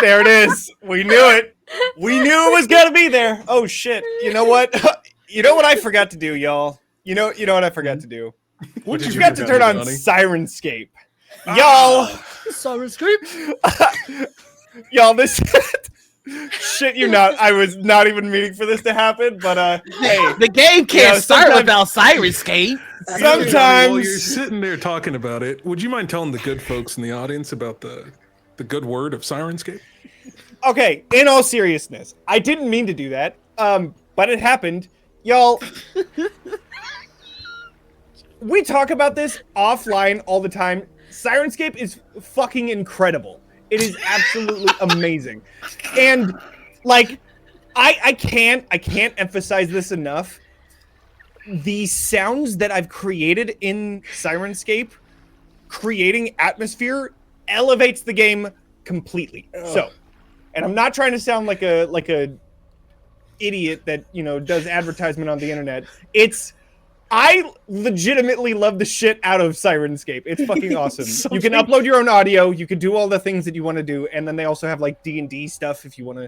There it is. We knew it. We knew it was gonna be there. Oh shit! You know what? You know what I forgot to do, y'all. You know what I forgot to do. What did you forgot to turn on Johnny? Sirenscape, y'all. Sirenscape. Y'all, this shit. I was not even meaning for this to happen, but hey, The game can't start sometimes- without Sirenscape. Sometimes While you're sitting there talking about it, would you mind telling the good folks in the audience about the good word of Sirenscape? Okay, in all seriousness, I didn't mean to do that, but it happened. Y'all, we talk about this offline all the time. Sirenscape is fucking incredible. It is absolutely amazing. And, like, I can't emphasize this enough. The sounds that I've created in Sirenscape, creating atmosphere, elevates the game completely. So, and I'm not trying to sound like a idiot that, does advertisement on the internet. I legitimately love the shit out of Sirenscape. It's fucking awesome. You can upload your own audio. You can do all the things that you want to do, and then they also have like D&D stuff if you want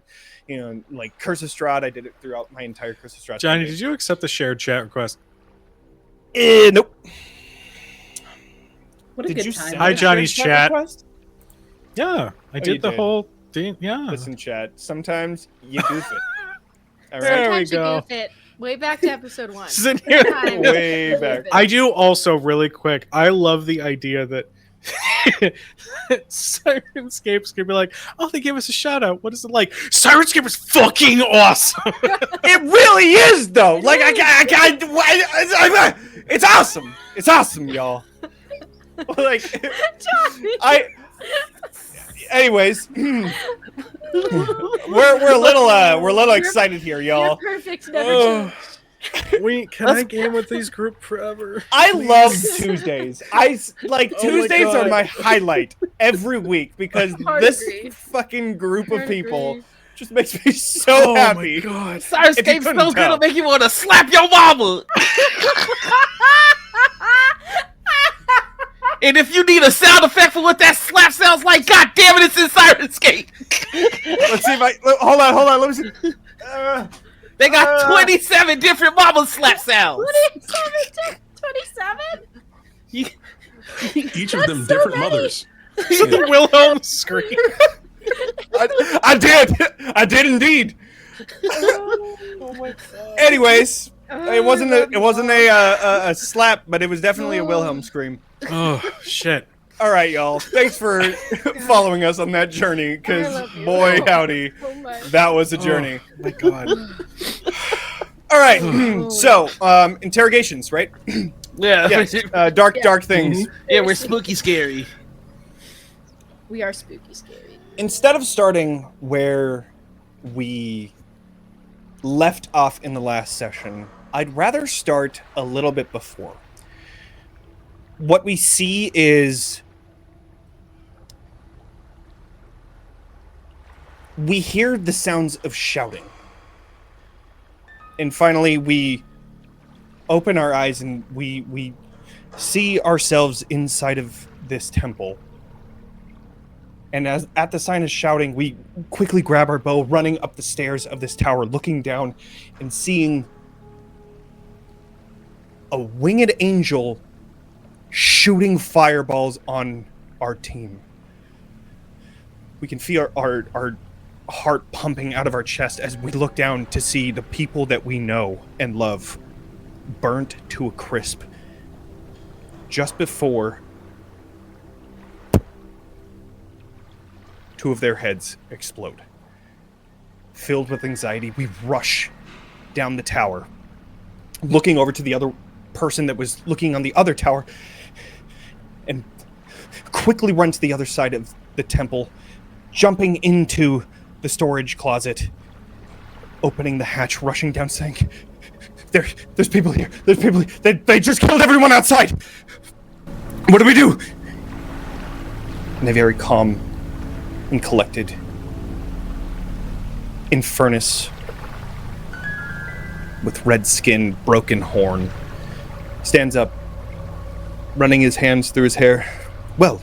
to, like Curse of Strahd. I did it throughout my entire Curse of Strahd. Johnny, did you accept the shared chat request? Nope. What a Did good you time. send Hi, a Johnny's shared chat. request? Yeah, I you did the did. whole thing. Yeah. Listen, chat. Sometimes you goof it. All There right. we Sometimes you go. goof it. Way back to episode 1. Sitting here. Sometimes Way you back. goof it. I do also really quick. I love the idea that Sirenscape's gonna be like, oh, they gave us a shout out. What is it like? Sirenscape is fucking awesome. It really is, though. Like it's awesome. It's awesome, y'all. Like, Johnny. Anyways, we're a little excited here, You're y'all. perfect. Never Oh, change. can I game with these group forever? I love Tuesdays. Tuesdays God. are my highlight every week because I this agree. fucking group of I people agree. just makes me so happy. My God. If you Sirenscape couldn't so good, tell. it'll make you want to slap your mama. And if you need a sound effect for what that slap sounds like, god damn it, it's in Sirenscape. Let's see if hold on. Let me see. They got 27 different mama slap sounds. 27? Each of them different many. mothers. The Wilhelm scream. I did indeed. Oh my god. Anyways, it wasn't a slap, but it was definitely a Wilhelm scream. Oh shit. All right, y'all. Thanks for following us on that journey, I because love you. boy howdy, Oh my. that was a journey. Oh my God. All right, so interrogations, right? Yeah, Yes, dark things. yeah, we're spooky scary. We are spooky scary. Instead of starting where we left off in the last session, I'd rather start a little bit before. What we see is we hear the sounds of shouting. And finally we open our eyes and we see ourselves inside of this temple. And as at the sign of shouting, we quickly grab our bow, running up the stairs of this tower, looking down and seeing a winged angel shooting fireballs on our team. We can feel our heart pumping out of our chest as we look down to see the people that we know and love burnt to a crisp just before two of their heads explode. Filled with anxiety, we rush down the tower, looking over to the other person that was looking on the other tower, and quickly run to the other side of the temple, jumping into the storage closet, opening the hatch, rushing down, saying, there's people here. There's people here. They just killed everyone outside. What do we do? And a very calm and collected Infernus with red skin, broken horn, stands up, running his hands through his hair. Well,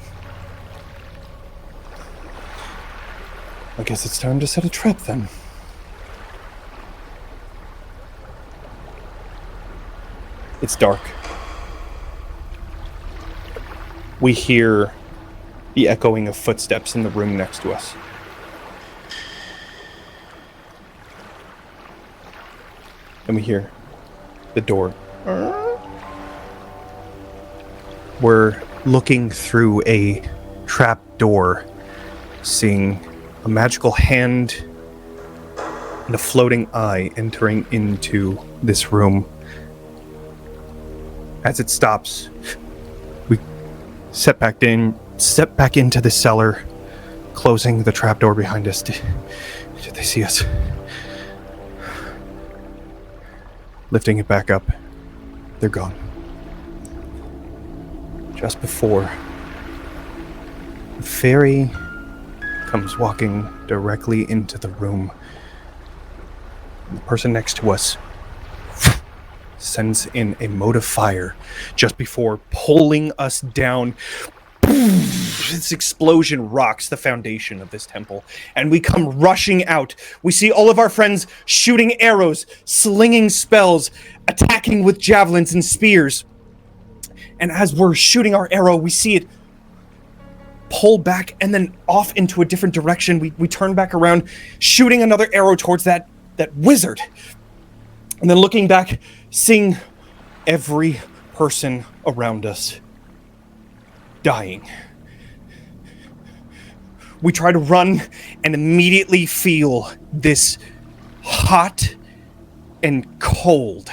guess it's time to set a trap then. It's dark. We hear the echoing of footsteps in the room next to us. And we hear the door. We're looking through a trap door, seeing a magical hand and a floating eye entering into this room. As it stops, we step back into the cellar, closing the trapdoor behind us. Did they see us? Lifting it back up, they're gone. Just before, a fairy comes walking directly into the room. The person next to us sends in a mote of fire just before pulling us down. This explosion rocks the foundation of this temple, and we come rushing out. We see all of our friends shooting arrows, slinging spells, attacking with javelins and spears. And as we're shooting our arrow, we see it pull back and then off into a different direction. We turn back around, shooting another arrow towards that wizard. And then looking back, seeing every person around us dying. We try to run and immediately feel this hot and cold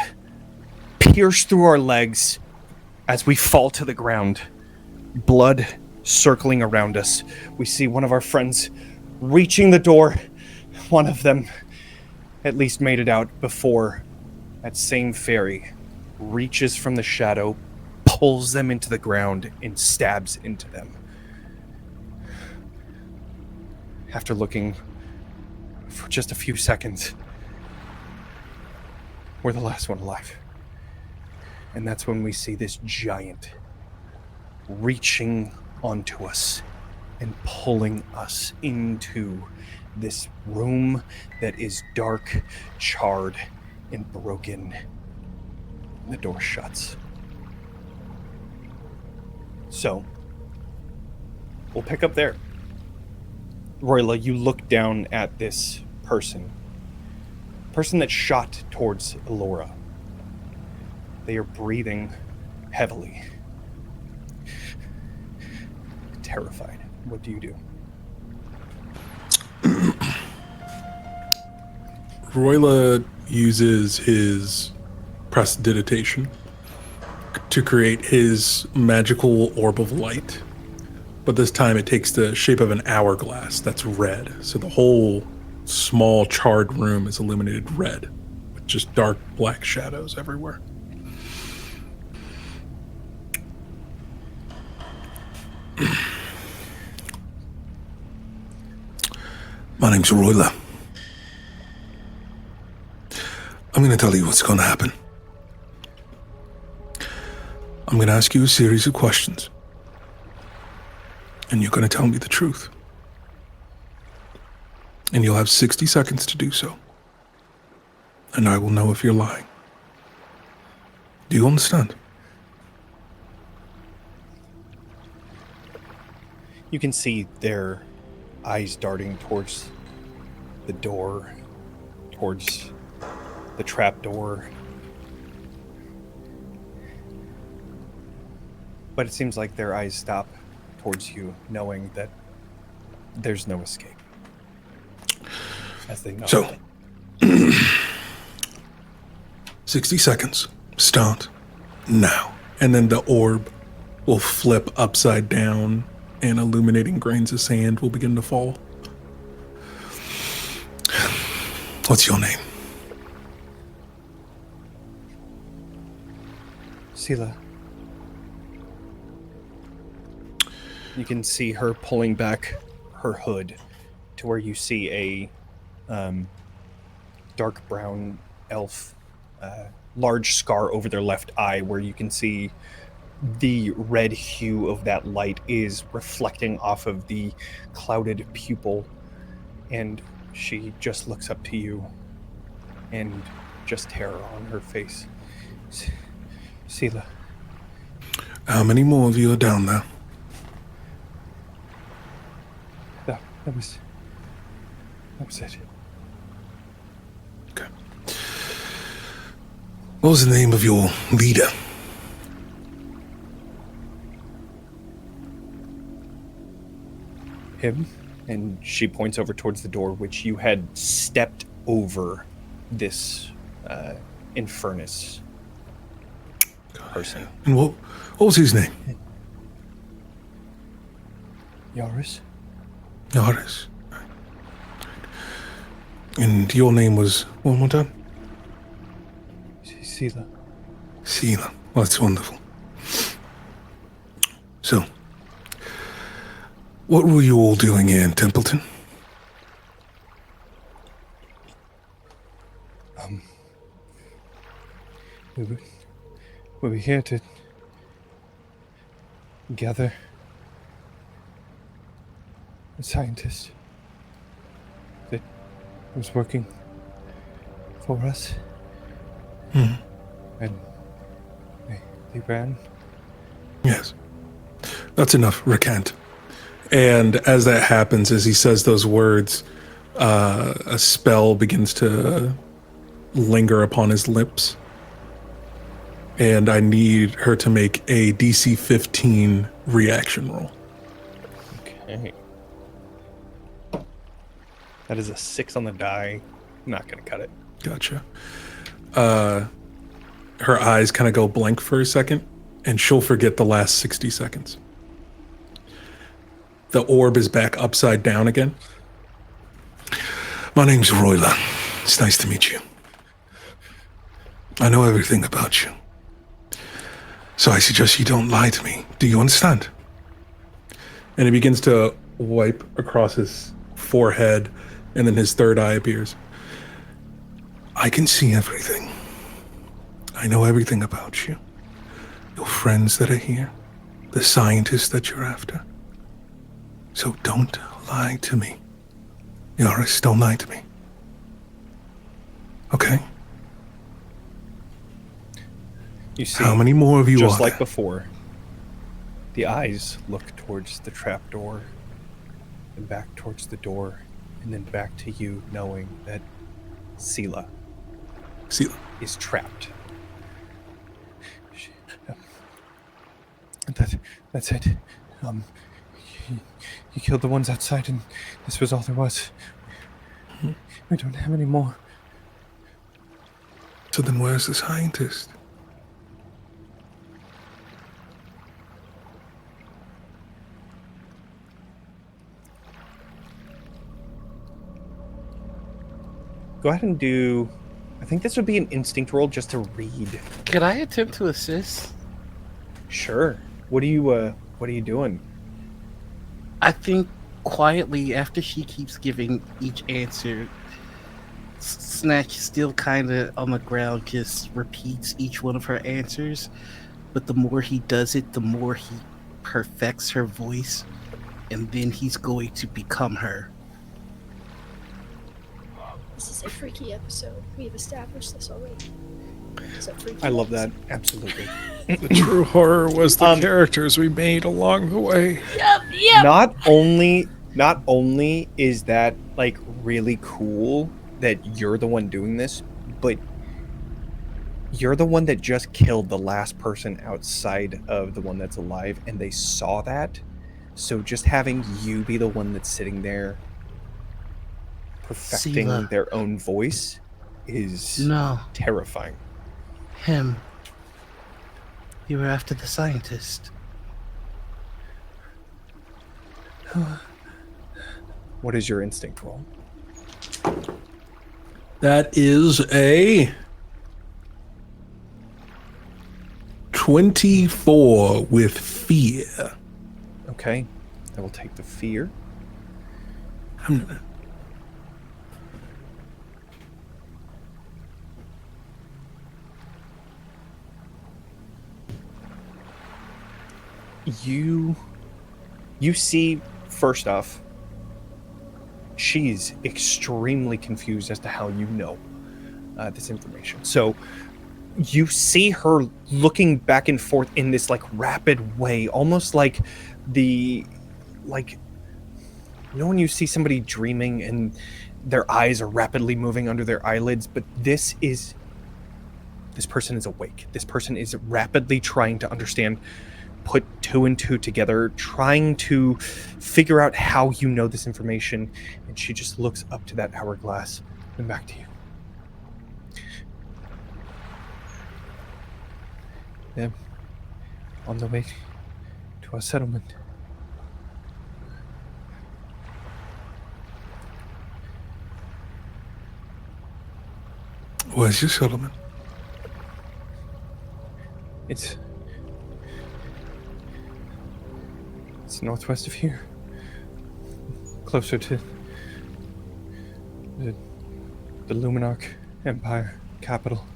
pierce through our legs as we fall to the ground. Blood circling around us. We see one of our friends reaching the door. One of them at least made it out before that same fairy reaches from the shadow, pulls them into the ground, and stabs into them. After looking for just a few seconds, we're the last one alive. And that's when we see this giant reaching onto us and pulling us into this room that is dark, charred, and broken. The door shuts. So, we'll pick up there. Royla, you look down at this person that shot towards Elora. They are breathing heavily. Terrified. What do you do? Royla uses his prestidigitation to create his magical orb of light. But this time it takes the shape of an hourglass that's red. So the whole small charred room is illuminated red with just dark black shadows everywhere. My name's Royla. I'm going to tell you what's going to happen. I'm going to ask you a series of questions. And you're going to tell me the truth. And you'll have 60 seconds to do so. And I will know if you're lying. Do you understand? You can see their eyes darting towards the door, towards the trap door. But it seems like their eyes stop towards you, knowing that there's no escape. As they know. So, 60 seconds. Start now. And then the orb will flip upside down and illuminating grains of sand will begin to fall. What's your name? Sela. You can see her pulling back her hood to where you see a dark brown elf, large scar over their left eye, where you can see the red hue of that light is reflecting off of the clouded pupil, and she just looks up to you, and just terror on her face. Sela. How many more of you are down there? That was it. Okay. What was the name of your leader? Him, and she points over towards the door, which you had stepped over this infernus person. And what was his name? Yaris? Yaris. And your name was one more time? Sela. Sela. Well, that's wonderful. So, what were you all doing here in Templeton? We were here to gather a scientist that was working for us. Hmm. And they ran. Yes. That's enough. Recant. And as that happens, as he says those words, a spell begins to linger upon his lips. And I need her to make a DC 15 reaction roll. Okay. That is a 6 on the die. Not gonna cut it. Gotcha. Her eyes kind of go blank for a second, and she'll forget the last 60 seconds. The orb is back upside down again. My name's Royla. It's nice to meet you. I know everything about you. So I suggest you don't lie to me. Do you understand? And he begins to wipe across his forehead, and then his third eye appears. I can see everything. I know everything about you. Your friends that are here. The scientists that you're after. So don't lie to me. Yaris, don't lie to me. Okay? You see, how many more of you just are like there? before, the eyes look towards the trapdoor, and back towards the door, and then back to you, knowing that Sela is trapped. That's it. You killed the ones outside, and this was all there was. We don't have any more. So then where's the scientist? Go ahead and do... I think this would be an instinct roll just to read. Can I attempt to assist? Sure. What are you doing? I think quietly, after she keeps giving each answer, Snatch, still kind of on the ground, just repeats each one of her answers. But the more he does it, the more he perfects her voice, and then he's going to become her. This is a freaky episode. We've established this already. It's a freaky I love that. episode. Absolutely. The true horror was the characters we made along the way. Not only is that like really cool that you're the one doing this, but you're the one that just killed the last person outside of the one that's alive, and they saw that. So just having you be the one that's sitting there perfecting Sela. their own voice is No, terrifying. him. You were after the scientist. What is your instinct roll? That is a 24 with fear. Okay, I will take the fear. You see, first off, she's extremely confused as to how you know this information. So you see her looking back and forth in this like rapid way, almost like when you see somebody dreaming and their eyes are rapidly moving under their eyelids, but this person is awake. This person is rapidly trying to understand, put two and two together, trying to figure out how you know this information, and she just looks up to that hourglass and back to you. Them on the way to our settlement. Where's your settlement? It's northwest of here. Closer to the Luminarch Empire capital.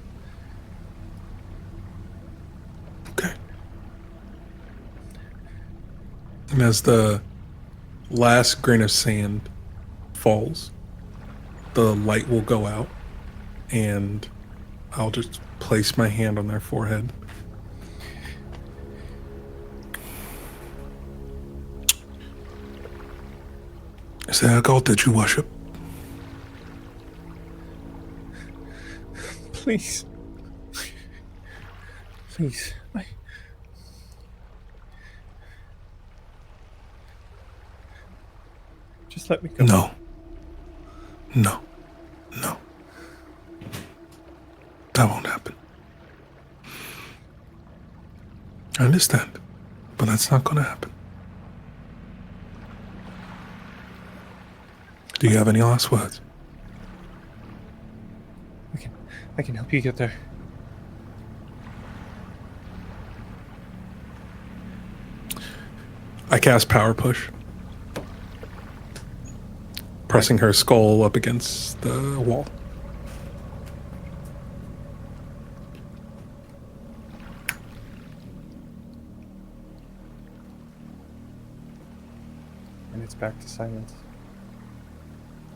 Okay. And as the last grain of sand falls, the light will go out, and I'll just place my hand on their forehead. Is there a god that you worship? Please. Please. Just let me go. No. No. No. That won't happen. I understand, but that's not going to happen. Do you have any last words? I can help you get there. I cast Power Push, pressing her skull up against the wall. And it's back to silence.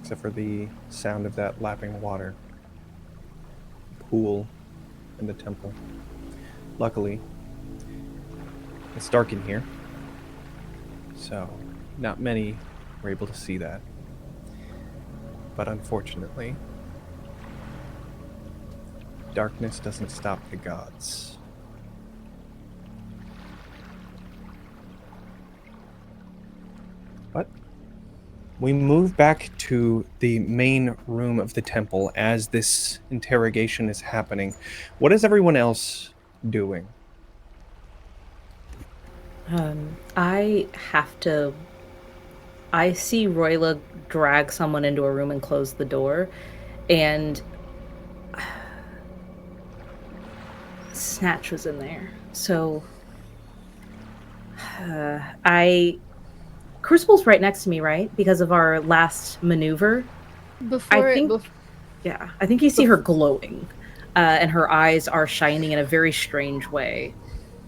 Except for the sound of that lapping water. Pool in the temple. Luckily, it's dark in here. So, not many were able to see that. But unfortunately, darkness doesn't stop the gods. But we move back to the main room of the temple as this interrogation is happening. What is everyone else doing? I see Royla drag someone into a room and close the door, and Snatch was in there. So, Crucible's right next to me, right? Because of our last maneuver. I think you see her glowing, and her eyes are shining in a very strange way.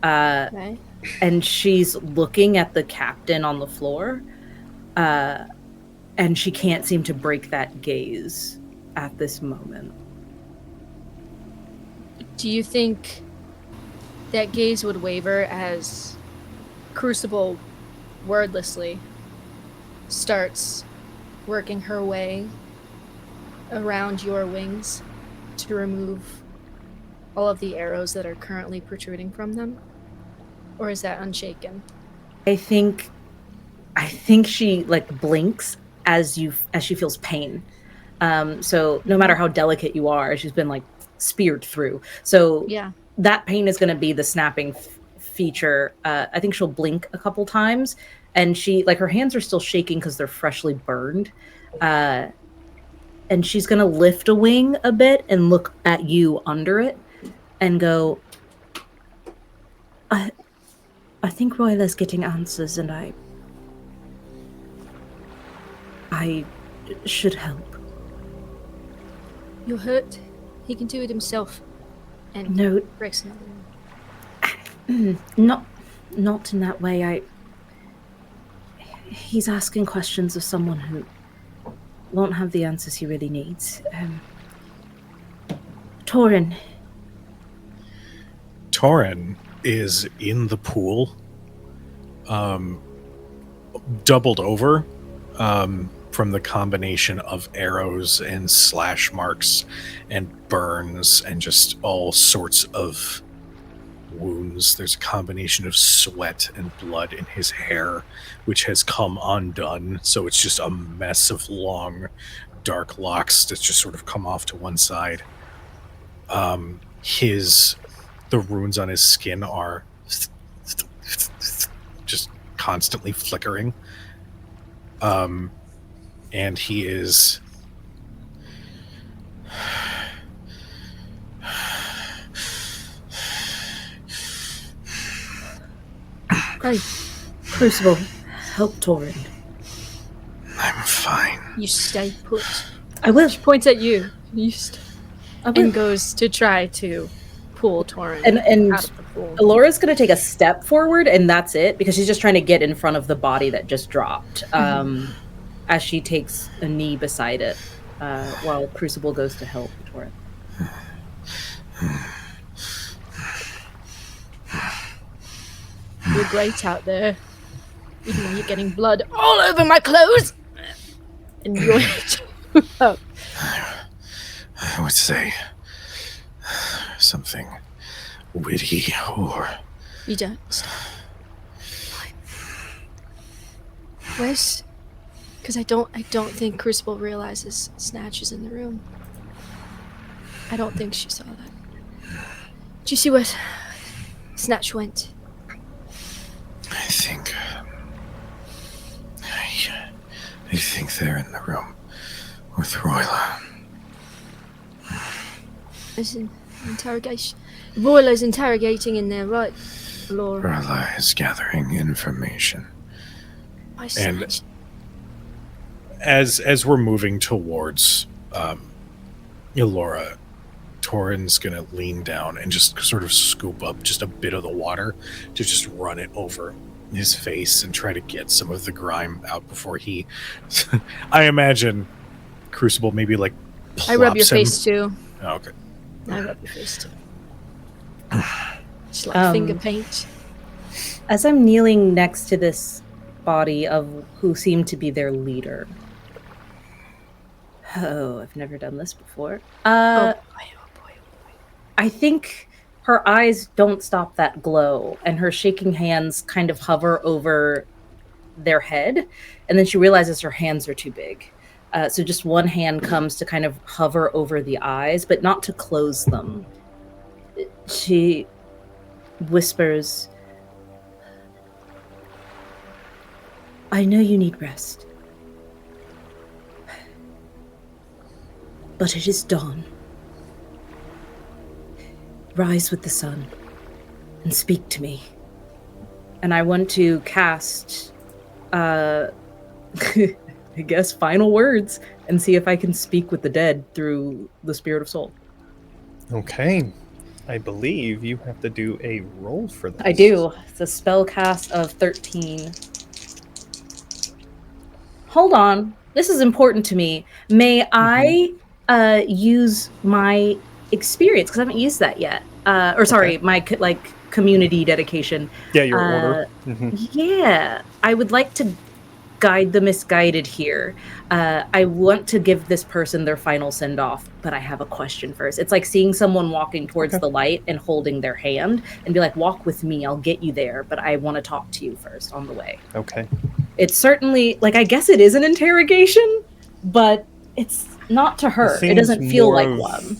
Okay. And she's looking at the captain on the floor, and she can't seem to break that gaze at this moment. Do you think that gaze would waver as Crucible wordlessly starts working her way around your wings to remove all of the arrows that are currently protruding from them? Or is that unshaken? I think she like blinks as she feels pain. So no matter how delicate you are, she's been like speared through. So Yeah. that pain is going to be the snapping feature. I think she'll blink a couple times, and she like her hands are still shaking because they're freshly burned. And she's going to lift a wing a bit and look at you under it and go, I think Royla's getting answers, and I should help. You're hurt. He can do it himself. And No, breaks another one. not in that way. He's asking questions of someone who won't have the answers he really needs. Torin. Torin is in the pool, doubled over from the combination of arrows and slash marks and burns and just all sorts of wounds. There's a combination of sweat and blood in his hair, which has come undone, so it's just a mess of long, dark locks that just sort of come off to one side. The runes on his skin are just constantly flickering. And he is Right. Crucible, help Torin. I'm fine. You stay put. I will. She points at you. You stay. I will. And goes to try to pull Torin And out of the pool. Alora's going to take a step forward, and that's it, because she's just trying to get in front of the body that just dropped. As she takes a knee beside it, while Crucible goes to help Torin. You're great out there. Even though you're getting blood all over my clothes. And you're oh. I would say something witty or... You don't. Where's... Because I don't think Crucible realizes Snatch is in the room. I don't think she saw that. Did you see where Snatch went? I think they're in the room with Royla. There's an interrogation. Royla's interrogating in there, right, Laura? Royla is gathering information. My And Snatch. as we're moving towards Laura, Torin's gonna lean down and just sort of scoop up just a bit of the water to just run it over his face and try to get some of the grime out before he... I imagine Crucible maybe like I rub your plops him. face too. Oh, okay. I rub your face too. Just like finger paint. As I'm kneeling next to this body of who seemed to be their leader. Oh, I've never done this before. Oh boy. I think her eyes don't stop that glow, and her shaking hands kind of hover over their head, and then she realizes her hands are too big. So just one hand comes to kind of hover over the eyes, but not to close them. She whispers, I know you need rest, but it is dawn. Rise with the sun and speak to me. And I want to cast, I guess, final words and see if I can speak with the dead through the Spirit of Soul. Okay. I believe you have to do a roll for this. I do. It's a spell cast of 13. Hold on. This is important to me. May I use my experience, because I haven't used that yet. My community dedication. Yeah, your order. Yeah, I would like to guide the misguided here. I want to give this person their final send-off, but I have a question first. It's like seeing someone walking towards the light and holding their hand and be like, walk with me, I'll get you there, but I want to talk to you first on the way. Okay. It's certainly, I guess it is an interrogation, but it's not to her. It doesn't feel like one.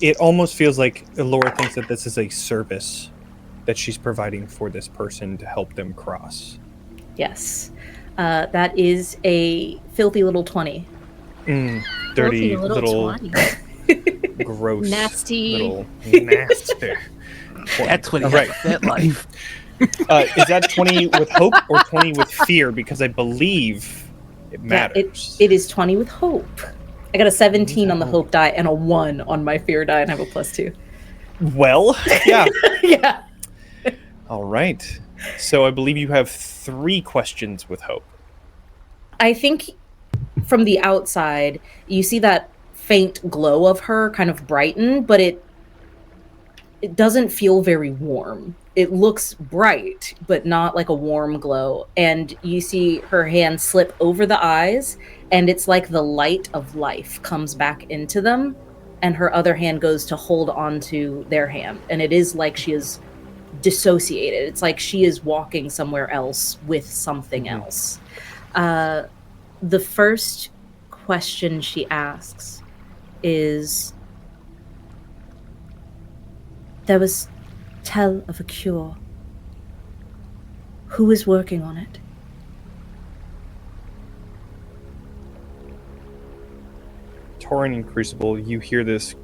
It almost feels like Laura thinks that this is a service that she's providing for this person to help them cross. Yes. That is a filthy little 20. Dirty little 20. gross. Nasty. Little nasty. That's what he Right. has that life. Is that 20 with hope or 20 with fear? Because I believe it matters. It is 20 with hope. I got a 17 on the hope die and a 1 on my fear die, and I have a +2. Well, yeah. Yeah. All right. So I believe you have 3 questions with hope. I think from the outside, you see that faint glow of her kind of brighten, but it doesn't feel very warm. It looks bright, but not like a warm glow. And you see her hand slip over the eyes, and it's like the light of life comes back into them, and her other hand goes to hold onto their hand. And it is like she is dissociated. It's like she is walking somewhere else with something else. The first question she asks is, there was tell of a cure. Who is working on it? Tauren and Crucible, you hear this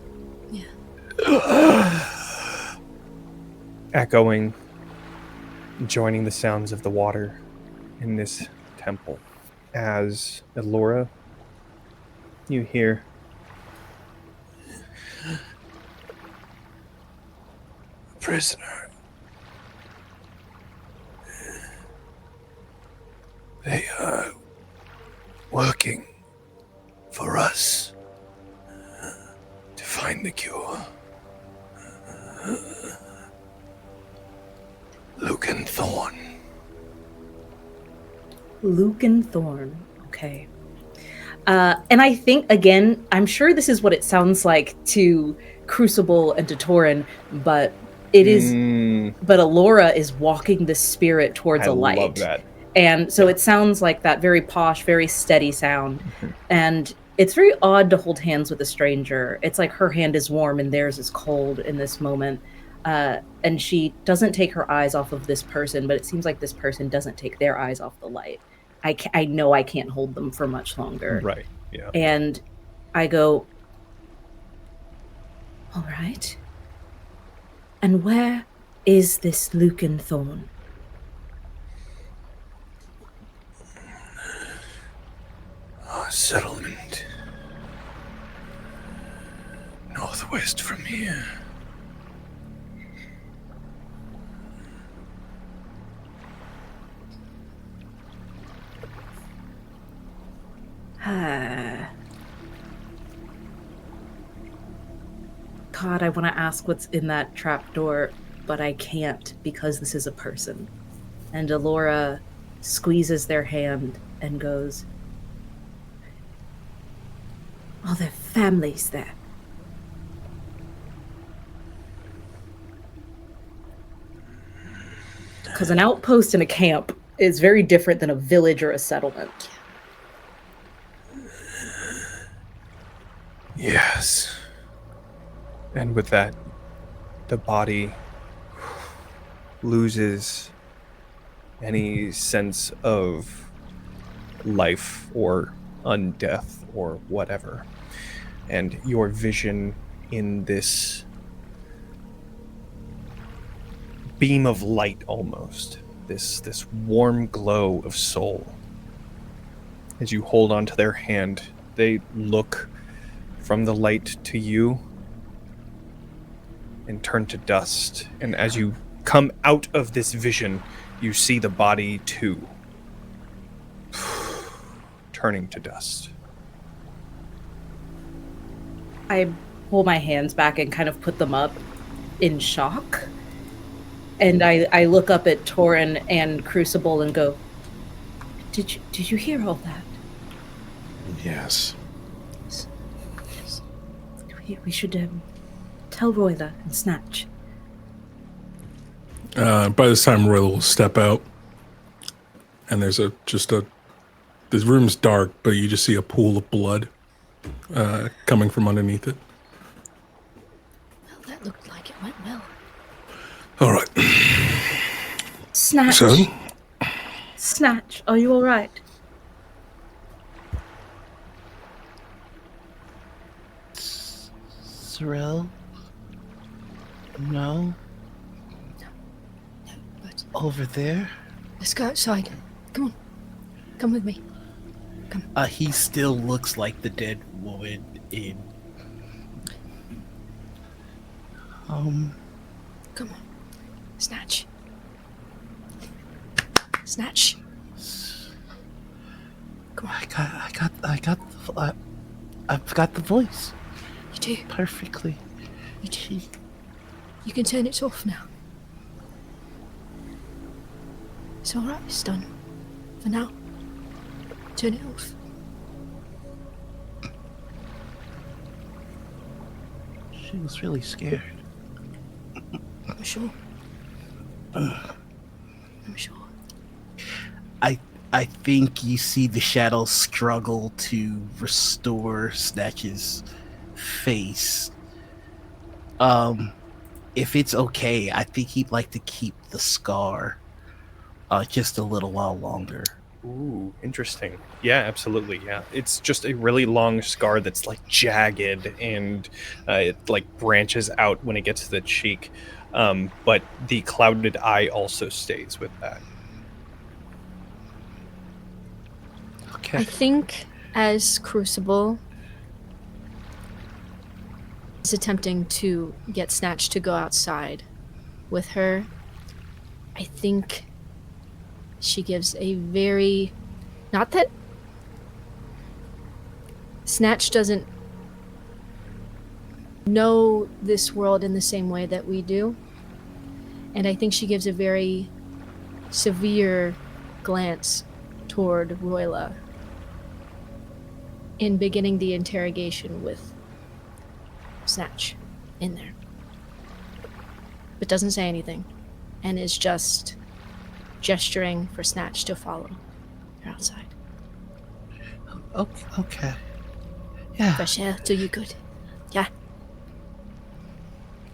echoing, joining the sounds of the water in this temple. As Elora, you hear Prisoner. They are working for us to find the cure. Lucan Thorn. Lucan Thorn. Okay. And I think, again, I'm sure this is what it sounds like to Crucible and to Tauren, but it is. But Elora is walking the spirit towards a light. I love that. And so it sounds like that very posh, very steady sound. And it's very odd to hold hands with a stranger. It's like her hand is warm and theirs is cold in this moment. And she doesn't take her eyes off of this person, but it seems like this person doesn't take their eyes off the light. I know I can't hold them for much longer. Right, yeah. And I go, all right. And where is this Lucan Thorn? Our settlement. Northwest from here. God, I want to ask what's in that trapdoor, but I can't because this is a person. And Elora squeezes their hand and goes, are there families there? Because an outpost and a camp is very different than a village or a settlement. Yes. And with that, the body loses any sense of life or undeath or whatever. And your vision in this beam of light almost, this warm glow of soul. As you hold onto their hand, they look from the light to you and turn to dust. And as you come out of this vision, you see the body too turning to dust. I pull my hands back and kind of put them up in shock. And I look up at Tauren and Crucible and go, Did you hear all that? Yes. Yes. We should tell Royla and Snatch. By this time, Royla will step out, and there's this room's dark, but you just see a pool of blood coming from underneath it. Well, that looked like it went well. All right. Snatch. So? Snatch, are you all right? Sorrel? No? No, but Over there? let's go outside. Come on. Come with me. He still looks like the dead woman in... Come on. Snatch. Come on. I've got the voice You do. perfectly. You do. You can turn it off now. It's alright, it's done. For now. Turn it off. She was really scared. I'm sure. I'm sure. I think you see the shadow struggle to restore Snatch's face. If it's okay, I think he'd like to keep the scar just a little while longer. Ooh, interesting. Yeah, absolutely. Yeah, it's just a really long scar that's like jagged and it like branches out when it gets to the cheek. But the clouded eye also stays with that. Okay. I think as Crucible is attempting to get Snatch to go outside with her, I think she gives a very... Not that Snatch doesn't know this world in the same way that we do. And I think she gives a very severe glance toward Royla in beginning the interrogation with Snatch in there. But doesn't say anything and is just gesturing for Snatch to follow her outside. Okay. Yeah. Fresh air do you good. Yeah.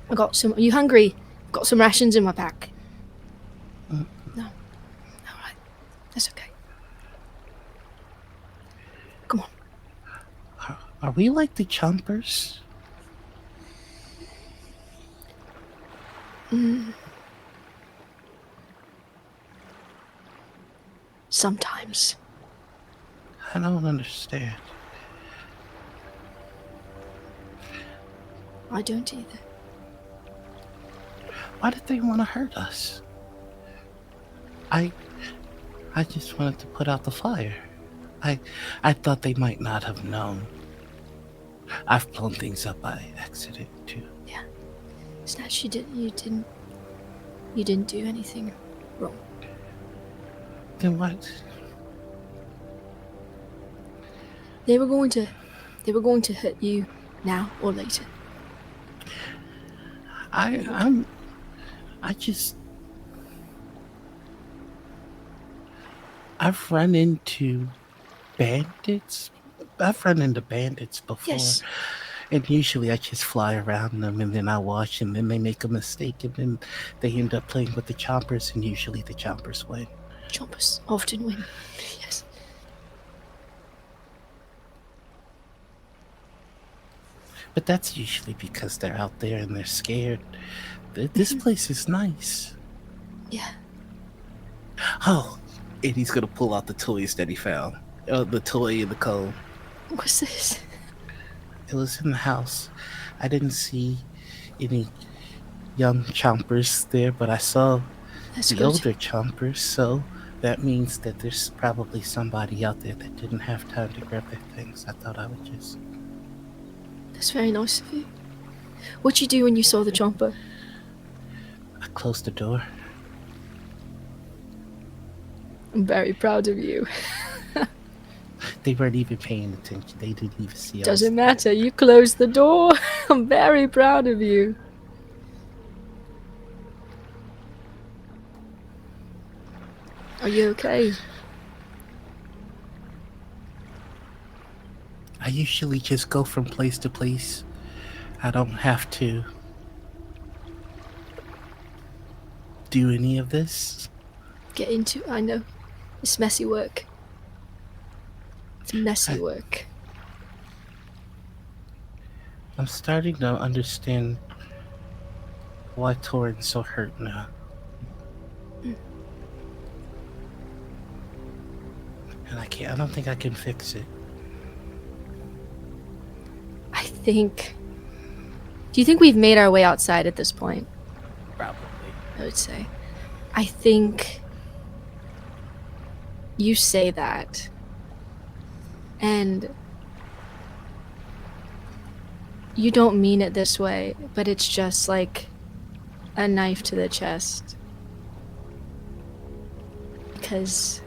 I got some. Are you hungry? Got some rations in my pack. No. Alright. That's okay. Come on. Are we like the Chompers? Sometimes. I don't understand. I don't either. Why did they want to hurt us? I just wanted to put out the fire. I thought they might not have known. I've blown things up by accident too. Yeah. Snatch, you didn't do anything wrong. Then what? They were going to hurt you now or later. I've run into bandits. I've run into bandits before. Yes. And usually I just fly around them and then I watch and then they make a mistake and then they end up playing with the Chompers and usually the Chompers win. Chompers often win. Yes. But that's usually because they're out there and they're scared. This place is nice. Yeah. Oh, and he's gonna pull out the toys that he found. The toy in the cone. What's this? It was in the house. I didn't see any young Chompers there, but I saw That's the good. older Chompers, so that means that there's probably somebody out there that didn't have time to grab their things. I thought I would just... That's very nice of you. What'd you do when you saw the Chomper? I closed the door. I'm very proud of you. They weren't even paying attention. They didn't even see us. Doesn't matter. You closed the door. I'm very proud of you. Are you okay? I usually just go from place to place. I don't have to do any of this. Get into I know. It's messy work. It's messy work. I'm starting to understand why Torin's so hurt now. And I don't think I can fix it. I think... Do you think we've made our way outside at this point? Probably. I would say. I think... You say that. And you don't mean it this way, but it's just like a knife to the chest. Because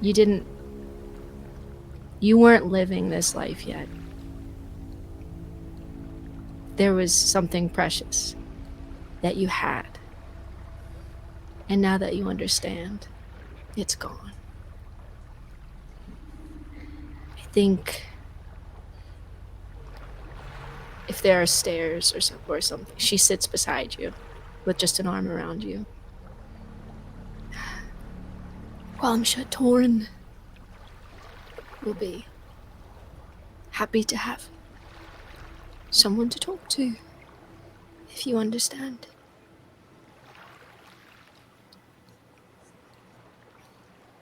you weren't living this life yet. There was something precious that you had. And now that you understand, it's gone. I think if there are stairs or something, she sits beside you with just an arm around you. Well, I'm sure Torin will be happy to have someone to talk to, if you understand.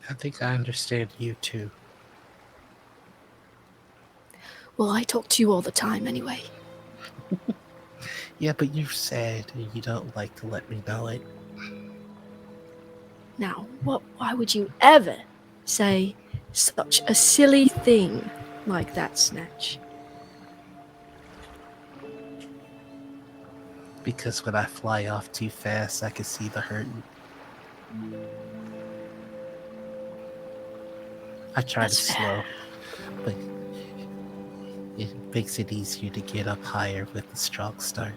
I think I understand you too. Well, I talk to you all the time anyway. Yeah, but you're sad and you don't like to let me know it. Now, why would you ever say such a silly thing like that, Snatch? Because when I fly off too fast, I can see the hurt. I try That's to fair. slow, but it makes it easier to get up higher with a strong start.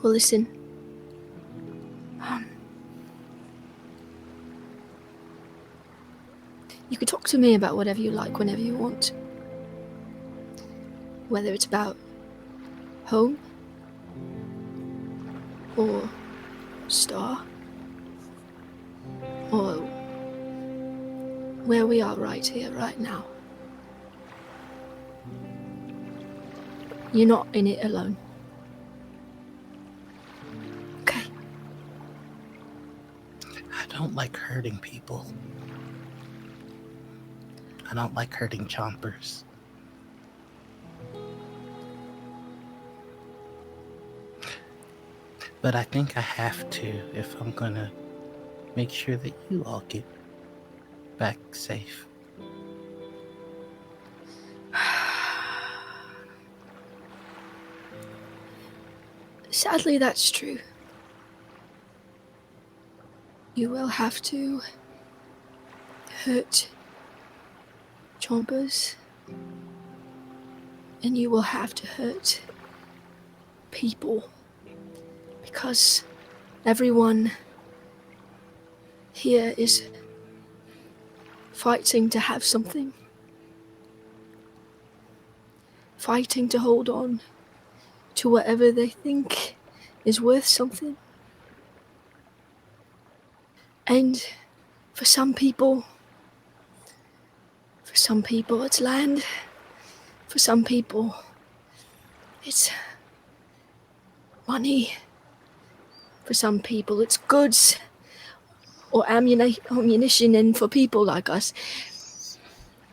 Well, listen. You could talk to me about whatever you like whenever you want. Whether it's about home or Star or where we are right here, right now. You're not in it alone. Okay. I don't like hurting people. I don't like hurting chompers. But I think I have to if I'm gonna make sure that you all get back safe. Sadly, that's true. You will have to hurt chompers, and you will have to hurt people, because everyone here is fighting to have something, fighting to hold on to whatever they think is worth something. And for some people it's land. For some people it's money. For some people it's goods or ammunition. And for people like us,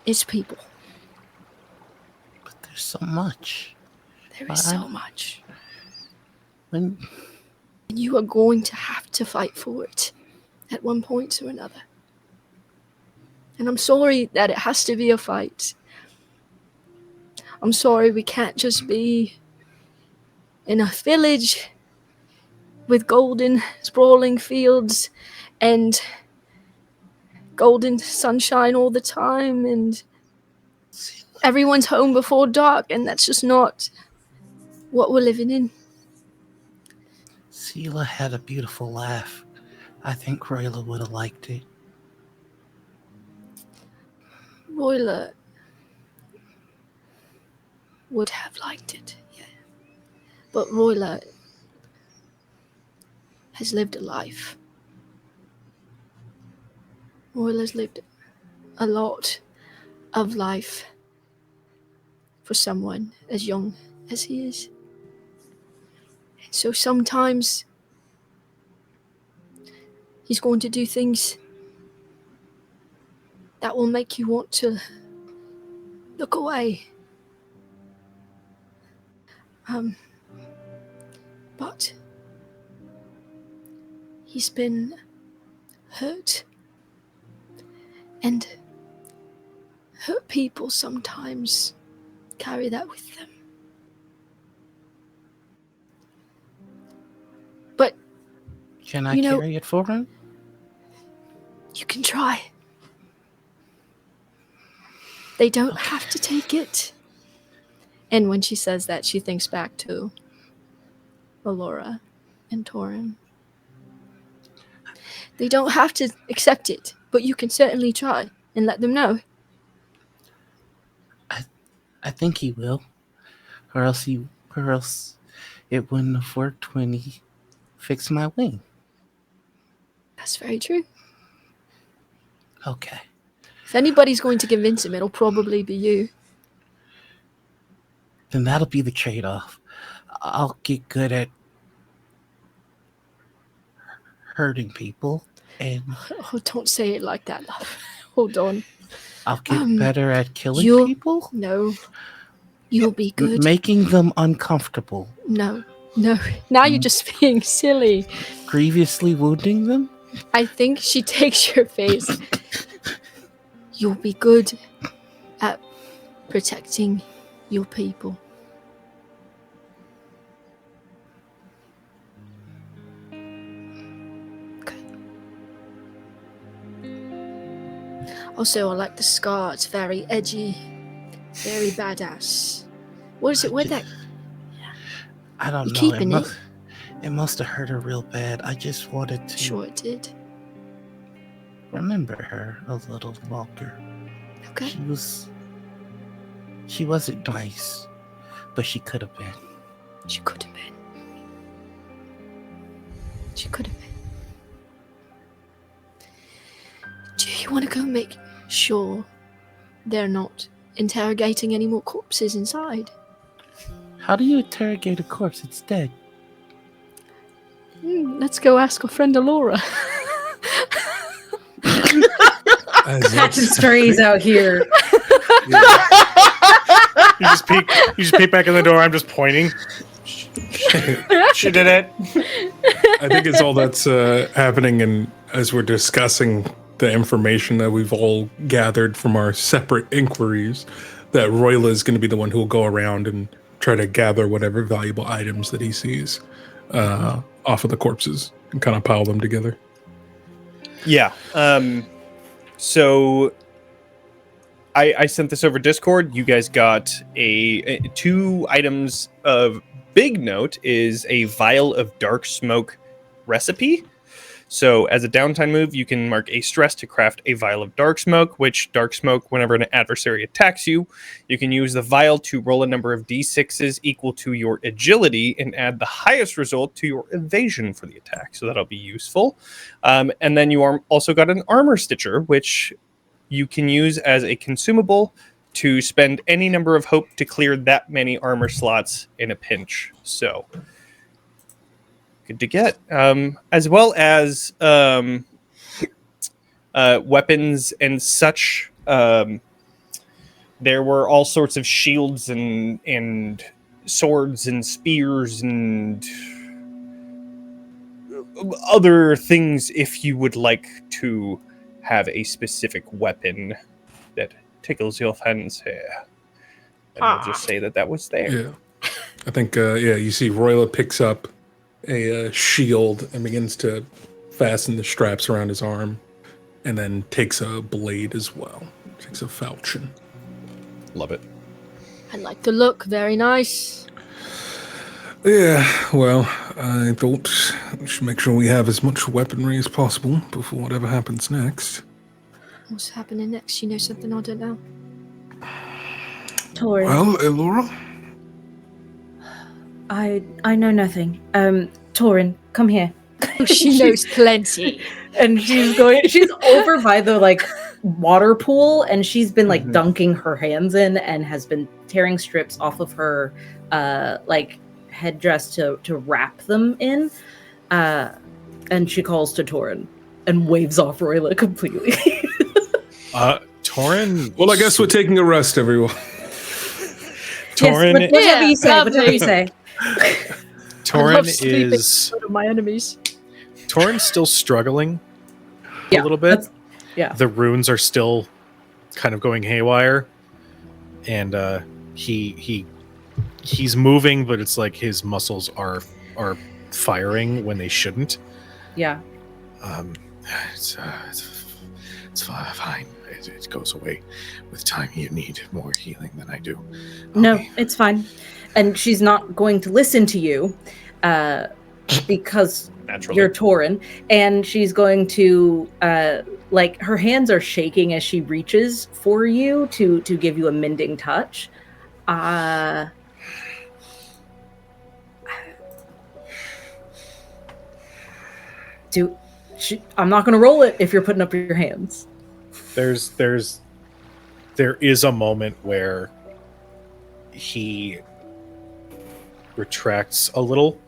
it's people. But there's so much. There is so much. When And you are going to have to fight for it at one point or another. And I'm sorry that it has to be a fight. I'm sorry we can't just be in a village with golden sprawling fields and golden sunshine all the time and everyone's home before dark, and that's just not what we're living in. Sela had a beautiful laugh. I think Royla would have liked it. Royla would have liked it, yeah. But Royla has lived a life. Royla's lived a lot of life for someone as young as he is. And so sometimes he's going to do things that will make you want to look away. But he's been hurt. And hurt people sometimes carry that with them. But Can I you know, carry it for him? you can try. They don't have to take it. And when she says that, she thinks back to Allura and Torin. They don't have to accept it, but you can certainly try and let them know. I think he will. Or else it wouldn't have worked when he fixed my wing. That's very true. Okay. If anybody's going to convince him, it'll probably be you. Then that'll be the trade-off. I'll get good at hurting people, and Oh, don't say it like that, love. Hold on. I'll get better at killing people? No. You'll be good. Making them uncomfortable. No. Now you're just being silly. Grievously wounding them? I think she takes your face. You'll be good at protecting your people. Okay. Also, I like the scar. It's very edgy, very badass. What is it? Where'd that? I don't You know. keeping it? It must have hurt her real bad. I just wanted to Sure it did. remember her a little longer. Okay. She wasn't nice, but she could have been. She could have been. She could have been. Do you want to go make sure they're not interrogating any more corpses inside? How do you interrogate a corpse? It's dead. Let's go ask our friend Allura. Catching strays out here. You just peek back in the door. I'm just pointing. She did it. I think it's all that's happening, and as we're discussing the information that we've all gathered from our separate inquiries, that Royla is going to be the one who will go around and try to gather whatever valuable items that he sees off of the corpses and kind of pile them together. Yeah. So I sent this over Discord. You guys got a 2 items of big note is a vial of dark smoke recipe. So as a downtime move, you can mark a stress to craft a vial of dark smoke, which dark smoke, whenever an adversary attacks you, you can use the vial to roll a number of d6s equal to your agility and add the highest result to your evasion for the attack. So that'll be useful. And then you also got an armor stitcher, which you can use as a consumable to spend any number of hope to clear that many armor slots in a pinch. So good to get, as well as weapons and such. There were all sorts of shields and swords and spears and other things if you would like to have a specific weapon that tickles your fancy. And I'll just say that was there. Yeah. I think, you see Royla picks up a shield and begins to fasten the straps around his arm, and then takes a blade as well. Takes a falchion. Love it. I like the look. Very nice. Yeah, well, I thought we should make sure we have as much weaponry as possible before whatever happens next. What's happening next? You know something I don't know? Torin. Well, Elora? I know nothing. Torin, come here. Oh, she knows plenty. And she's over by the water pool, and she's been dunking her hands in and has been tearing strips off of her headdress to wrap them in. And she calls to Torin and waves off Royla completely. Torin. Well, I guess we're taking a rest, everyone. Torin. Yes, whatever you say. Torin is my enemies. Torin's still struggling, Yeah, little bit. Yeah. The runes are still kind of going haywire, and he's moving, but it's like his muscles are firing when they shouldn't. Yeah. It's fine. It goes away with time. You need more healing than I do. No, it's fine. And she's not going to listen to you because Naturally. you're Tauren. And she's going to, like, her hands are shaking as she reaches for you to give you a mending touch. I'm not going to roll it if you're putting up your hands. There is a moment where he retracts a little,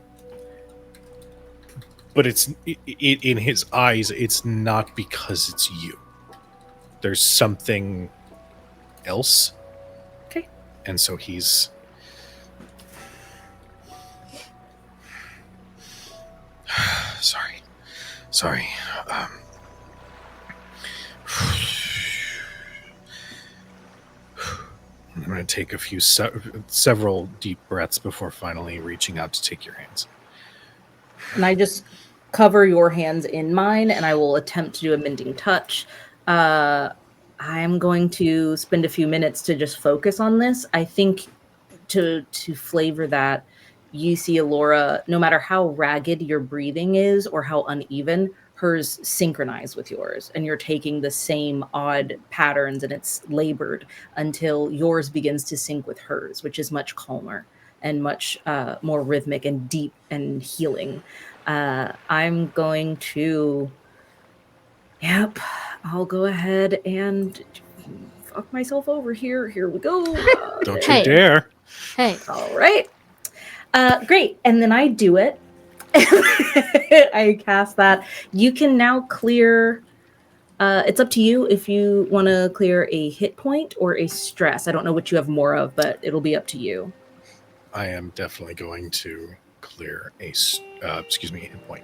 but it's in his eyes. It's not because it's you. There's something else. Okay. And so he's sorry. I'm going to take a few several deep breaths before finally reaching out to take your hands. And I just cover your hands in mine, and I will attempt to do a mending touch. I'm going to spend a few minutes to just focus on this. I think to flavor that, you see, Alora, no matter how ragged your breathing is or how uneven, hers synchronized with yours, and you're taking the same odd patterns, and it's labored until yours begins to sync with hers, which is much calmer and much more rhythmic and deep and healing. I'm going to, I'll go ahead and fuck myself over here. Here we go. Don't Hey. you dare. Hey, All right. Great. And then I do it. I cast that. You can now clear. It's up to you if you want to clear a hit point or a stress. I don't know what you have more of, but it'll be up to you. I am definitely going to clear a hit point.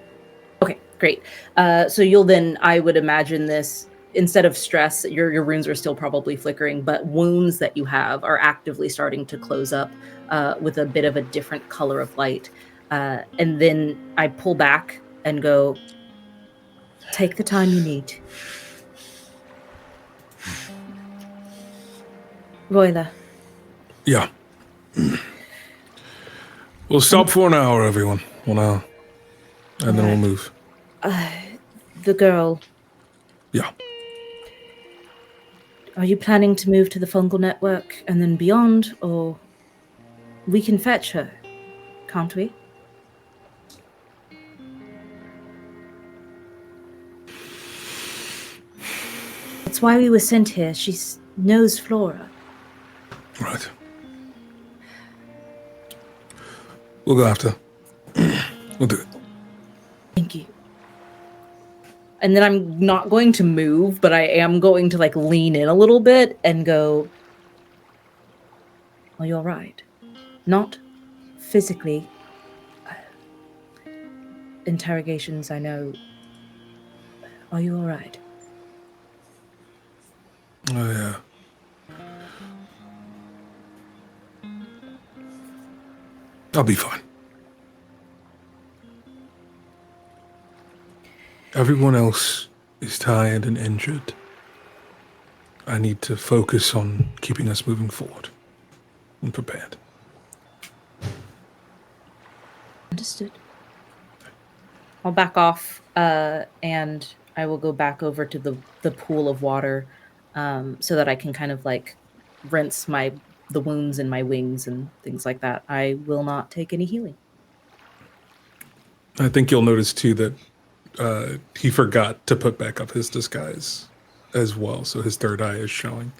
Okay, great. So you'll then, I would imagine this, instead of stress, your runes are still probably flickering, but wounds that you have are actively starting to close up with a bit of a different color of light. And then I pull back and go, take the time you need. Royla. Yeah. We'll stop for an hour, everyone. 1 hour. And then we'll move. The girl. Yeah. Are you planning to move to the fungal network and then beyond, or we can fetch her, can't we? That's why we were sent here. She knows Flora. Right. We'll go after. We'll do it. Thank you. And then I'm not going to move, but I am going to lean in a little bit and go, are you all right? Not physically. Interrogations, I know. Are you all right? Oh, yeah. I'll be fine. Everyone else is tired and injured. I need to focus on keeping us moving forward and prepared. Understood. I'll back off, and I will go back over to the pool of water, so that I can kind of rinse the wounds in my wings and things like that. I will not take any healing. I think you'll notice too that he forgot to put back up his disguise as well, so his third eye is showing.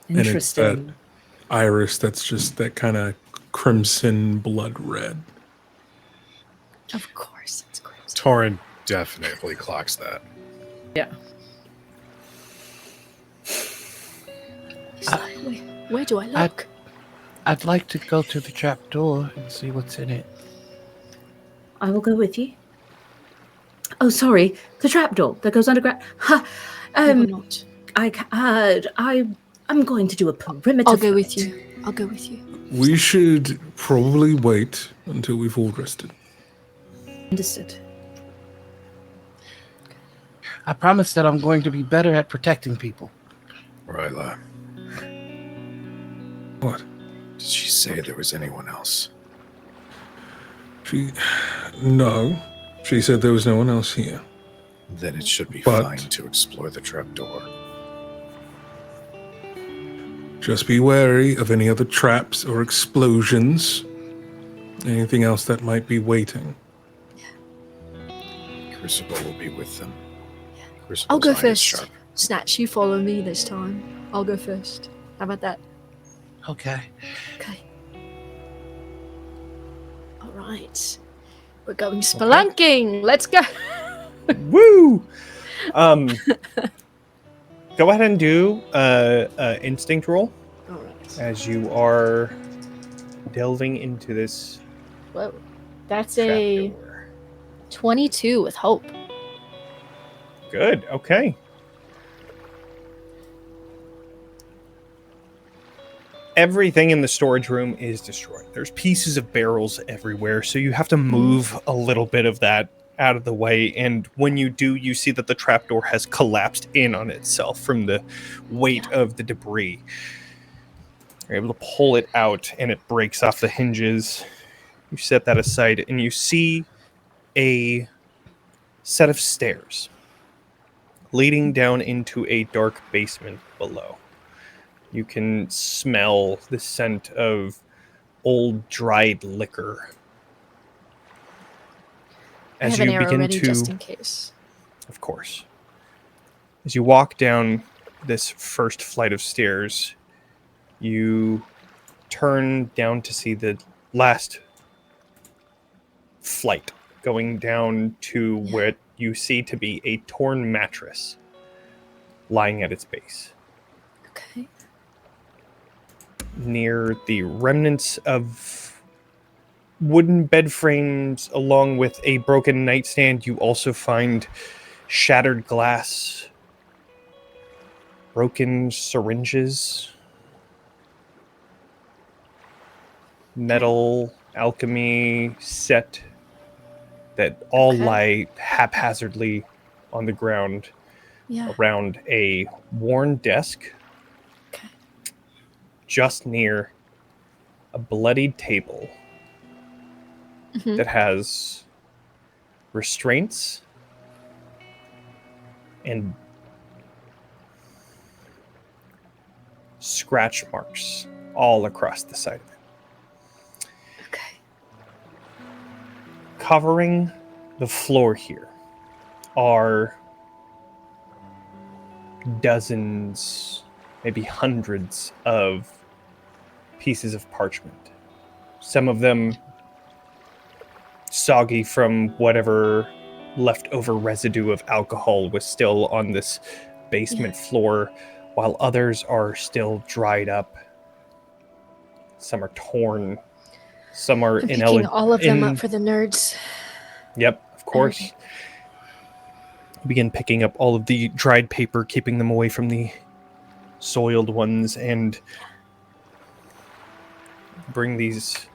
Interesting. And it's that iris that's just that kind of crimson blood red. of course it's crimson. Tauren definitely clocks that. Yeah. Where do I look? I'd like to go to the trap door and see what's in it. I will go with you. Oh, sorry. The trapdoor that goes underground. Or not. I'm going to do a perimeter. I'll go with flight. you. I'll go with you. We should probably wait until we've all rested. Understood. I promise that I'm going to be better at protecting people. Royla, What? did she say there was anyone else? No. She said there was no one else here. Then it should be But- fine to explore the trapdoor. Just be wary of any other traps or explosions. Anything else that might be waiting. Crucible will be with them. Crucible's I'll go eye is first. sharp. Snatch, you follow me this time. I'll go first. How about that? Okay. Okay. All right. We're going spelunking. Let's go. Woo! Go ahead and do a instinct roll All right. as you are delving into this. Whoa. That's a trapdoor. 22 with hope. Good. Okay. Everything in the storage room is destroyed. There's pieces of barrels everywhere, so you have to move a little bit of that out of the way. And when you do, you see that the trapdoor has collapsed in on itself from the weight of the debris. You're able to pull it out, and it breaks off the hinges. You set that aside, and you see a set of stairs leading down into a dark basement below. You can smell the scent of old dried liquor. I have an arrow ready just in case. Of course. As you walk down this first flight of stairs, you turn down to see the last flight going down to what you see to be a torn mattress lying at its base. Okay. Near the remnants of wooden bed frames, along with a broken nightstand, you also find shattered glass, broken syringes, metal alchemy set that all lie haphazardly on the ground Yeah. around a worn desk. Okay. Just near a bloodied table Mhm. that has restraints and scratch marks all across the side of it. Okay. Covering the floor here are dozens, maybe hundreds of pieces of parchment. Some of them soggy from whatever leftover residue of alcohol was still on this basement floor, while others are still dried up. Some are torn. Some are I'm picking all of them up for the nerds. Yep, of course. Okay. Begin picking up all of the dried paper, keeping them away from the soiled ones, and bring these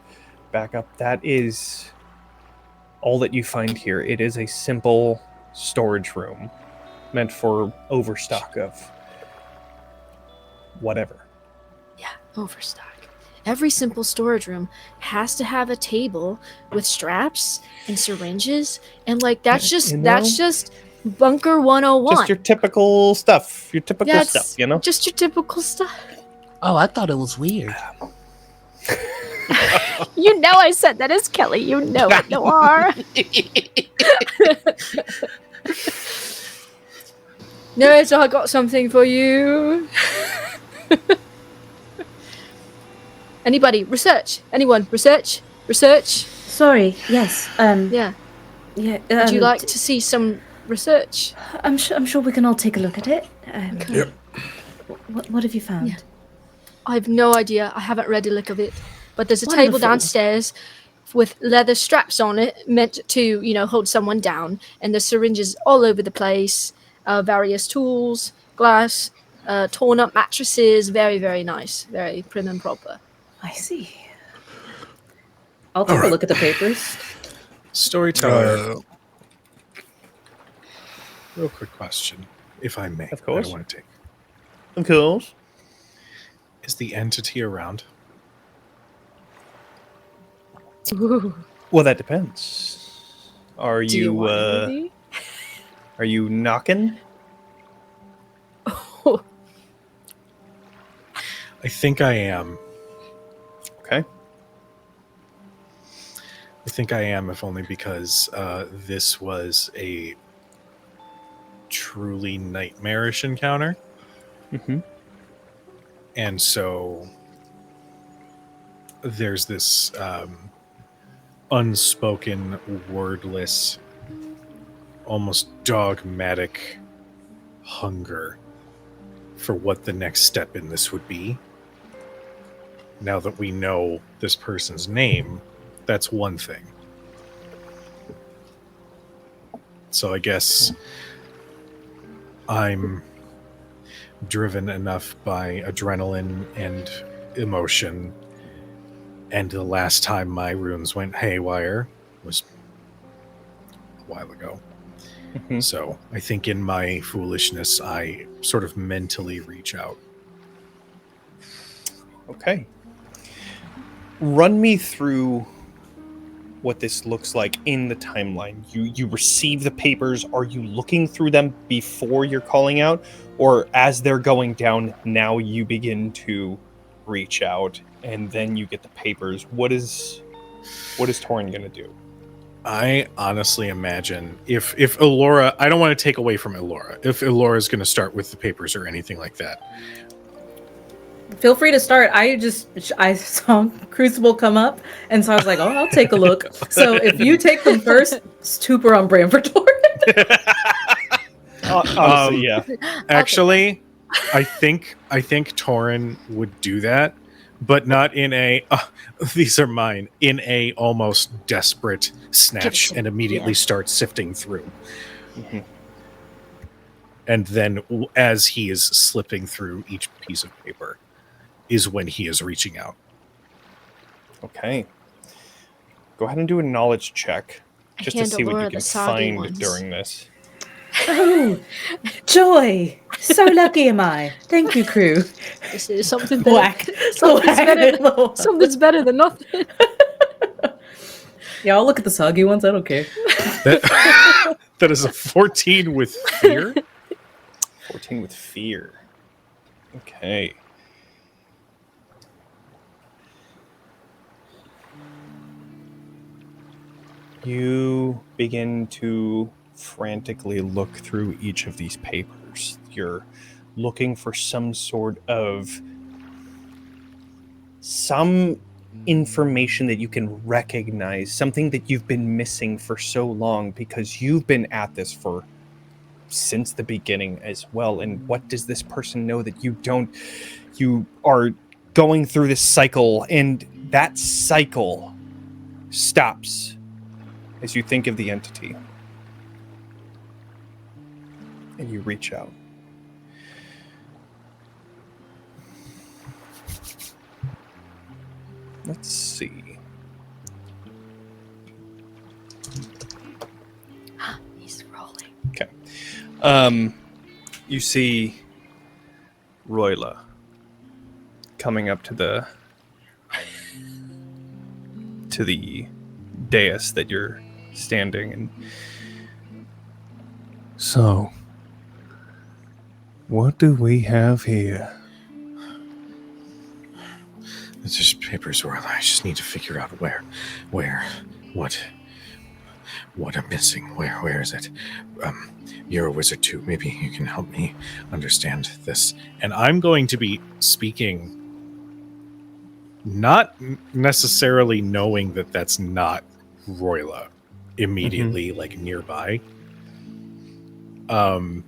back up. That is all that you find here. It is a simple storage room meant for overstock of whatever. Yeah, overstock. Every simple storage room has to have a table with straps and syringes, and like that's just bunker 101. Just your typical stuff. Your typical Yeah, it's stuff, you know? Just your typical stuff. Oh, I thought it was weird. You know I said that as Kelly. You know it, Noir. Nerds, I got something for you. Anybody? Research? Anyone? Research? Research? Sorry. Yes. Yeah. Yeah. Would you like to see some research? I'm sure we can all take a look at it. Yep. What have you found? Yeah. I have no idea. I haven't read a lick of it. But there's a table Wonderful. downstairs with leather straps on it, meant to, hold someone down, and the syringes all over the place, various tools, glass, torn up mattresses, very, very nice, very prim and proper. I see. I'll All take a right. look at the papers. Storyteller, real quick question, if I may. Of course. I want to take. Of course. Is the entity around? Ooh. Well, that depends. Are Do you want it to you be? are you knocking? I think I am. Okay. I think I am, if only because this was a truly nightmarish encounter. Mm-hmm. And so there's this unspoken, wordless, almost dogmatic hunger for what the next step in this would be. Now that we know this person's name, that's one thing. So I guess I'm driven enough by adrenaline and emotion, and the last time my runes went haywire was a while ago. Mm-hmm. So I think in my foolishness, I sort of mentally reach out. Okay. Run me through what this looks like in the timeline. You receive the papers. Are you looking through them before you're calling out? Or as they're going down, now you begin to reach out and then you get the papers. What is Torin going to do? I honestly imagine if Elora, I don't want to take away from Elora, if Elora is going to start with the papers or anything like that. Feel free to start. I saw Crucible come up, and so I was like, oh, I'll take a look. So if you take them first, super on brand for Torin. Honestly, yeah. Actually, I think Torin would do that, but not in a these are mine, in a almost desperate snatch and immediately start sifting through. Mm-hmm. And then as he is slipping through each piece of paper is when he is reaching out. Okay. Go ahead and do a knowledge check just to see what you can find ones. during this. Oh, joy! So lucky am I. Thank you, crew. This is something better. Whack. Something's better than nothing. Yeah, I'll look at the soggy ones. I don't care. That is a 14 with fear. 14 with fear. Okay. You begin to frantically look through each of these papers. You're looking for some information that you can recognize, something that you've been missing for so long because you've been at this since the beginning as well. And what does this person know that you don't? You are going through this cycle, and that cycle stops as you think of the entity. And you reach out. Let's see. He's rolling. Okay. You see Royla coming up to the dais that you're standing in. So, what do we have here? It's just papers, or I just need to figure out what I'm missing. Where is it? You're a wizard too. Maybe you can help me understand this. And I'm going to be speaking, not necessarily knowing that that's not Royla immediately, like nearby. And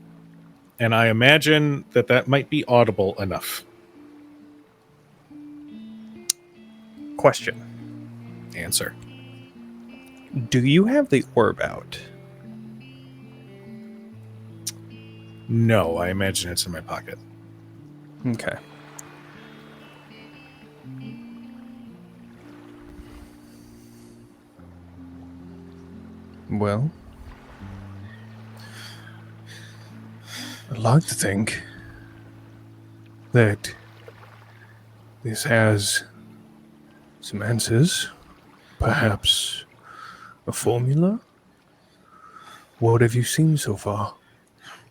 I imagine that might be audible enough. Question. Answer. Do you have the orb out? No, I imagine it's in my pocket. Okay. Well, I'd like to think that this has some answers, perhaps a formula. What have you seen so far?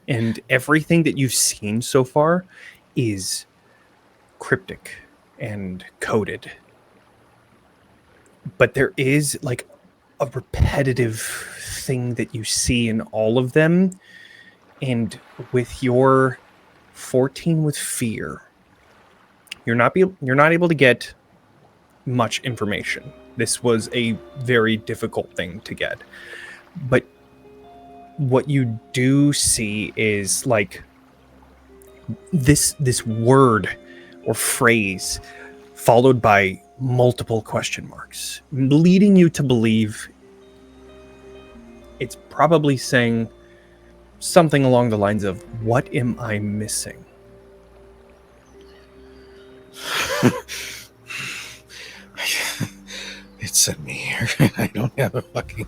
And everything that you've seen so far is cryptic and coded. But there is like a repetitive thing that you see in all of them. And with your 14 with fear, you're not able to get much information. This was a very difficult thing to get. But what you do see is like this word or phrase followed by multiple question marks, leading you to believe it's probably saying something along the lines of, what am I missing? It sent me here. I don't have a fucking...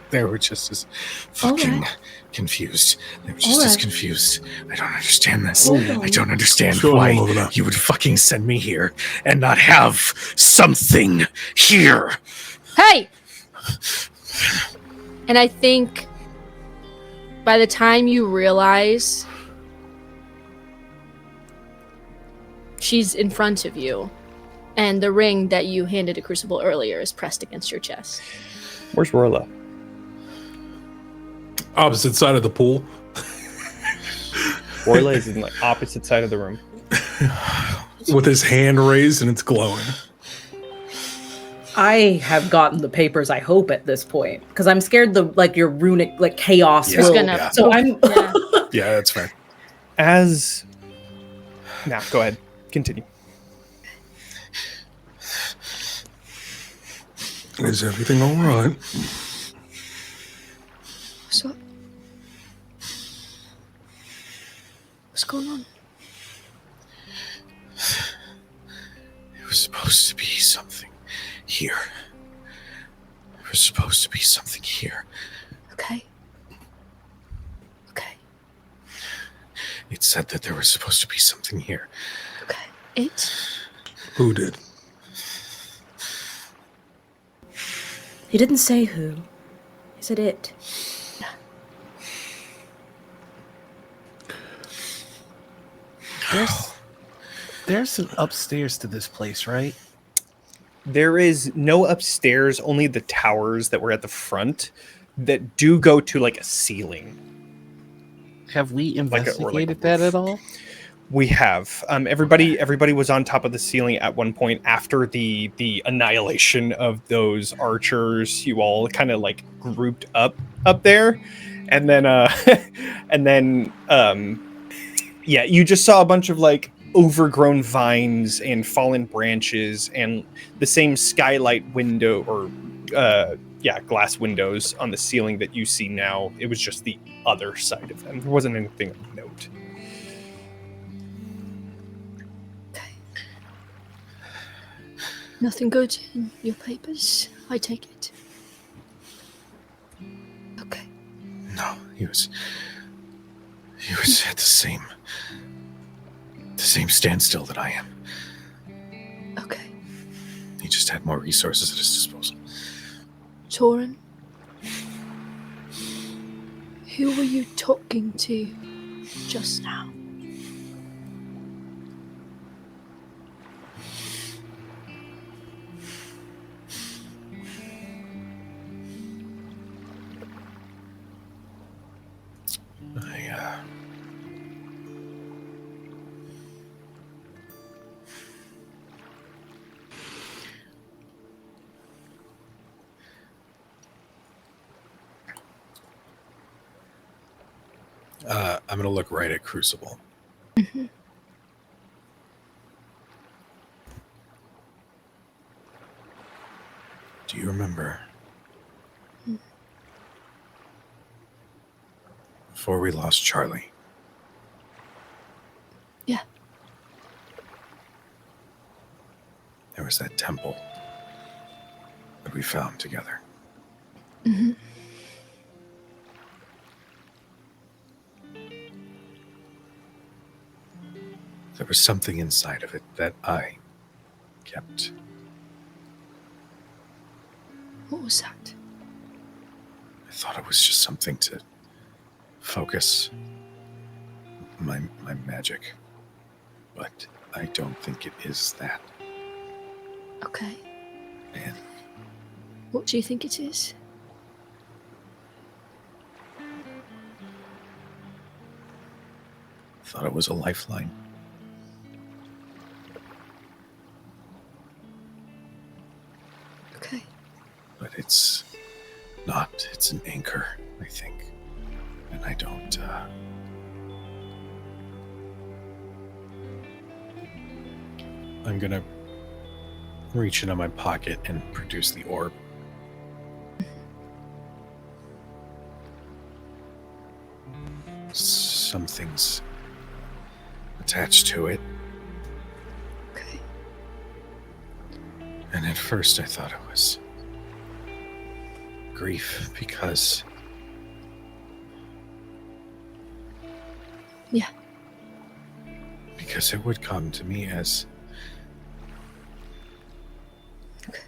They were just as fucking confused. They were just as confused. I don't understand this. I don't understand why you would fucking send me here and not have something here. Hey! And I think by the time you realize she's in front of you, and the ring that you handed to Crucible earlier is pressed against your chest. Where's Rolla? Opposite side of the pool. Rolla is in the opposite side of the room. With his hand raised and it's glowing. I have gotten the papers, I hope, at this point. Because I'm scared your runic, chaos Yeah. will... Yeah. So I'm... Yeah, that's fair. Now, go ahead. Continue. Is everything all right? What's going on? It was supposed to be something here. There was supposed to be something here. Okay. It said that there was supposed to be something here. Okay. It? Who did? He didn't say who. He said it. There's an upstairs to this place, right? There is no upstairs, only the towers that were at the front that do go to like a ceiling. Have we investigated a that roof. at all? We have. Everybody was on top of the ceiling at one point after the annihilation of those archers. You all kind of like grouped up there, and then yeah, you just saw a bunch of like overgrown vines and fallen branches and the same skylight window or glass windows on the ceiling that you see now. It was just the other side of them. There wasn't anything of note. Nothing good in your papers, I take it. Okay. No, he was at the same standstill that I am. Okay. He just had more resources at his disposal. Torin, who were you talking to just now? I'm going to look right at Crucible. Mm-hmm. Do you remember Before we lost Charlie. Yeah. There was that temple that we found together. Mm-hmm. There was something inside of it that I kept. What was that? I thought it was just something to focus my magic. But I don't think it is that. Okay. And What do you think it is? I thought it was a lifeline. Okay. But it's not. It's an anchor, I think. And I don't, I'm gonna reach into my pocket and produce the orb. Something's attached to it. Okay. And at first I thought it was grief because... Yeah. Because it would come to me as... Okay.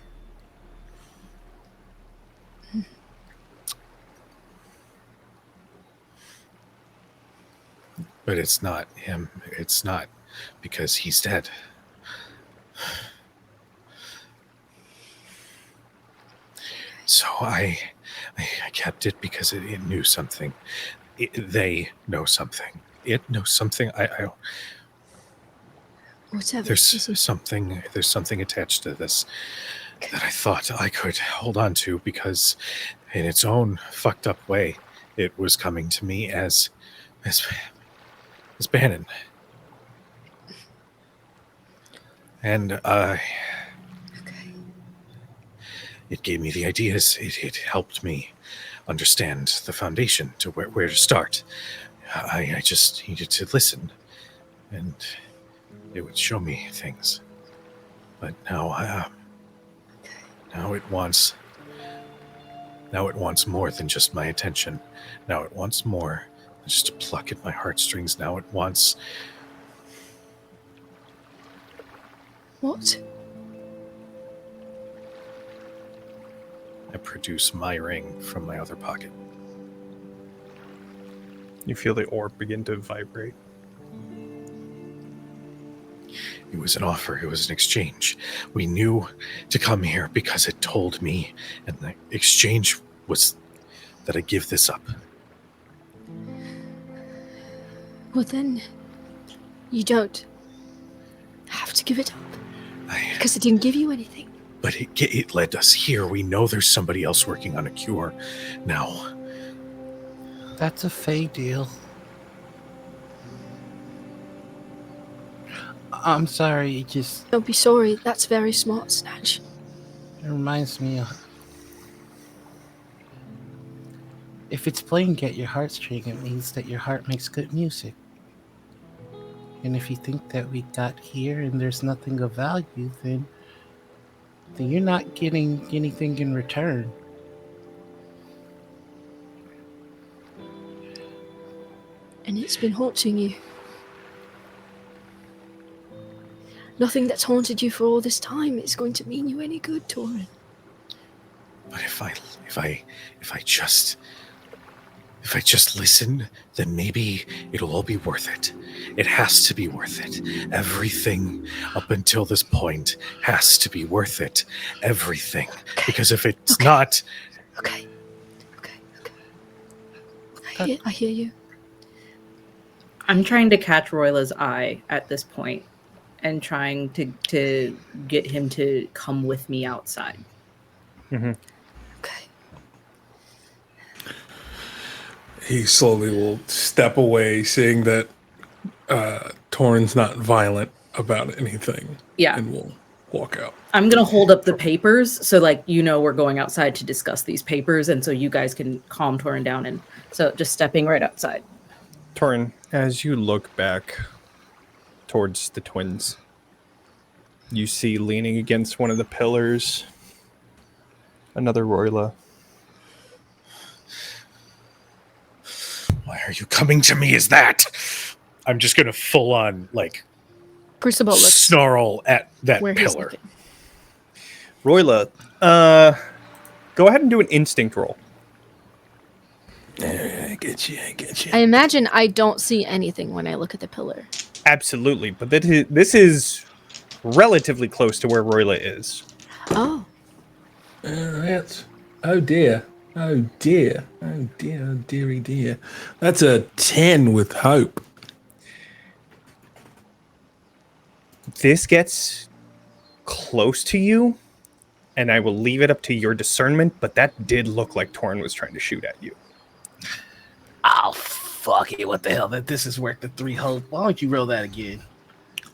But it's not him. It's not because he's dead. So I kept it because it knew something. They know something. It knows something. Whatever. There's something attached to this that I thought I could hold on to because in its own fucked up way, it was coming to me as Bannon. And Okay. it gave me the ideas. It helped me understand the foundation to where to start. I just needed to listen, and it would show me things. But now, now it wants more than just my attention. Now it wants more than just to pluck at my heartstrings. Now it wants... What? I produce my ring from my other pocket. You feel the orb begin to vibrate. It was an offer. It was an exchange. We knew to come here because it told me, and the exchange was that I give this up. Well then, you don't have to give it up. Because it didn't give you anything. But it led us here. We know there's somebody else working on a cure now. That's a Fey deal. I'm sorry, it just Don't be sorry, that's very smart, Snatch. it reminds me of... If it's playing Get Your Heartstring, it means that your heart makes good music. And if you think that we got here and there's nothing of value, then you're not getting anything in return. And it's been haunting you. Nothing that's haunted you for all this time is going to mean you any good, Torin. But if I just listen, then maybe it'll all be worth it. It has to be worth it. Everything up until this point has to be worth it. Everything. Okay. Because if it's not... Okay. I hear you. I'm trying to catch Royla's eye at this point and trying to get him to come with me outside. Mm-hmm. Okay. He slowly will step away, seeing that Torin's not violent about anything. Yeah. And will walk out. I'm gonna hold up the papers so like we're going outside to discuss these papers, and so you guys can calm Torin down. And so just stepping right outside. Torin, as you look back towards the twins, you see leaning against one of the pillars another Royla. Why are you coming to me as that? I'm just gonna full on like Crucible looks snarl at that where he's pillar. looking. Royla, go ahead and do an instinct roll. I get you. I imagine I don't see anything when I look at the pillar. Absolutely, but this is relatively close to where Royla is. Oh. That's... Oh dear. Oh dear. Oh dear. Oh dearie dear. That's a 10 with hope. This gets close to you, and I will leave it up to your discernment, but that did look like Torin was trying to shoot at you. Oh, fuck it. What the hell? This is worth the 3 hope. Why don't you roll that again?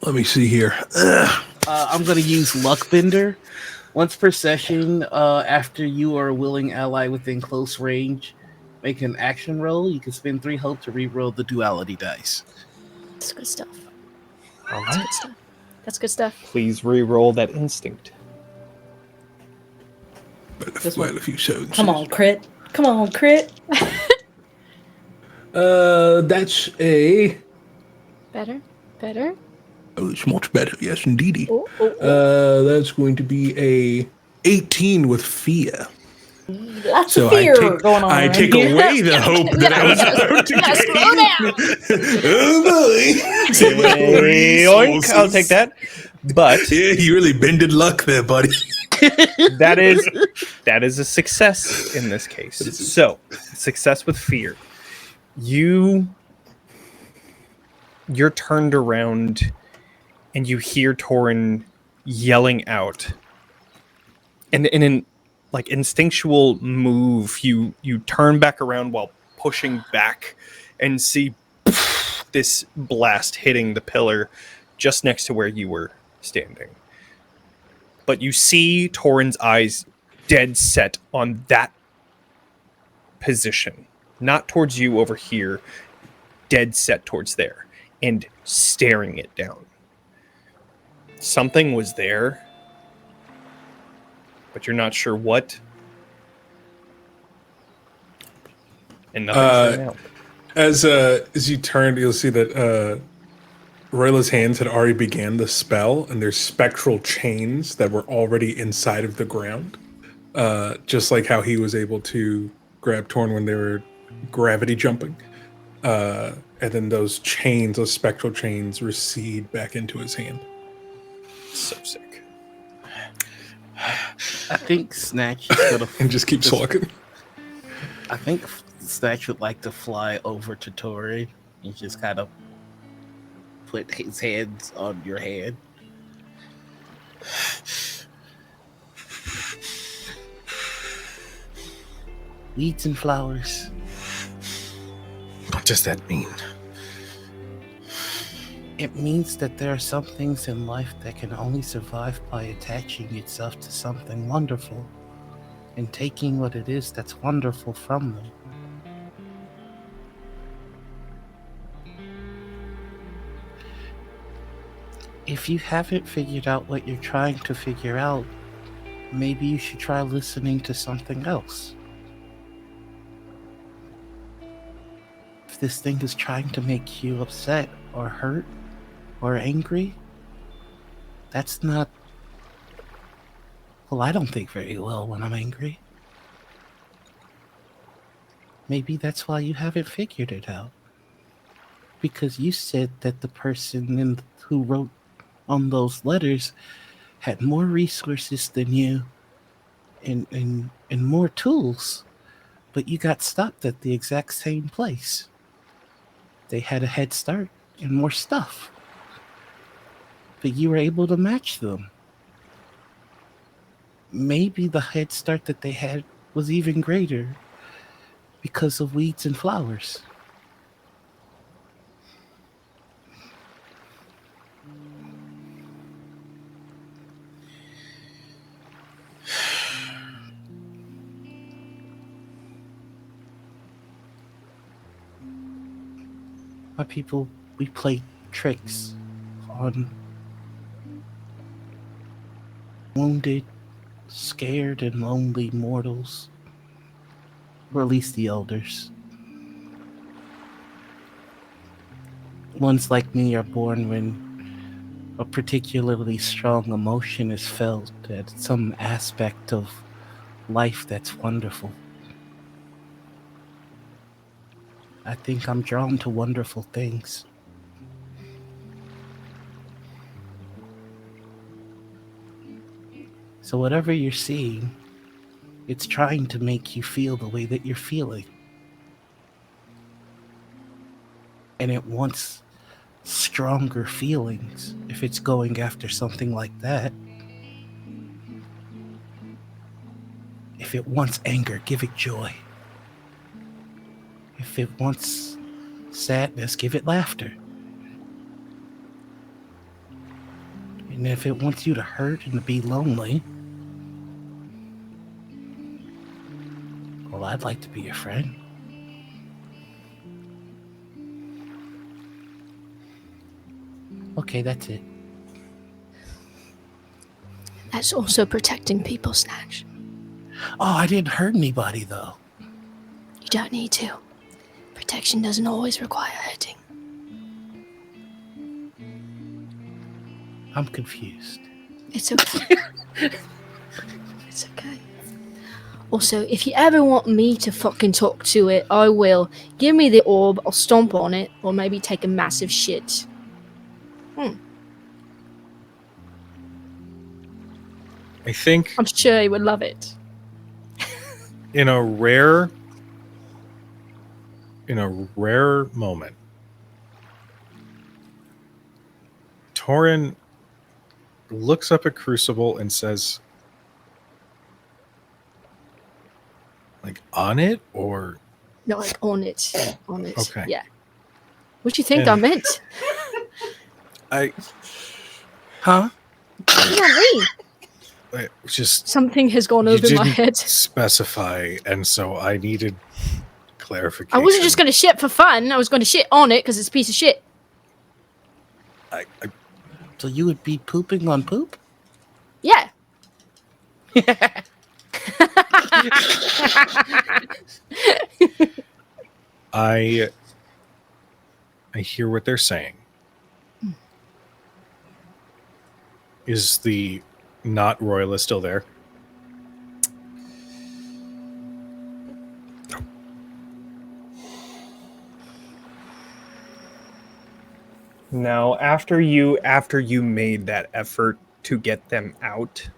Let me see here. I'm going to use Luckbender. Once per session, after you are a willing ally within close range, make an action roll. You can spend 3 hope to re-roll the duality dice. That's good stuff. All That's right. good stuff. That's good stuff. Please re-roll that instinct. Well, a few shows. Come on, crit. Come on, crit. That's a... Better? Better? Oh, it's much better. Yes, indeedy. Oh. That's going to be a 18 with fear. Lots So of fear going on. I around take here. away the hope that I was about to Yeah, slow down. Oh boy! Yoink, I'll take that. But Yeah, you really bended luck there, buddy. that is a success in this case. So, success with fear. You're turned around and you hear Torin yelling out. And in an like instinctual move, you turn back around while pushing back and see this blast hitting the pillar just next to where you were standing. But you see Torin's eyes dead set on that position, not towards you over here, dead set towards there, and staring it down. Something was there, but you're not sure what. And nothing's there now. As you turn, you'll see that Royla's hands had already began the spell, and there's spectral chains that were already inside of the ground. Just like how he was able to grab Torn when they were gravity jumping. And then those chains, those spectral chains, recede back into his hand. So sick. I think Snatch is gonna And just keeps walking. I think Snatch would like to fly over to Tori and just kind of put his hands on your hand. Weeds and flowers. What does that mean? It means that there are some things in life that can only survive by attaching itself to something wonderful and taking what it is that's wonderful from them. If you haven't figured out what you're trying to figure out, maybe you should try listening to something else. If this thing is trying to make you upset or hurt or angry, that's not... Well, I don't think very well when I'm angry. Maybe that's why you haven't figured it out. Because you said that the person who wrote on those letters had more resources than you and more tools, but you got stopped at the exact same place. They had a head start and more stuff, but you were able to match them. Maybe the head start that they had was even greater because of weeds and flowers. My people, we play tricks on wounded, scared, and lonely mortals. Or at least the elders. Ones like me are born when a particularly strong emotion is felt at some aspect of life that's wonderful. I think I'm drawn to wonderful things. So whatever you're seeing, it's trying to make you feel the way that you're feeling. And it wants stronger feelings if it's going after something like that. If it wants anger, give it joy. If it wants sadness, give it laughter. And if it wants you to hurt and to be lonely, well, I'd like to be your friend. Okay, that's it. That's also protecting people, Snatch. Oh, I didn't hurt anybody, though. You don't need to. Protection doesn't always require hurting. I'm confused. It's okay. It's okay. Also, if you ever want me to fucking talk to it, I will. Give me the orb, I'll stomp on it, or maybe take a massive shit. I think I'm sure he would love it. in a rare moment, Torin looks up at Crucible and says, like, on it or Not like on it. On it. Okay. Yeah. What do you think Yeah. I meant? Huh? Not me. I just Something has gone you over my didn't head. specify, and so I needed clarification. I wasn't just going to shit for fun. I was going to shit on it because it's a piece of shit. I So you would be pooping on poop? Yeah. I hear what they're saying. Is the not royalist still there? No, after you made that effort to get them out,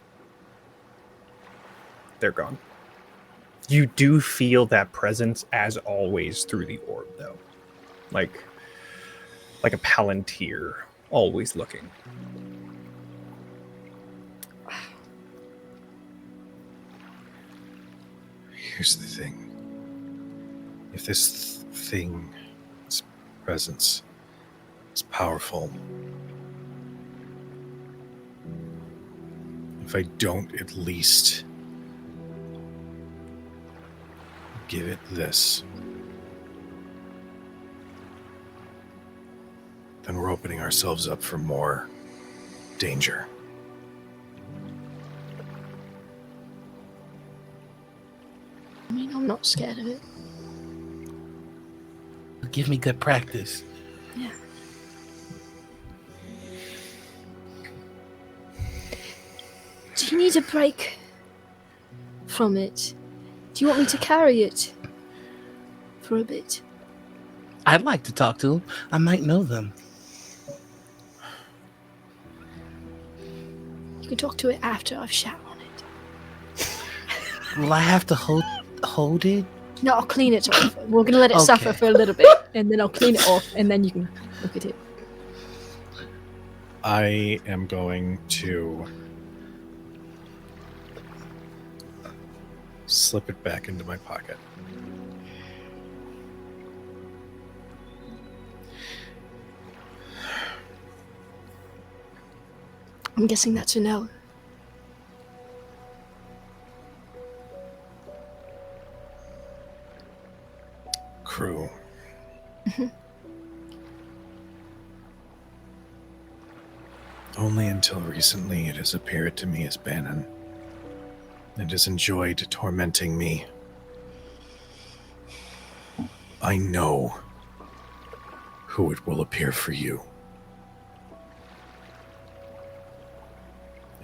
they're gone. You do feel that presence as always through the orb, though. Like a palantir, always looking. Here's the thing. If this thing, this presence, is powerful, if I don't at least give it this, then we're opening ourselves up for more danger. I mean, I'm not scared of it. Give me good practice. Yeah. Do you need a break from it? Do you want me to carry it for a bit? I'd like to talk to them. I might know them. You can talk to it after I've shat on it. Will I have to hold it? No, I'll clean it off. We're going to let it suffer Okay. for a little bit, and then I'll clean it off, and then you can look at it. I am going to slip it back into my pocket. I'm guessing that's a no. Crew. Only until recently it has appeared to me as Bitten. It has enjoyed tormenting me. I know who it will appear for you.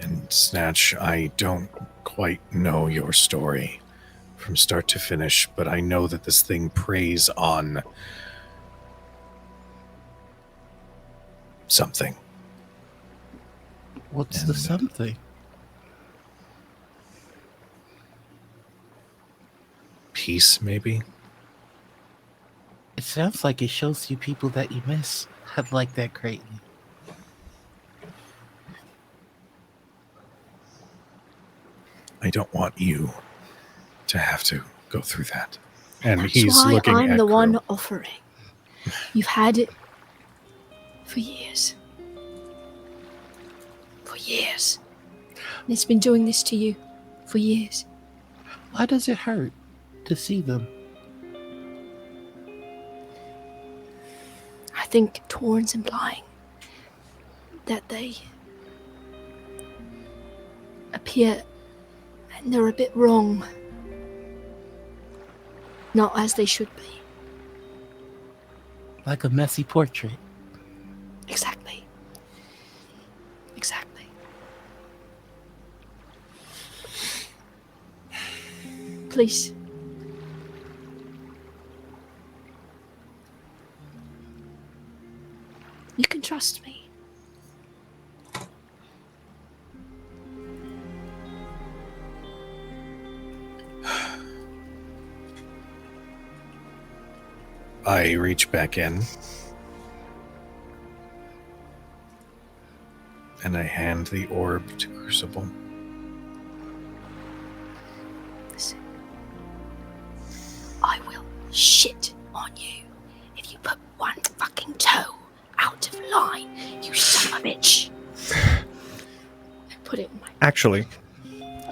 And Snatch, I don't quite know your story from start to finish, but I know that this thing preys on something. What's the something? Peace, maybe? It sounds like it shows you people that you miss. I'd like that greatly. I don't want you to have to go through that. And That's he's why looking I'm at the Crow. one offering. You've had it for years. For years. And it's been doing this to you for years. Why does it hurt to see them? I think Torrent's implying that they appear and they're a bit wrong. Not as they should be. Like a messy portrait. Exactly. Exactly. Please. You can trust me. I reach back in and I hand the orb to Crucible. Listen. I will shit on you if you put one fucking toe out of line, you son of a bitch. Put it in my... Actually,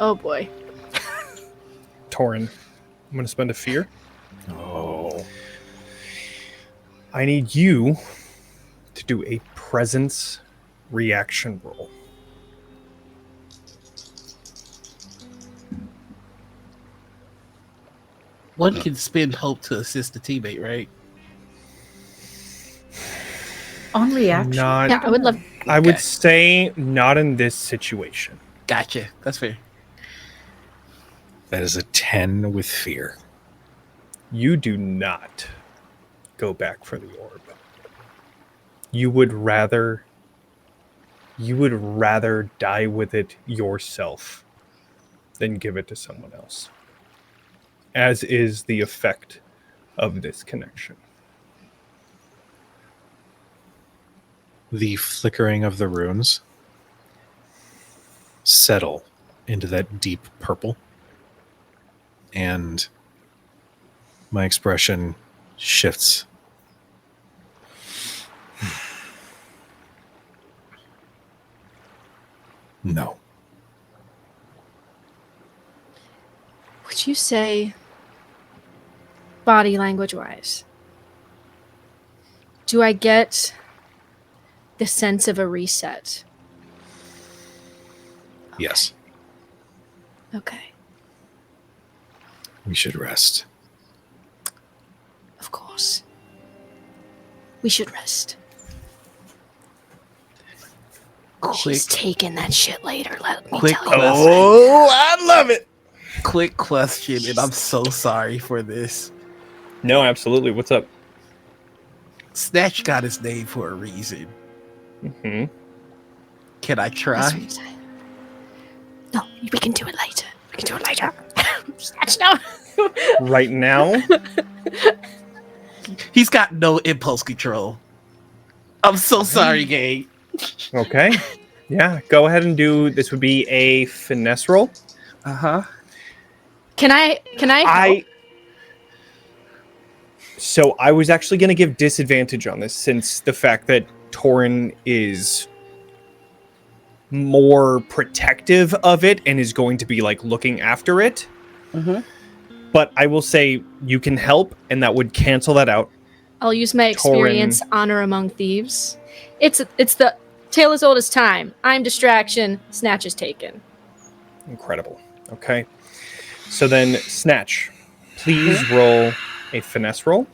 Oh boy. Torin, I'm going to spend a fear. Oh. I need you to do a presence reaction roll. One can spend hope to assist a teammate, right? On reaction. Not, Yeah, I would love... I would Okay. say not in this situation. Gotcha. That's fair. That is a 10 with fear. You do not go back for the orb. You would rather die with it yourself than give it to someone else. As is the effect of this connection. The flickering of the runes settle into that deep purple, and my expression shifts. No. Would you say, body language wise, do I get the sense of a reset? Yes. Okay, We should rest. of course. We should rest. Quick, She's taking that shit later, let me Quick tell you. Oh, I love it. quick question, and I'm so sorry for this. No, absolutely. What's up? Snatch got his name for a reason. Mm-hmm. Can I That's try? what you say. No, we can do it later. We can do it later. Snatch now. Right now, He's got no impulse control. I'm so sorry, gang. okay. Yeah, go ahead and do. This would be a finesse roll. Uh-huh. Can I help? So I was actually going to give disadvantage on this since the fact that Torin is more protective of it and is going to be like looking after it. Mm-hmm. But I will say you can help, and that would cancel that out. I'll use my experience, honor among thieves. It's the Tale as old as time. I'm distraction. Snatch is taken. Incredible. Okay. So then, Snatch, please roll a finesse roll.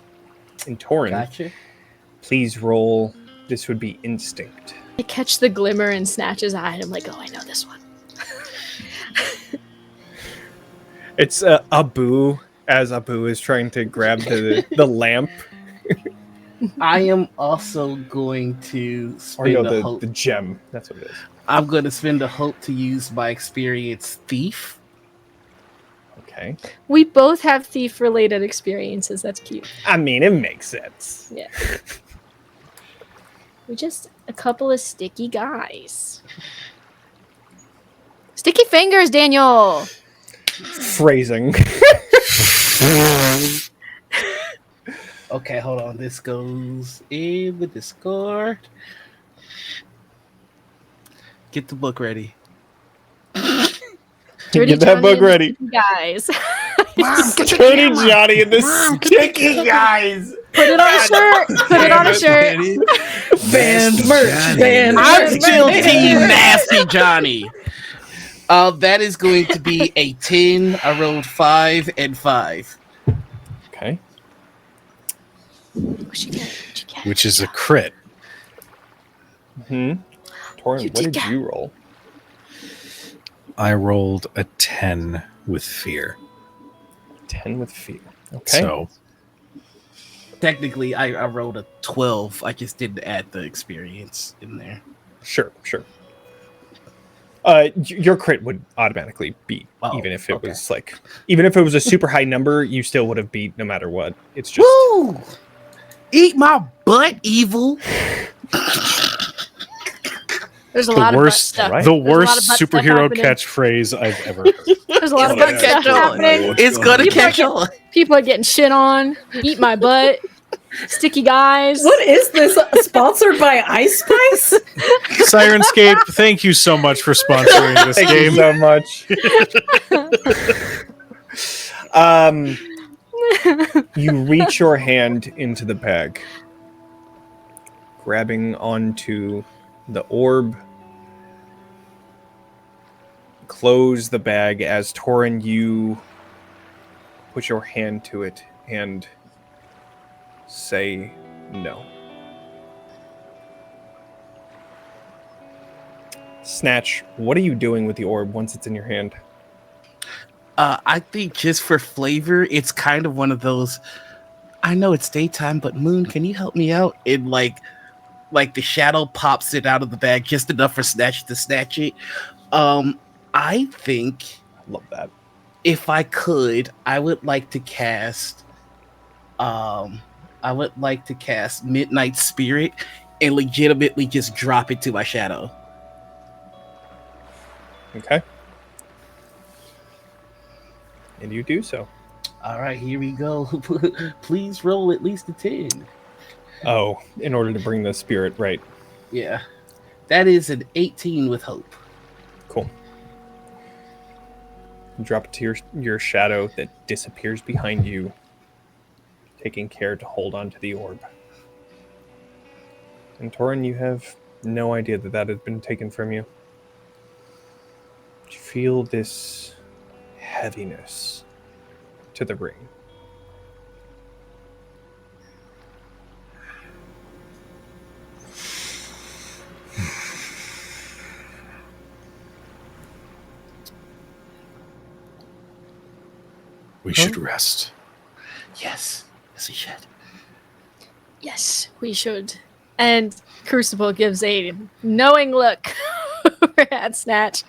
And Torin, Gotcha. please roll. This would be instinct. I catch the glimmer in Snatch's eye, and I'm like, oh, I know this one. It's Abu, as Abu is trying to grab the lamp. I am also going to Or spend no, a hope. the gem. That's what it is. I'm going to spend a hope to use my experience thief. Okay. We both have thief-related experiences. That's cute. I mean, it makes sense. Yeah. We're just a couple of sticky guys. Sticky fingers, Daniel! Phrasing. Okay, hold on. This goes in the Discord. Get the book ready. Dirty Get that Johnny book and the ready. sticky guys. Dirty Johnny and the sticky guys. Put it on a shirt! Put it on a shirt! Band merch. Band I'm merch. still Team Nasty Johnny. That is going to be a 10. I rolled 5 and 5. Okay. What'd you get? Which is a crit. Torin, what did you roll? I rolled a 10 with fear. 10 with fear. Okay. So Technically, I rolled a 12. I just didn't add the experience in there. Sure. Your crit would automatically beat, even if it was even if it was a super high number, you still would have beat no matter what. It's just Woo! Eat my butt, evil. There's a the lot of butt worst, stuff. right? the There's a lot worst of butt stuff superhero happening. catchphrase I've ever heard. There's a lot of It's butt gonna stuff catch on. happening. It's gonna People catch are on. People are getting shit on. Eat my butt. Sticky guys. What is this? Sponsored by Ice Spice? Sirenscape, thank you so much for sponsoring this Thank you game. so much. You reach your hand into the bag, grabbing onto the orb. Close the bag as Torin, you put your hand to it and say no. Snatch, what are you doing with the orb once it's in your hand? I think just for flavor, it's kind of one of those. I know it's daytime, but Moon, can you help me out? And like the shadow pops it out of the bag just enough for Snatch to snatch it. I think Love that. if I could, I would like to cast. I would like to cast Midnight Spirit and legitimately just drop it to my shadow. Okay. And you do so. All right, here we go. Please roll at least a 10. Oh, in order to bring the spirit, right. Yeah. That is an 18 with hope. Cool. You drop it to your shadow that disappears behind you, taking care to hold on to the orb. And Torin, you have no idea that had been taken from you. You feel this heaviness to the ring. We should rest. Yes. Yes, we should. Yes, we should. And Crucible gives a knowing look over at Snatch.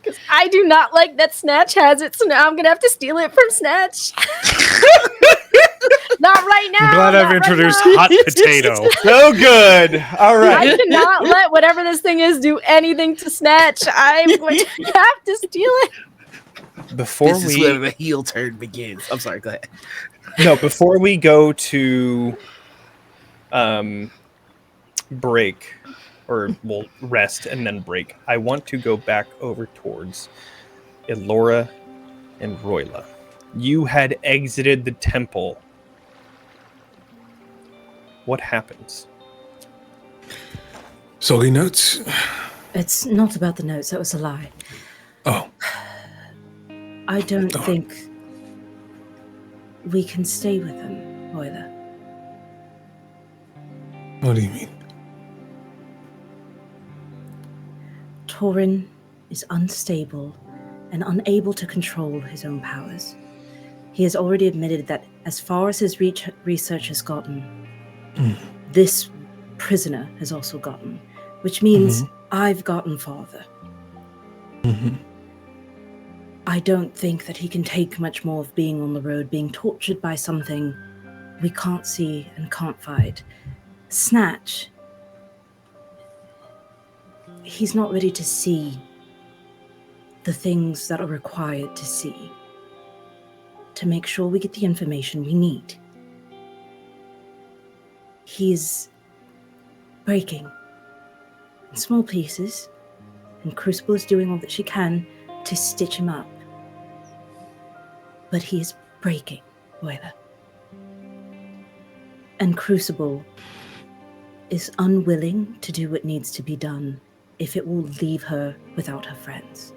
Because I do not like that Snatch has it, so now I'm going to have to steal it from Snatch. Not right now. I'm glad I've introduced hot potato. So good. All right. I cannot let whatever this thing is do anything to Snatch. I'm going to have to steal it. Before This is where the heel turn begins. I'm sorry, go ahead. No, before we go to break, or we'll rest and then break, I want to go back over towards Elora and Royla. You had exited the temple. What happens? Soggy notes? It's not about the notes. That was a lie. Oh. I don't Darn. think we can stay with them, Boiler. What do you mean? Torin is unstable and unable to control his own powers. He has already admitted that as far as his research has gotten, this prisoner has also gotten, which means I've gotten farther. I don't think that he can take much more of being on the road, being tortured by something we can't see and can't fight. Snatch, he's not ready to see the things that are required to see to make sure we get the information we need. He's breaking in small pieces, and Crucible is doing all that she can to stitch him up. But he is breaking, Boiler. And Crucible is unwilling to do what needs to be done if it will leave her without her friends.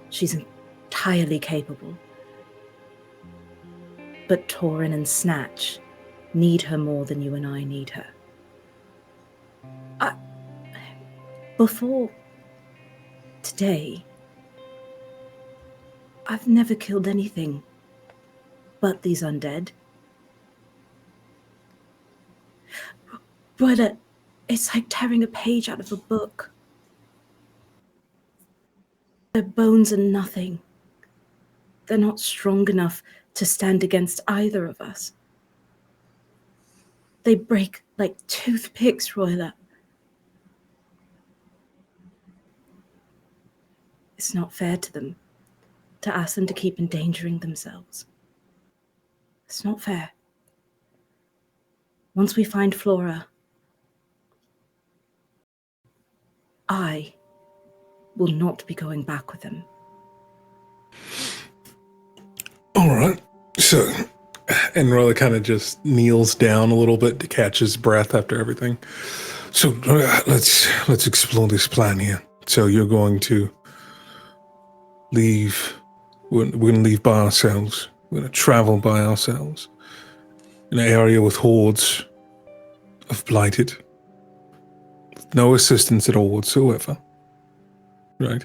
She's entirely capable. But Torin and Snatch need her more than you and I need her. Before today, I've never killed anything but these undead. Brother, it's like tearing a page out of a book. Their bones are nothing. They're not strong enough to stand against either of us. They break like toothpicks, Royla. It's not fair to them to ask them to keep endangering themselves. It's not fair. Once we find Flora, I will not be going back with them. All right. So, and Rolla kind of just kneels down a little bit to catch his breath after everything. So let's explore this plan here. So you're going to leave. We're going to leave by ourselves. We're going to travel by ourselves in an area with hordes of blighted, with no assistance at all whatsoever. Right?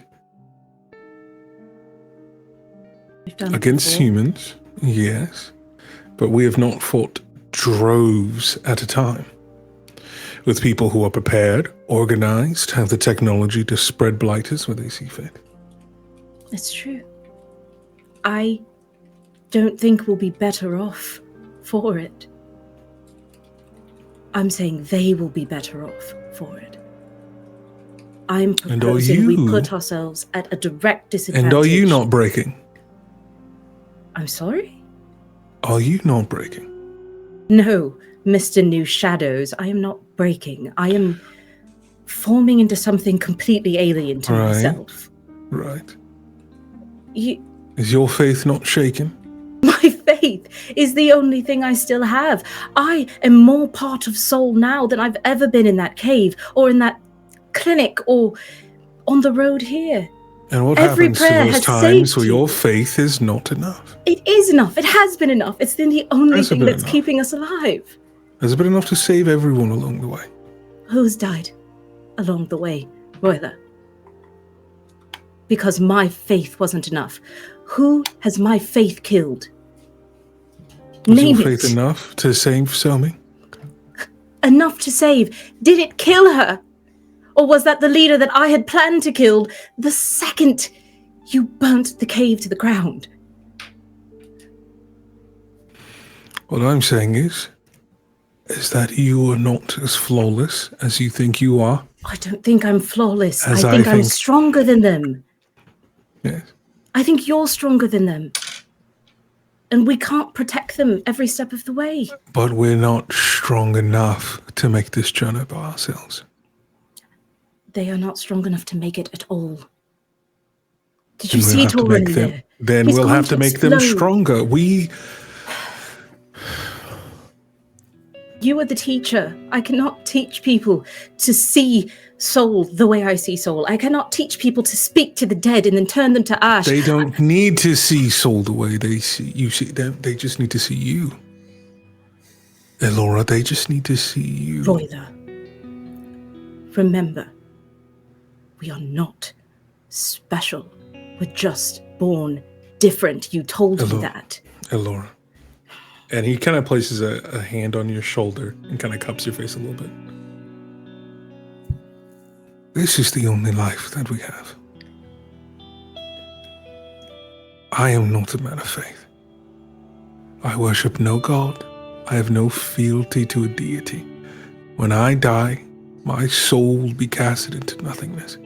Against humans, yes, but we have not fought droves at a time. With people who are prepared, organized, have the technology to spread blighters where they see fit. It's true. I don't think we'll be better off for it. I'm saying they will be better off for it. I'm proposing we put ourselves at a direct disadvantage. And are you not breaking? I'm sorry? Are you not breaking? No, Mr. New Shadows, I am not breaking. I am forming into something completely alien to myself. Right. Is your faith not shaken? My faith is the only thing I still have. I am more part of Soul now than I've ever been in that cave, or in that clinic, or on the road here. And what Every happens to prayer those has times where saved your people. faith is not enough? It is enough. It has been enough. It's been the only thing that's enough. keeping us alive. Has it been enough to save everyone along the way? Who's died along the way, Royla? Because my faith wasn't enough. Who has my faith killed? Was Name your faith it. enough to save Somi? Enough to save. Did it kill her? Or was that the leader that I had planned to kill the second you burnt the cave to the ground? What I'm saying is that you are not as flawless as you think you are. I don't think I'm flawless. As I think I I'm think. stronger than them. Yes. I think you're stronger than them. And we can't protect them every step of the way. But we're not strong enough to make this journey by ourselves. They are not strong enough to make it at all. Did Then you we'll see have to Torin make in them- there? Then He's we'll going have to make them explode. stronger. You are the teacher. I cannot teach people to see soul the way I see soul. I cannot teach people to speak to the dead and then turn them to ash. They don't need to see soul the way they see you. See them. They just need to see you. Elora, they just need to see you. Royla, remember, we are not special. We're just born different. You told me that. Elora. And he kind of places a hand on your shoulder and kind of cups your face a little bit. This is the only life that we have. I am not a man of faith. I worship no god. I have no fealty to a deity. When I die, my soul will be casted into nothingness.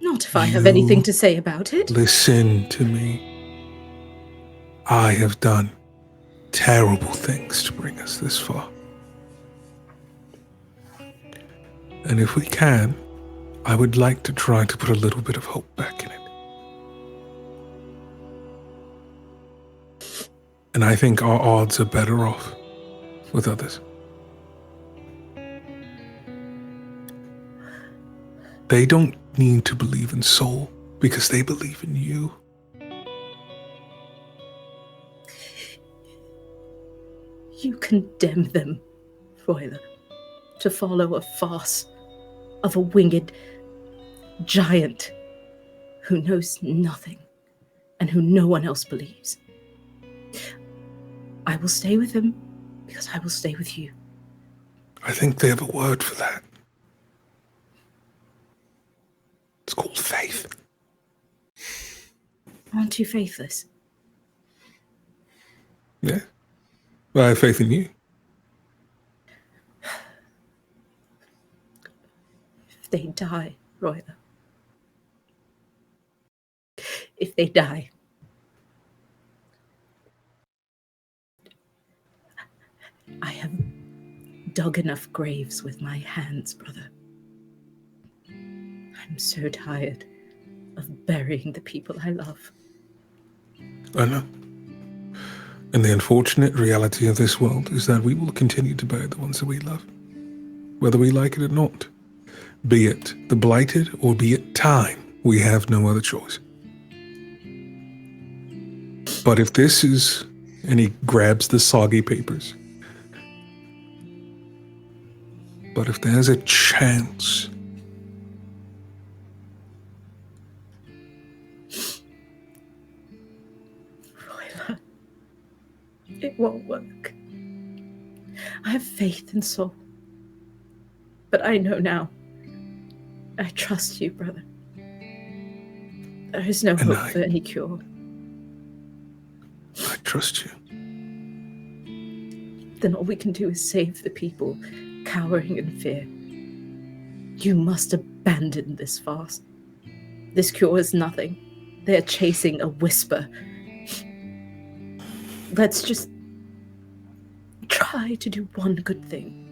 Not if I have anything to say about it. Listen to me. I have done terrible things to bring us this far. And if we can, I would like to try to put a little bit of hope back in it. And I think our odds are better off with others. They don't need to believe in soul because they believe in you. You condemn them, Royla, to follow a farce of a winged giant who knows nothing and who no one else believes. I will stay with him because I will stay with you. I think they have a word for that. It's called faith. Aren't you faithless? Yeah. Well, I have faith in you. If they die, Royla. If they die, I have dug enough graves with my hands, brother. I'm so tired of burying the people I love. I know. And the unfortunate reality of this world is that we will continue to bury the ones that we love, whether we like it or not. Be it the blighted or be it time, we have no other choice. But if this is, and he grabs the soggy papers, but if there's a chance it won't work. I have faith in soul. But I know now. I trust you, brother. There is no hope for any cure. I trust you. Then all we can do is save the people cowering in fear. You must abandon this farce. This cure is nothing. They are chasing a whisper. Let's just try to do one good thing.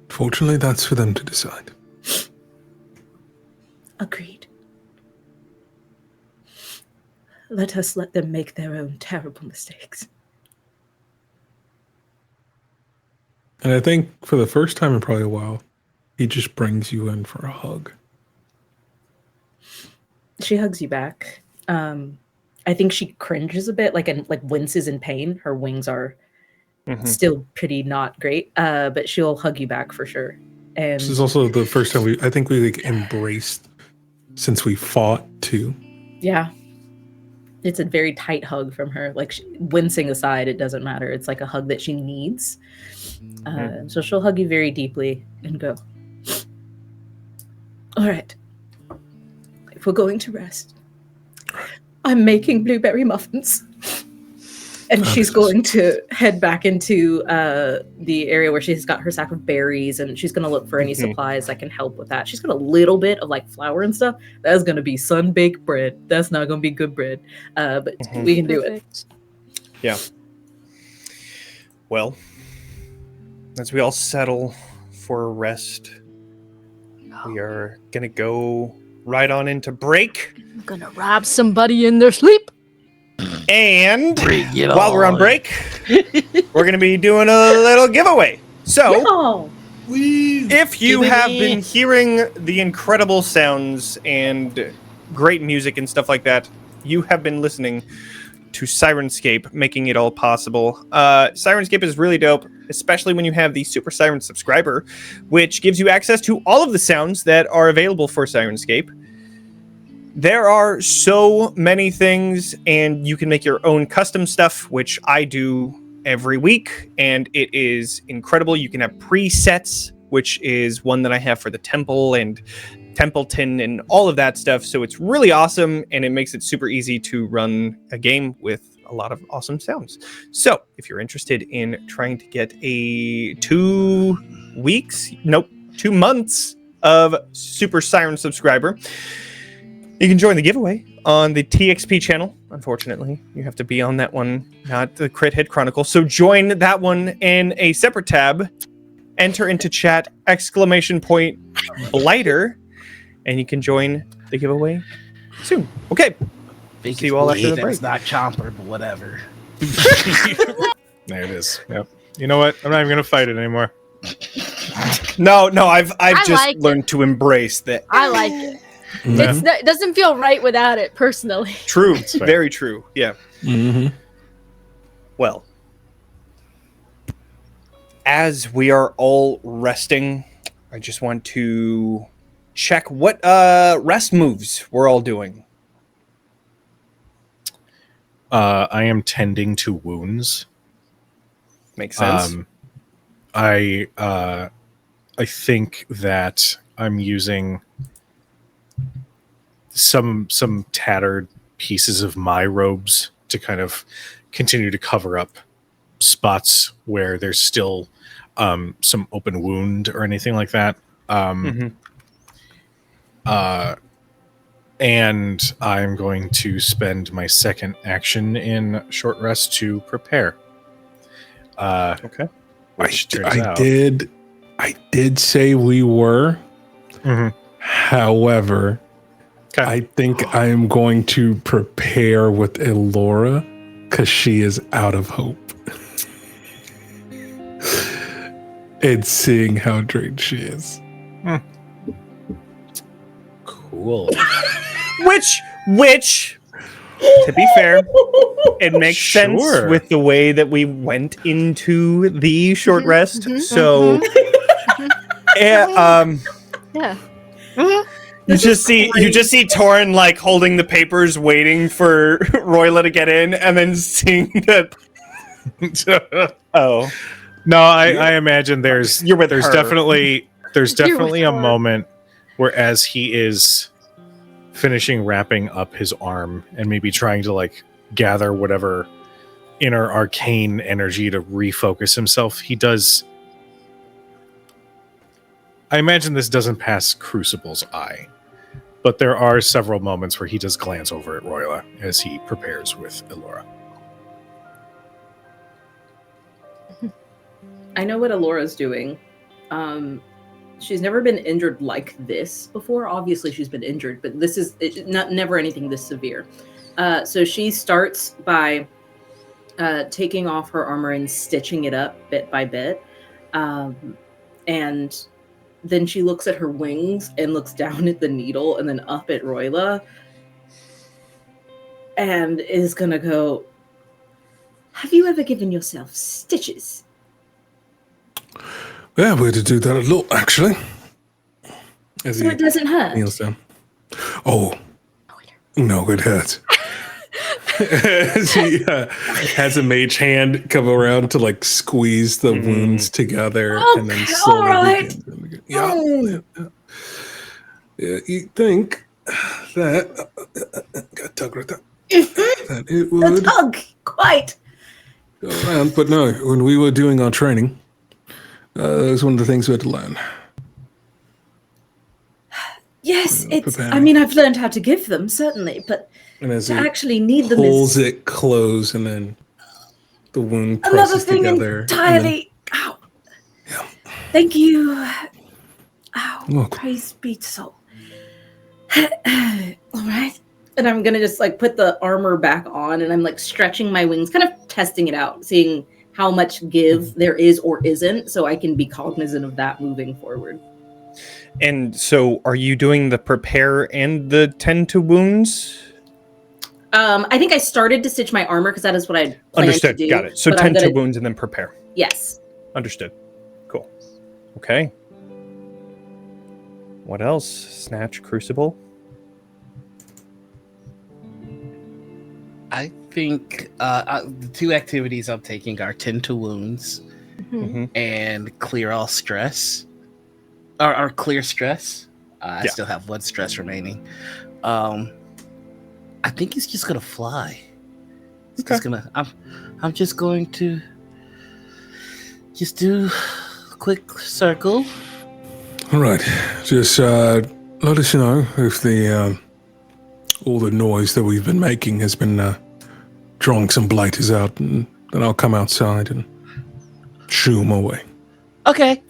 Fortunately, that's for them to decide. Agreed. Let us let them make their own terrible mistakes. And I think for the first time in probably a while, he just brings you in for a hug. She hugs you back. I think she cringes a bit, like winces in pain. Her wings are still pretty not great, but she'll hug you back for sure. And this is also the first time we like embraced since we fought too. Yeah, it's a very tight hug from her. Like wincing aside, it doesn't matter. It's like a hug that she needs. So she'll hug you very deeply and go, all right, if we're going to rest, I'm making blueberry muffins. And she's going to head back into the area where she's got her sack of berries, and she's going to look for any supplies that can help with that. She's got a little bit of like flour and stuff. That's going to be sun-baked bread. That's not going to be good bread, but we can do it. Yeah. Well, as we all settle for a rest, we are going to go right on into break. I'm going to rob somebody in their sleep. And while we're on break, we're going to be doing a little giveaway. So, Oh, if you have been hearing the incredible sounds and great music and stuff like that, you have been listening to Sirenscape, making it all possible. Sirenscape is really dope, especially when you have the Super Siren subscriber, which gives you access to all of the sounds that are available for Sirenscape. There are so many things, and you can make your own custom stuff, which I do every week, and it is incredible. You can have presets, which is one that I have for the temple and Templeton and all of that stuff. So it's really awesome, and it makes it super easy to run a game with a lot of awesome sounds. So if you're interested in trying to get a 2 months of Super Siren subscriber, you can join the giveaway on the TXP channel. Unfortunately, you have to be on that one, not the Crit Hit Chronicle. So join that one in a separate tab. Enter into chat !Blighter, and you can join the giveaway soon. Okay. See you all after the break. It's not Chomper, but whatever. There it is. Yep. You know what? I'm not even gonna fight it anymore. No, I've just like learned to embrace that. I like it. Yeah. It doesn't feel right without it, personally. True. fair. Very true. Yeah. Mm-hmm. Well, as we are all resting, I just want to check what rest moves we're all doing. I am tending to wounds. Makes sense. I think that I'm using some tattered pieces of my robes to kind of continue to cover up spots where there's still some open wound or anything like that. And I'm going to spend my second action in short rest to prepare. Okay. Which turns I out, did say we were. Mhm. However, Okay. I think I am going to prepare with Elora because she is out of hope. And seeing how drained she is. Cool. Which, to be fair, it makes sense Sure. with the way that we went into the short rest. So, Yeah. You just see Torin like holding the papers, waiting for Royla to get in, and then seeing that. Oh, No, I imagine there's You're with her. definitely a her. moment where as he is finishing wrapping up his arm and maybe trying to like gather whatever inner arcane energy to refocus himself, he does. I imagine this doesn't pass Crucible's eye, but there are several moments where he does glance over at Royla as he prepares with Elora. I know what Alora's doing. She's never been injured like this before. Obviously, she's been injured, but this is never anything this severe. So she starts by taking off her armor and stitching it up bit by bit. And then she looks at her wings and looks down at the needle and then up at Royla and is going to go, "Have you ever given yourself stitches?" Yeah, we had to do that a lot, actually. As So he it doesn't hurt. kneels down. Oh, no, it hurts. As he has a mage hand come around to like squeeze the wounds together and then Okay, slowly all right. begin them again. Yeah, you think that got tug right there. That it The would tug, quite. go around, but no, when we were doing our training, that was one of the things we had to learn. Yes, it's. preparing. I mean, I've learned how to give them certainly, but And as to he actually need them pulls is it close, and then the wound another presses thing together. entirely. Ow. Yeah. Thank you. Ow. Welcome. Praise be to soul. All right. And I'm gonna just like put the armor back on, and I'm like stretching my wings, kind of testing it out, seeing how much give there is or isn't, so I can be cognizant of that moving forward. And so, are you doing the prepare and the tend to wounds? I think I started to stitch my armor because that is what I planned Understood. to do. Got it. So tend to wounds and then prepare. Yes. Understood. Cool. Okay. What else? Snatch, Crucible. I think the two activities I'm taking are tend to wounds and clear all stress. Or clear stress. I still have one stress remaining. I think he's just gonna fly. He's just gonna. I'm just going to just do a quick circle. All right. Just let us know if the all the noise that we've been making has been drawing some blighters out, and then I'll come outside and shoo them away. Okay.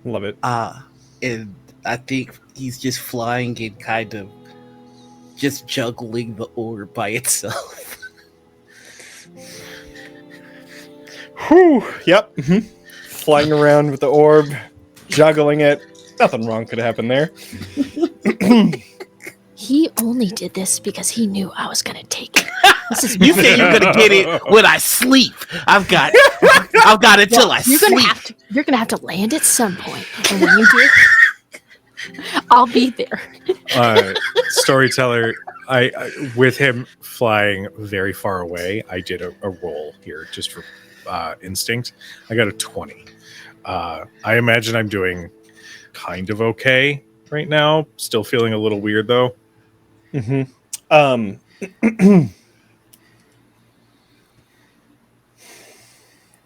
Love it. And I think he's just flying and kind of just juggling the orb by itself. Whew. Yep. Flying around with the orb, juggling it. Nothing wrong could happen there. He only did this because he knew I was gonna take it. You say you're gonna get it when I sleep. I've got it till I sleep. You're gonna have to land at some point, and when you do, I'll be there. Storyteller, I with him flying very far away, I did a roll here just for instinct. I got a 20. I imagine I'm doing kind of okay right now. Still feeling a little weird though.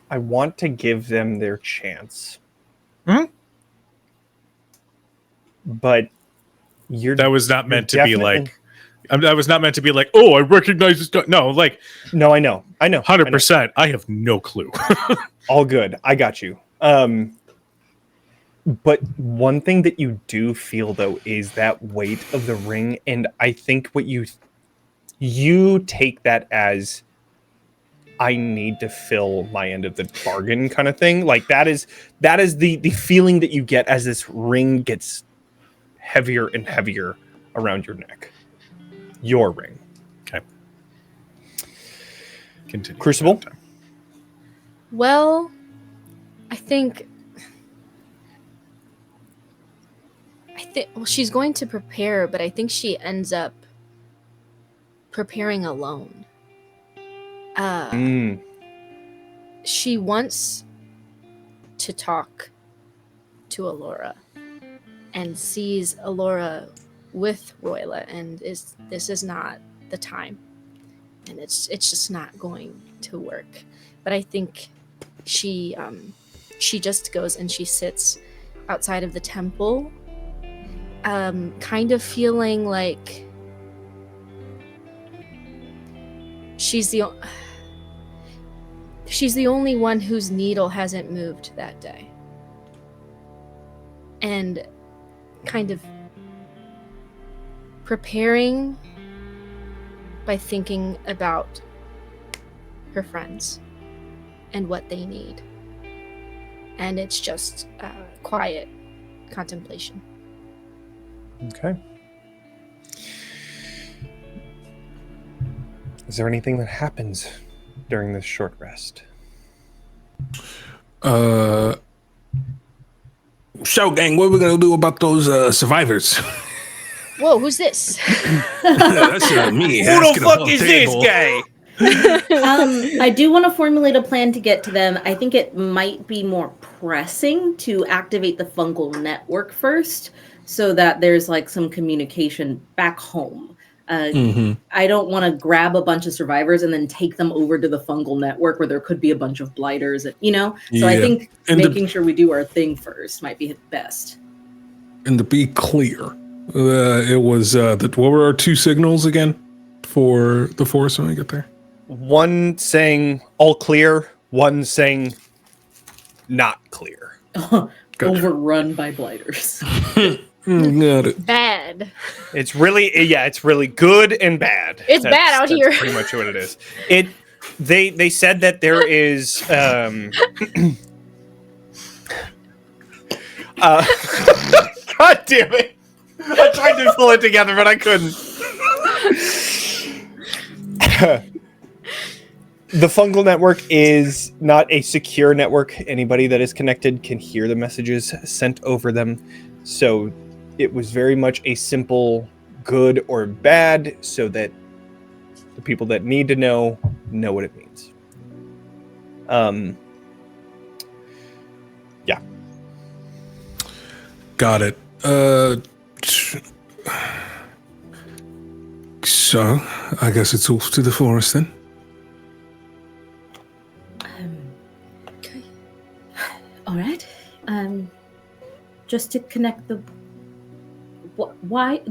I want to give them their chance. But that was not meant to be like. That was not meant to be like. Oh, I recognize this guy. No, like. No, I know. 100%. I have no clue. All good. I got you. But one thing that you do feel though is that weight of the ring, and I think what you take that as I need to fill my end of the bargain kind of thing. Like that is the feeling that you get as this ring gets heavier and heavier around your neck. Your ring. Okay. Continue. Crucible. Well, I think she's going to prepare, but I think she ends up preparing alone. She wants to talk to Allura and sees Allura with Royla, and this is not the time, and it's just not going to work. But I think she just goes and she sits outside of the temple, kind of feeling like she's the only one whose needle hasn't moved that day, and kind of preparing by thinking about her friends and what they need. And it's just quiet contemplation. Okay. Is there anything that happens during this short rest? So, gang, what are we gonna do about those survivors? Whoa, who's this? That's me. Who the fuck is this guy? I do want to formulate a plan to get to them. I think it might be more pressing to activate the fungal network first, so that there's like some communication back home. I don't want to grab a bunch of survivors and then take them over to the fungal network where there could be a bunch of blighters, So I think making sure we do our thing first might be best. And to be clear, it was what were our two signals again for the force when we get there? One saying all clear, one saying not clear. Overrun by blighters. Got it. Bad. It's really good and bad. It's bad out here. That's pretty much what it is. They said that there is God damn it. I tried to pull it together, but I couldn't. The fungal network is not a secure network. Anybody that is connected can hear the messages sent over them. So it was very much a simple good or bad so that the people that need to know what it means. Yeah. Got it. So, I guess it's off to the forest then. Okay. All right. Just to connect the Raya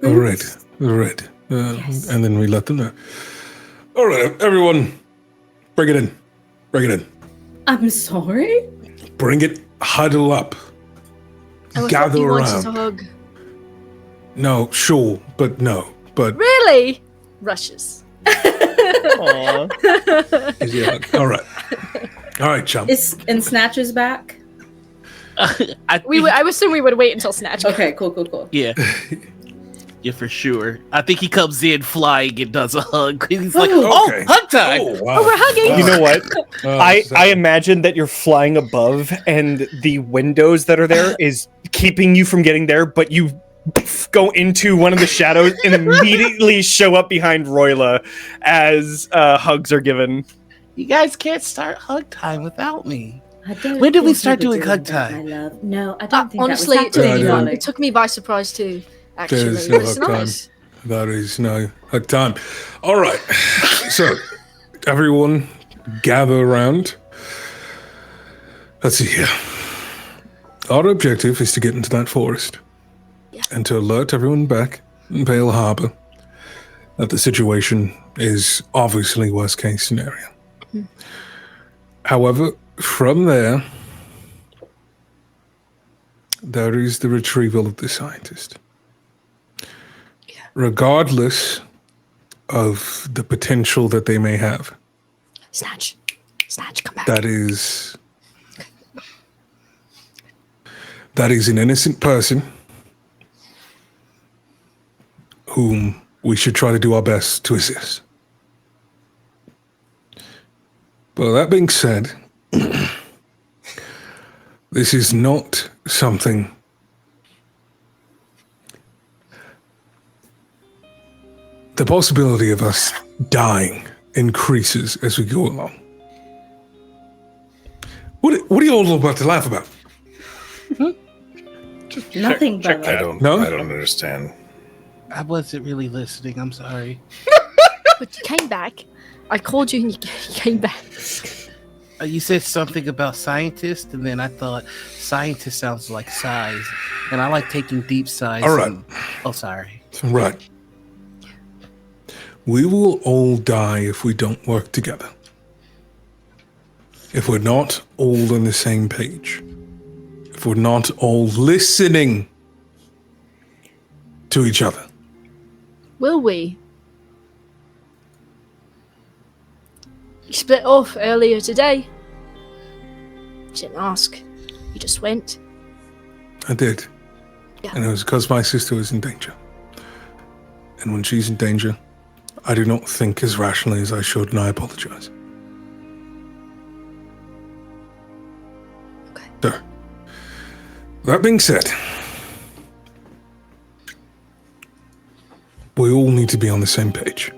roots. Right. Yes. And then we let them know. All right, everyone, bring it in. I'm sorry. Bring it. Huddle up. I Gather thought you wanted around. to hug. No, sure, but no. But Really? Rushes. Aww. all right, chump. And Snatch's back. I assume we would wait until Snatch. Okay, cool. Yeah. Yeah, for sure. I think he comes in flying and does a hug. He's like, Okay. hug time! wow. Oh, we're hugging. You know what? Oh, I imagine that you're flying above and the windows that are there is keeping you from getting there, but you go into one of the shadows and immediately show up behind Royla as hugs are given. You guys can't start hug time without me. I don't When did we think start you were doing hug that, time? my love. No, I don't think Honestly, that was happening, Yeah, I darling. it took me by surprise too. Actually, There's but no it's hug time. nice. That is no hug time. All right. So, everyone gather around. Let's see here. Our objective is to get into that forest and to alert everyone back in Pale Harbor that the situation is obviously worst case scenario. However, from there is the retrieval of the scientist. Regardless of the potential that they may have. Snatch, come back. That is an innocent person whom we should try to do our best to assist. But that being said, this is not something the possibility of us dying increases as we go along. What are you all about to laugh about? Nothing, check brother. No? I don't understand. I wasn't really listening. I'm sorry. But you came back. I called you and you came back. You said something about scientist, and then I thought scientist sounds like sighs, and I like taking deep sighs. All right. Oh, sorry. Right. We will all die if we don't work together. If we're not all on the same page. If we're not all listening to each other. Will we? You split off earlier today. You didn't ask. You just went. I did. Yeah. And it was because my sister was in danger. And when she's in danger, I do not think as rationally as I should, and I apologize. Okay. So, that being said, we all need to be on the same page.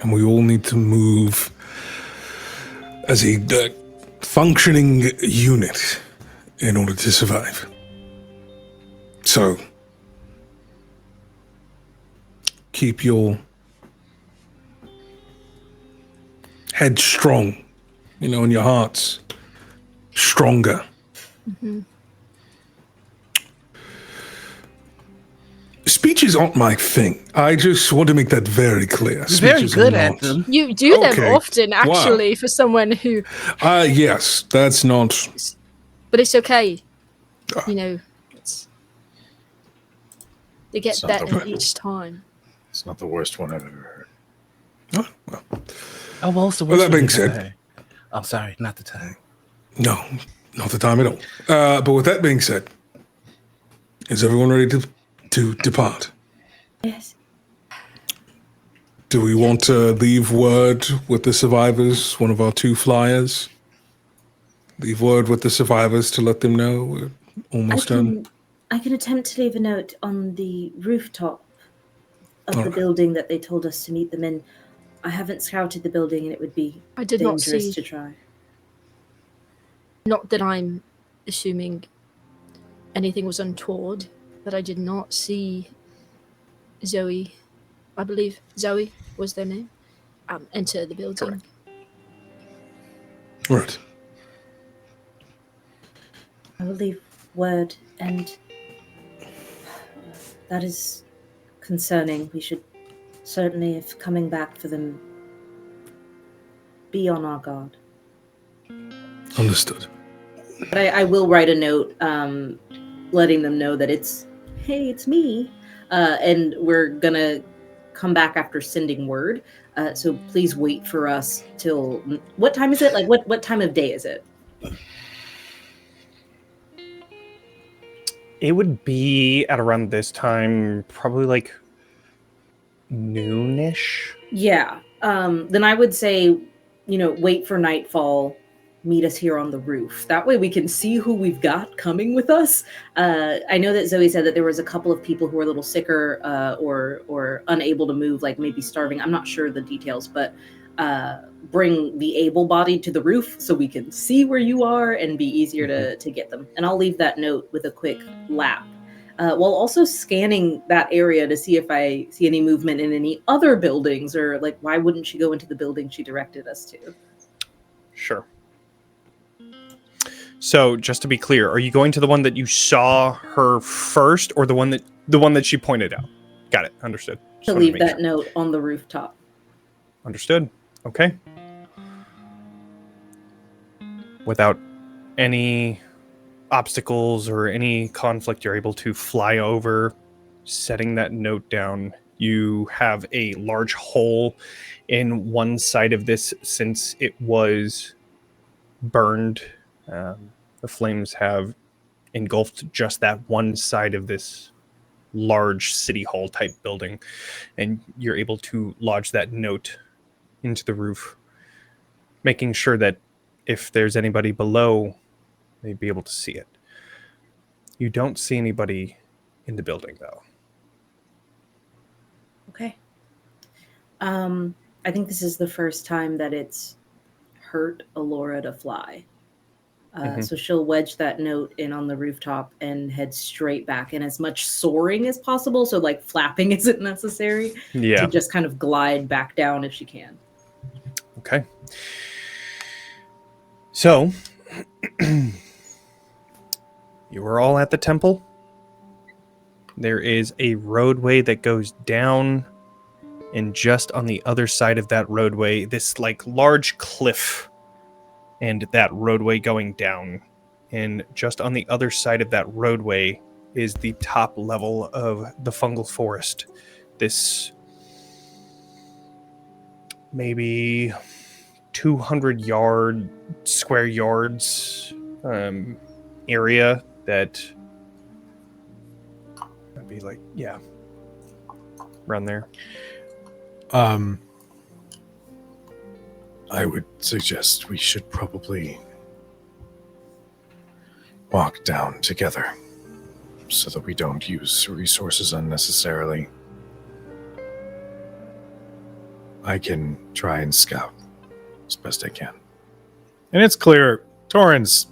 And we all need to move as a functioning unit in order to survive. So, keep your head strong, and your hearts stronger. Mm-hmm. Speeches aren't my thing. I just want to make that very clear. You're very Speeches good are at not. them. You do them Okay. often, actually, for someone who. Yes, that's not. But it's okay. It's They get It's not the better way. each time. It's not the worst one I've ever heard. Oh, well, Oh, well, it's the Well, worst that being one you've ever said- heard. I'm sorry, not the time. no, not the time at all. But with that being said, is everyone ready to depart? Yes. Do we want to leave word with the survivors, one of our 2 flyers? Leave word with the survivors to let them know we're almost done? I can attempt to leave a note on the rooftop of All the right. building that they told us to meet them in. I haven't scouted the building, and it would be I did not dangerous see. to try. Not that I'm assuming anything was untoward, but I did not see Zoe. I believe Zoe was their name. Enter the building. Right. I will leave word, and that is concerning. We should certainly, if coming back for them, be on our guard. Understood. But I will write a note letting them know that it's me. And we're going to come back after sending word. So please wait for us till... What time is it? Like, what time of day is it? It would be at around this time, probably like noonish. Yeah. Then I would say, wait for nightfall. Meet us here on the roof. That way we can see who we've got coming with us. I know that Zoe said that there was a couple of people who were a little sicker or unable to move, like maybe starving. I'm not sure the details, but bring the able-bodied to the roof so we can see where you are and be easier to get them. And I'll leave that note with a quick lap. While also scanning that area to see if I see any movement in any other buildings, or like, why wouldn't she go into the building she directed us to? Sure. So, just to be clear, are you going to the one that you saw her first, or the one that she pointed out? Got it. Understood. Just To wanted leave make that sure. note on the rooftop. Understood. Okay. Without any obstacles or any conflict, you're able to fly over, setting that note down. You have a large hole in one side of this since it was burned. The flames have engulfed just that one side of this large city hall type building, and you're able to lodge that note into the roof, making sure that if there's anybody below, they'd be able to see it. You don't see anybody in the building, though. Okay. I think this is the first time that it's hurt Alora to fly. So she'll wedge that note in on the rooftop and head straight back, and as much soaring as possible, so like flapping isn't necessary, Yeah. to just kind of glide back down if she can. Okay. So, you were all at the temple. There is a roadway that goes down, and just on the other side of that roadway, this like large cliff, and that roadway going down. And just on the other side of that roadway is the top level of the fungal forest. This maybe 200 square yards area that would be like, yeah, around there. I would suggest we should probably walk down together so that we don't use resources unnecessarily. I can try and scout as best I can. And it's clear Torrens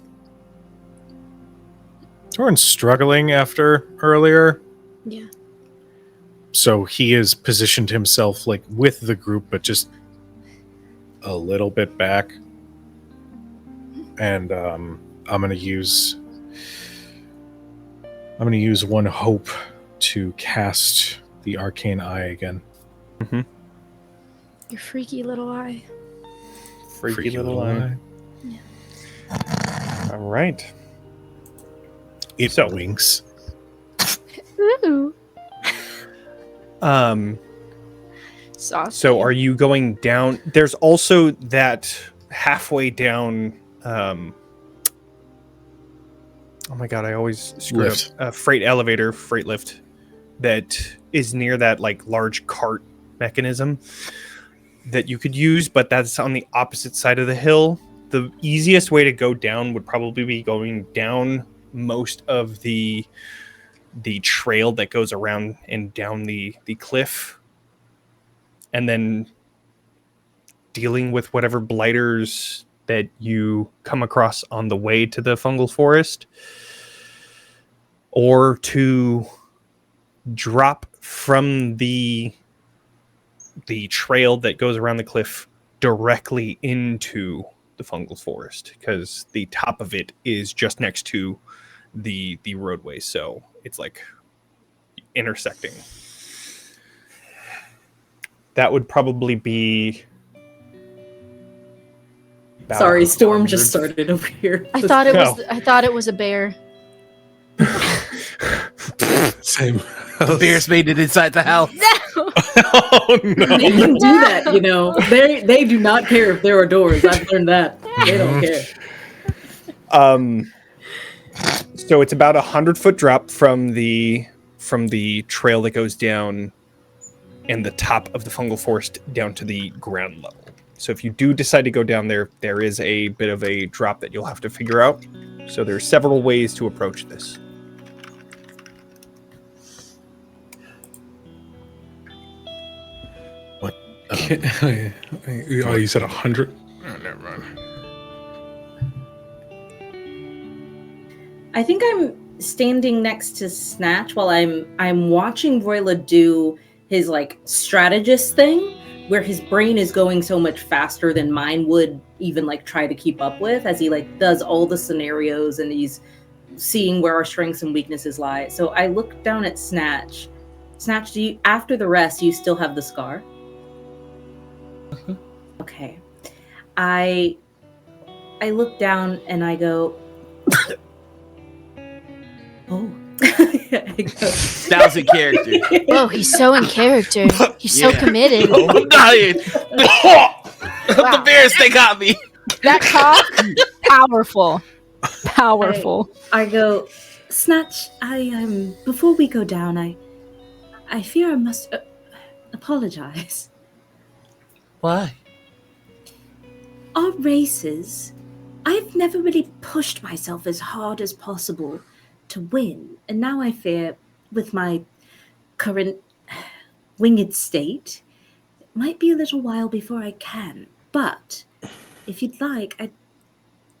struggling after earlier. Yeah. So he has positioned himself like with the group, but just a little bit back. And I'm gonna use one hope to cast the arcane eye again. Your freaky little eye. Freaky little eye. Yeah. All right. It winks. Ooh. Sauce. So are you going down? There's also that halfway down. Oh my god, I always screw Lift. up. Freight elevator, freight lift, that is near that like large cart mechanism that you could use, but that's on the opposite side of the hill. The easiest way to go down would probably be going down most of the trail that goes around and down the cliff, and then dealing with whatever blighters that you come across on the way to the fungal forest, or to drop from the trail that goes around the cliff directly into the fungal forest, because the top of it is just next to the roadway, so it's like intersecting. That would probably be about Sorry, Storm 100. just started over here. I thought it was a bear. Same. The bears made it inside the house. Oh no! They can do that, you know. They do not care if there are doors. I've learned that. They don't care. So it's about 100-foot drop from the trail that goes down and the top of the fungal forest down to the ground level. So if you do decide to go down there, there is a bit of a drop that you'll have to figure out. So there's several ways to approach this. What? Oh, you said 100? Oh, never mind. I think I'm standing next to Snatch while I'm watching Royla do his like strategist thing, where his brain is going so much faster than mine would even like try to keep up with, as he like does all the scenarios and he's seeing where our strengths and weaknesses lie. So I look down at Snatch. Snatch, do you, after the rest, do you still have the scar? Mhm. Okay. I look down and I go, oh. That was a character. Whoa, he's so in character. He's so Yeah. committed. I'm dying. The bears, they got me. That cough, powerful. Powerful. I go, Snatch, before we go down, I fear I must apologize. Why? Our races, I've never really pushed myself as hard as possible to win, and now I fear, with my current winged state, it might be a little while before I can. But if you'd like, I'd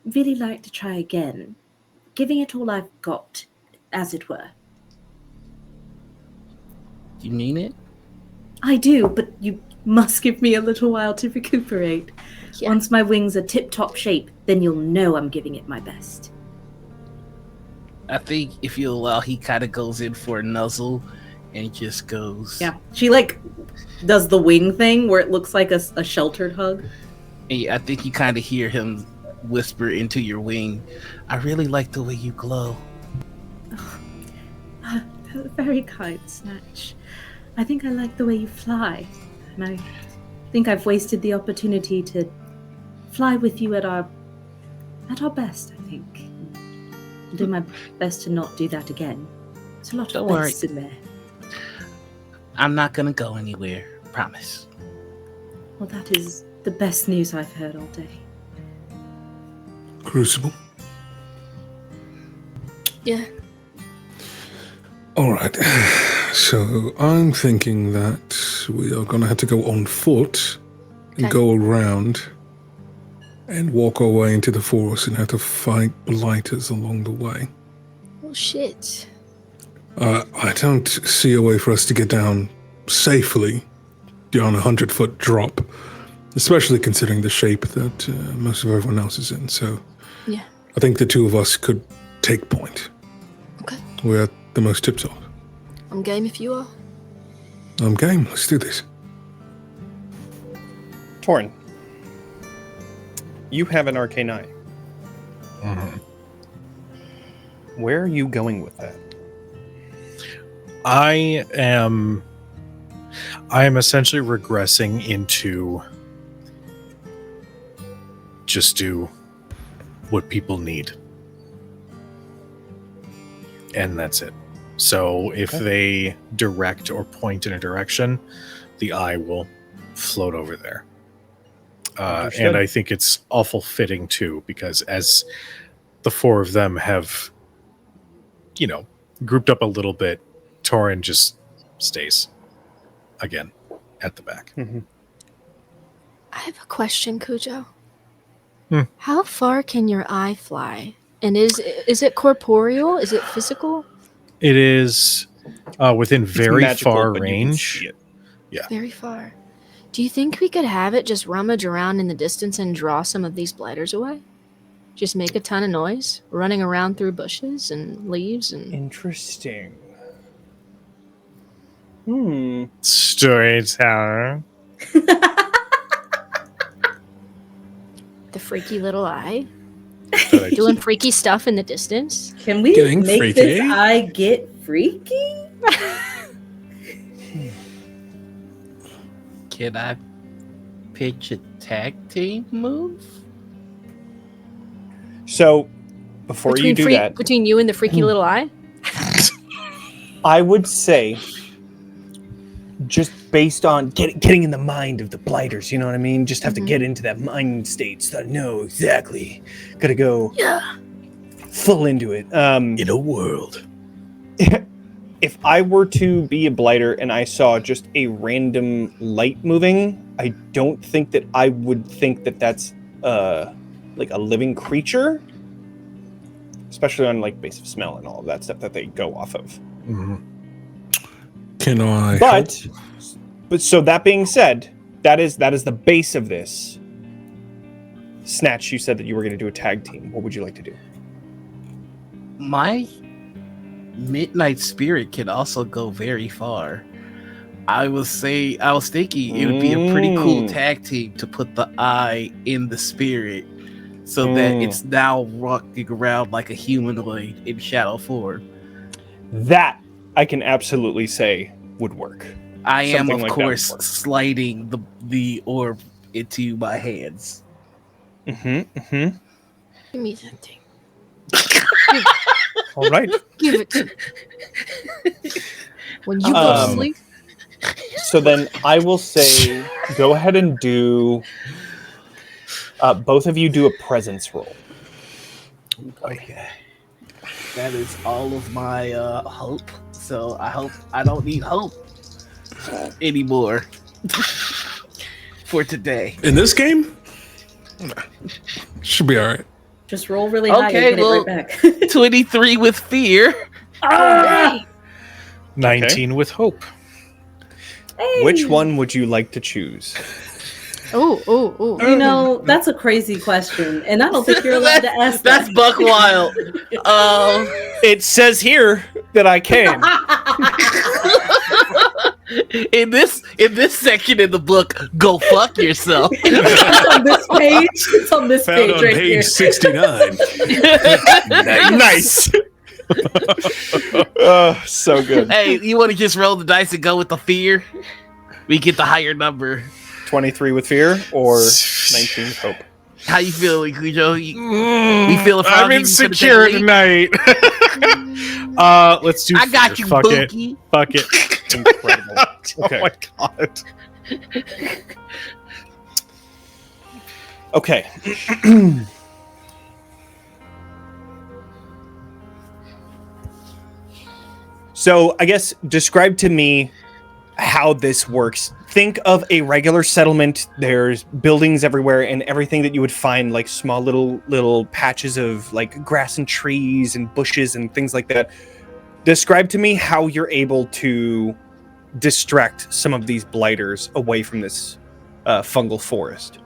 really like to try again, giving it all I've got, as it were. You mean it? I do, but you must give me a little while to recuperate. Yeah. Once my wings are tip-top shape, then you'll know I'm giving it my best. I think if you allow, he kind of goes in for a nuzzle and just goes. Yeah, she like does the wing thing where it looks like a sheltered hug. And I think you kind of hear him whisper into your wing, I really like the way you glow. Very kind, Snatch. I think I like the way you fly, and I think I've wasted the opportunity to fly with you at our best, I think. I'll do my best to not do that again. There's a lot Don't of worry. bests in there. I'm not gonna go anywhere. Promise. Well, that is the best news I've heard all day. Crucible. Yeah. All right. So I'm thinking that we are going to have to go on foot and Okay. go around and walk our way into the forest and have to fight blighters along the way. Oh shit. I don't see a way for us to get down safely down a 100-foot drop, especially considering the shape that most of everyone else is in. So Yeah. I think the two of us could take point. Okay. We're the most tip-top. I'm game if you are. I'm game. Let's do this. Torn, you have an arcane eye. Mhm. Where are you going with that? I am I am essentially regressing into just do what people need. And that's it. So if they direct or point in a direction, the eye will float over there. And I think it's awful fitting too, because as the four of them have, grouped up a little bit, Torin just stays again at the back. Mm-hmm. I have a question, Cujo. Hmm. How far can your eye fly? And is it corporeal? Is it physical? It is within very magical, far but you can range. see it. Yeah. Very far. Do you think we could have it just rummage around in the distance and draw some of these blighters away? Just make a ton of noise, running around through bushes and leaves and... Interesting. Storyteller. The freaky little eye? But I Doing freaky stuff in the distance? Can we Getting make freaky? this eye get freaky? Can I pitch a tag team move? So, before you do that, Between you and the freaky little eye? I would say, just based on getting in the mind of the blighters, you know what I mean? Just have to get into that mind state so that I know exactly. Gotta go full into it. in a world. If I were to be a blighter and I saw just a random light moving, I don't think that I would think that that's like a living creature, especially on like base of smell and all of that stuff that they go off of. Mm-hmm. Can I? But so that being said, that is the base of this. Snatch, you said that you were going to do a tag team. What would you like to do? My midnight spirit can also go very far. I was thinking it would be a pretty cool tag team to put the eye in the spirit so that it's now walking around like a humanoid in shadow form. That I can absolutely say would work. I am, Something of like that would course, work. sliding the orb into my hands. Give me that thing. All right. Give it to me. When you go to sleep, So then I will say, go ahead and do. Both of you do a presence roll. Okay. That is all of my hope. So I hope I don't need hope anymore for today. In this game? Should be all right. Just roll really high Okay, and get well- it right back. 23 with fear. Ah! 19 with hope. Hey! Which one would you like to choose? oh. You know, that's a crazy question, and I don't think you're allowed to ask that. That's buck wild. It says here that I can. In this section in the book, go fuck yourself. It's on this page. It's on this Found page on right here. page 69. Nice. So good. Hey, you want to just roll the dice and go with the fear? We get the higher number. 23 with fear or 19 with hope? How you feeling, Cujo? We feel a froggy? I'm insecure tonight. Let's do. I got fear. you, Fuck it. Bookie. Fuck it. Incredible. Okay. Oh my god. Okay. So I guess describe to me how this works. Think of a regular settlement. There's buildings everywhere and everything that you would find, like small little patches of like grass and trees and bushes and things like that. Describe to me how you're able to distract some of these blighters away from this fungal forest.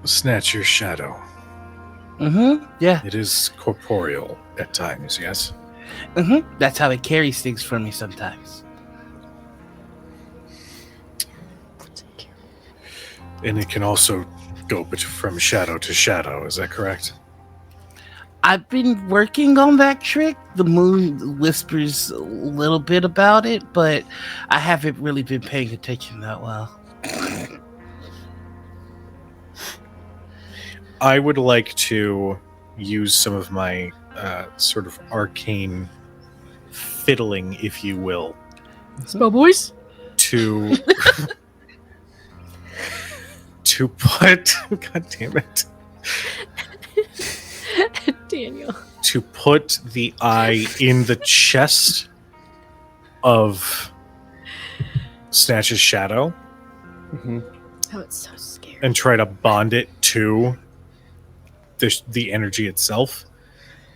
Snatch your shadow. Mm-hmm. Yeah. It is corporeal at times, yes? Mm-hmm. That's how it carries things for me sometimes. And it can also go from shadow to shadow, is that correct? I've been working on that trick. The moon whispers a little bit about it, but I haven't really been paying attention that well. I would like to use some of my sort of arcane fiddling, if you will, Spell boys. to to put God damn it. Daniel. To put the eye in the chest of Snatch's shadow Oh, it's so scary. and try to bond it to the energy itself,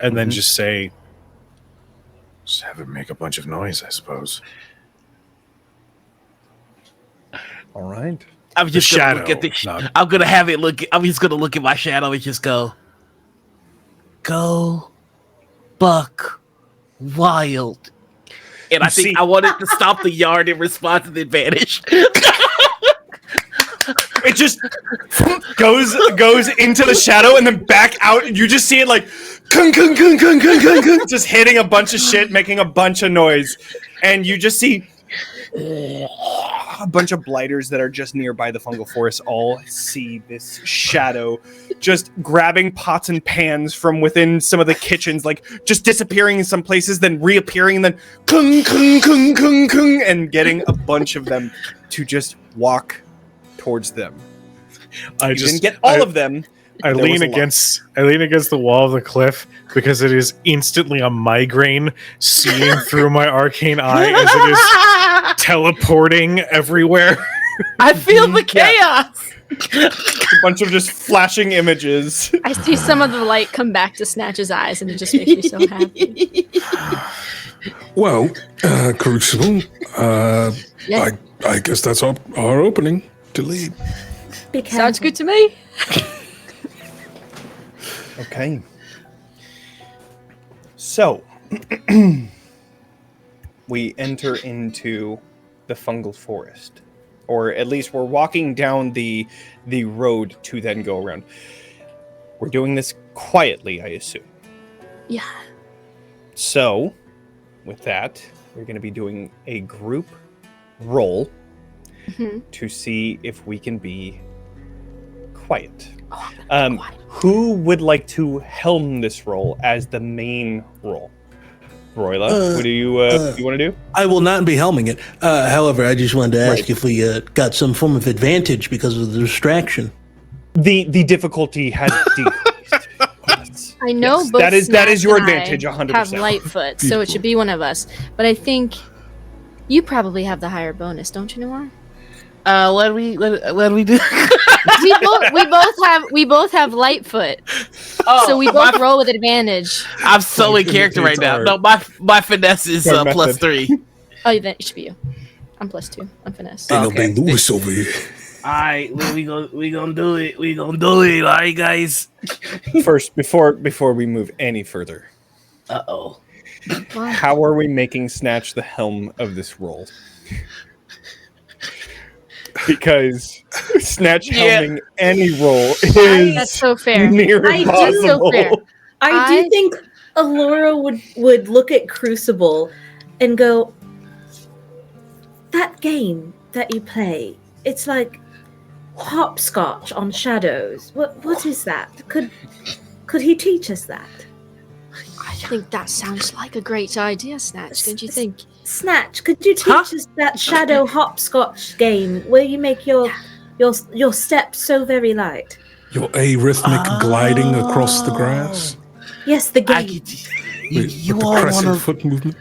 and then just say, just have it make a bunch of noise, I suppose. All right. I'm just gonna shadow, look at the. not- I'm gonna have it look. I'm just gonna look at my shadow and just go buck wild. And I think see- I wanted to stop the yarn in response to the advantage. It just goes into the shadow and then back out, and you just see it like kung, kung, kung, kung, kung, kung, kung, just hitting a bunch of shit, making a bunch of noise, and you just see a bunch of blighters that are just nearby the fungal forest all see this shadow just grabbing pots and pans from within some of the kitchens, like just disappearing in some places, then reappearing, and then kung, kung, kung, kung, kung, and getting a bunch of them to just walk towards them. I You just didn't get all of them. I There lean was a lot. against the wall of the cliff because it is instantly a migraine seeing through my arcane eye as it is teleporting everywhere. I feel the chaos. A bunch of just flashing images. I see some of the light come back to Snatch's eyes, and it just makes me so happy. Well, Crucible, Yeah. I guess that's our opening to leave. Be Sounds careful. good to me. Okay. So, we enter into the fungal forest, or at least we're walking down the road to then go around. We're doing this quietly, I assume. Yeah. So, with that, we're going to be doing a group roll to see if we can be quiet. Who would like to helm this role as the main role? Royla, what do you want to do? I will not be helming it. However, I just wanted to ask if we got some form of advantage because of the distraction. The difficulty has decreased. Yes. I know Yes, both that is Snatch your and I advantage, 100%. have Lightfoot, so it should be one of us. But I think you probably have the higher bonus, don't you, Noir? Let me do. we both have Lightfoot, so we both roll with advantage. I'm so in character right now. No, my finesse is Sorry, plus method. 3. Oh, then it should be you. I'm +2 on finesse. Ain't Okay. no Big Lewis over here. All right, we gonna do it. We gonna do it. All right, guys. First, before we move any further, Uh-oh. how are we making Snatch the helm of this role? Because Snatch helming any role is That's so fair. near I do- impossible. So fair. I do think Allura would look at Crucible and go, that game that you play, it's like hopscotch on shadows. What is that? Could he teach us that? I think that sounds like a great idea, Snatch. Don't you think? Snatch, could you teach us that shadow hopscotch game where you make your steps so very light? Your arrhythmic gliding across the grass. Yes, the I game. get with you the all crescent wanna foot movement.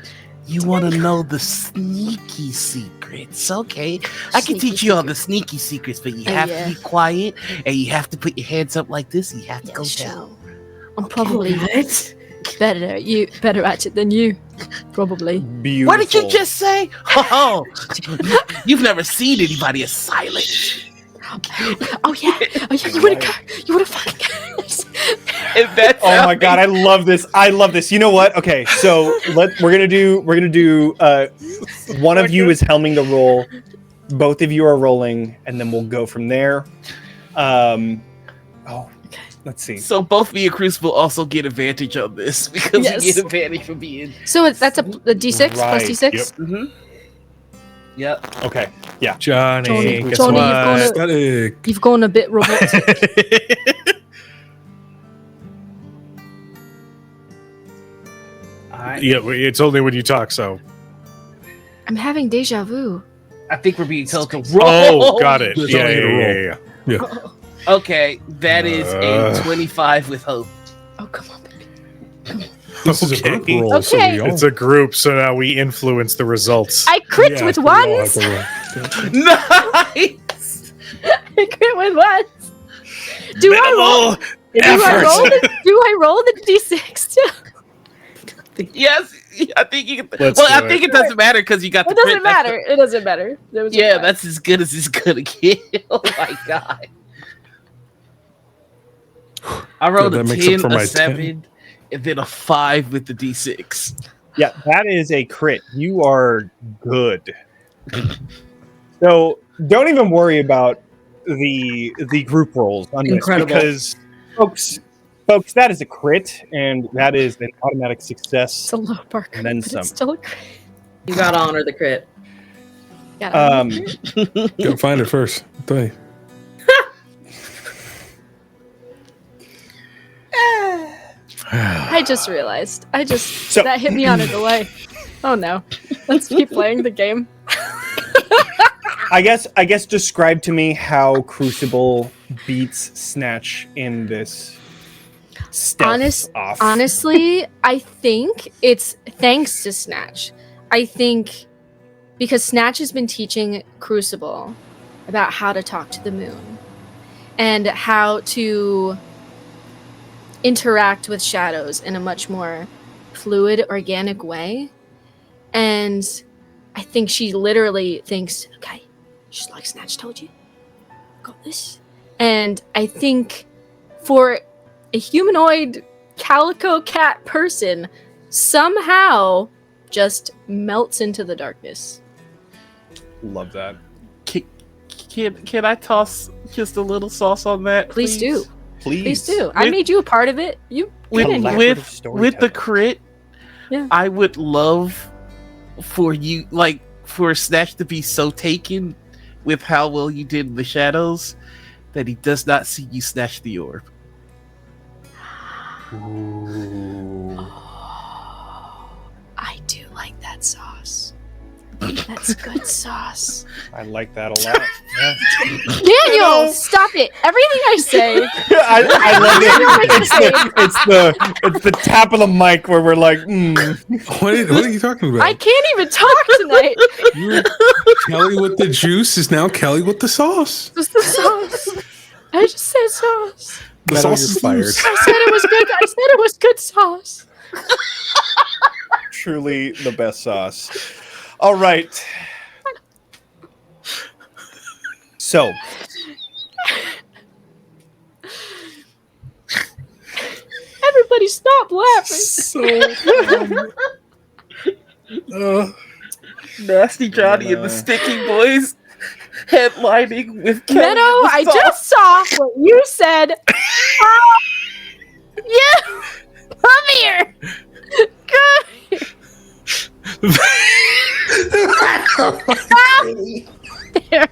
you wanna know the sneaky secrets? Okay, I can teach you all the sneaky secrets, but you have to be quiet and you have to put your hands up like this. And you have to go down. I'm probably What? better at it than you. Probably. Beautiful. What did you just say? Oh, you've never seen anybody as silent. Oh yeah. You would have fucking. Oh my god, I love this. I love this. You know what? Okay, so we're gonna do one of you is helming the roll, both of you are rolling, and then we'll go from there. Let's see. So both me and Crucible also get advantage on this because Yes. we get advantage for being. So that's a D6 plus Right. D6. Yep. Mm-hmm. Yep. Okay. Yeah. Johnny, Johnny, guess Johnny, what? Static. You've gone a bit robotic. Yeah, it's only when you talk. So, I'm having deja vu. I think we're being told to roll. oh, got it. It's Yeah, only yeah, a yeah, roll. yeah. Okay, that is a 25 with hope. Oh, come on, baby. This is a Okay. group roll, so Okay. we all. It's a group, so now we influence the results. I crit Yeah, with we all have ones. to roll. Nice. I crit with ones. Do I roll? Minimal Do I roll the D6 too? Yes, I think you can. Let's Well, do I think it. it doesn't matter because you got the It doesn't crit. That's matter. It doesn't matter. There was a yeah, five. that's as good as it's gonna get. Oh my god! I rolled Yeah, a that makes up 10, for a my 7, and then a 5 with the D6. Yeah, that is a crit. You are good. So don't even worry about the group rolls on Incredible. this because folks, that is a crit and that is an automatic success. It's a low bar crit, And then but some. it's still a crit. You gotta honor the crit. Yeah, Gotta find it first. I'll tell you. I just realized. So- That hit me on a delay. Oh no. Let's keep playing the game. I guess describe to me how Crucible beats Snatch in this stealth off. Honestly, I think it's thanks to Snatch. I think because Snatch has been teaching Crucible about how to talk to the moon and how to interact with shadows in a much more fluid, organic way. And I think she literally thinks, okay, just like Snatch told you, got this. And I think for a humanoid calico cat person, somehow just melts into the darkness. Love that. Can I toss just a little sauce on that? Please do. Please. Please do. I made you a part of it. You get in here. Collaborative with storytelling. the crit. Yeah. I would love for you, like, for Snatch to be so taken with how well you did in the shadows that he does not see you snatch the orb. I do like that sauce. That's good sauce. I like that a lot. Yeah. Daniel, stop it. Everything I say. I love it. It's the tap of the mic where we're like, What are you talking about? I can't even talk tonight. Kelly with the juice is now Kelly with the sauce. Just the sauce. I just said sauce. The Metal, sauce you're is fired. loose. I said it was good. I said it was good sauce. truly the best sauce. All right. So, Everybody stop laughing. Nasty Johnny and the Sticky Boys headlining with Kelly Meadow, and the I Sauce. just saw what you said. Yeah. Come here. There.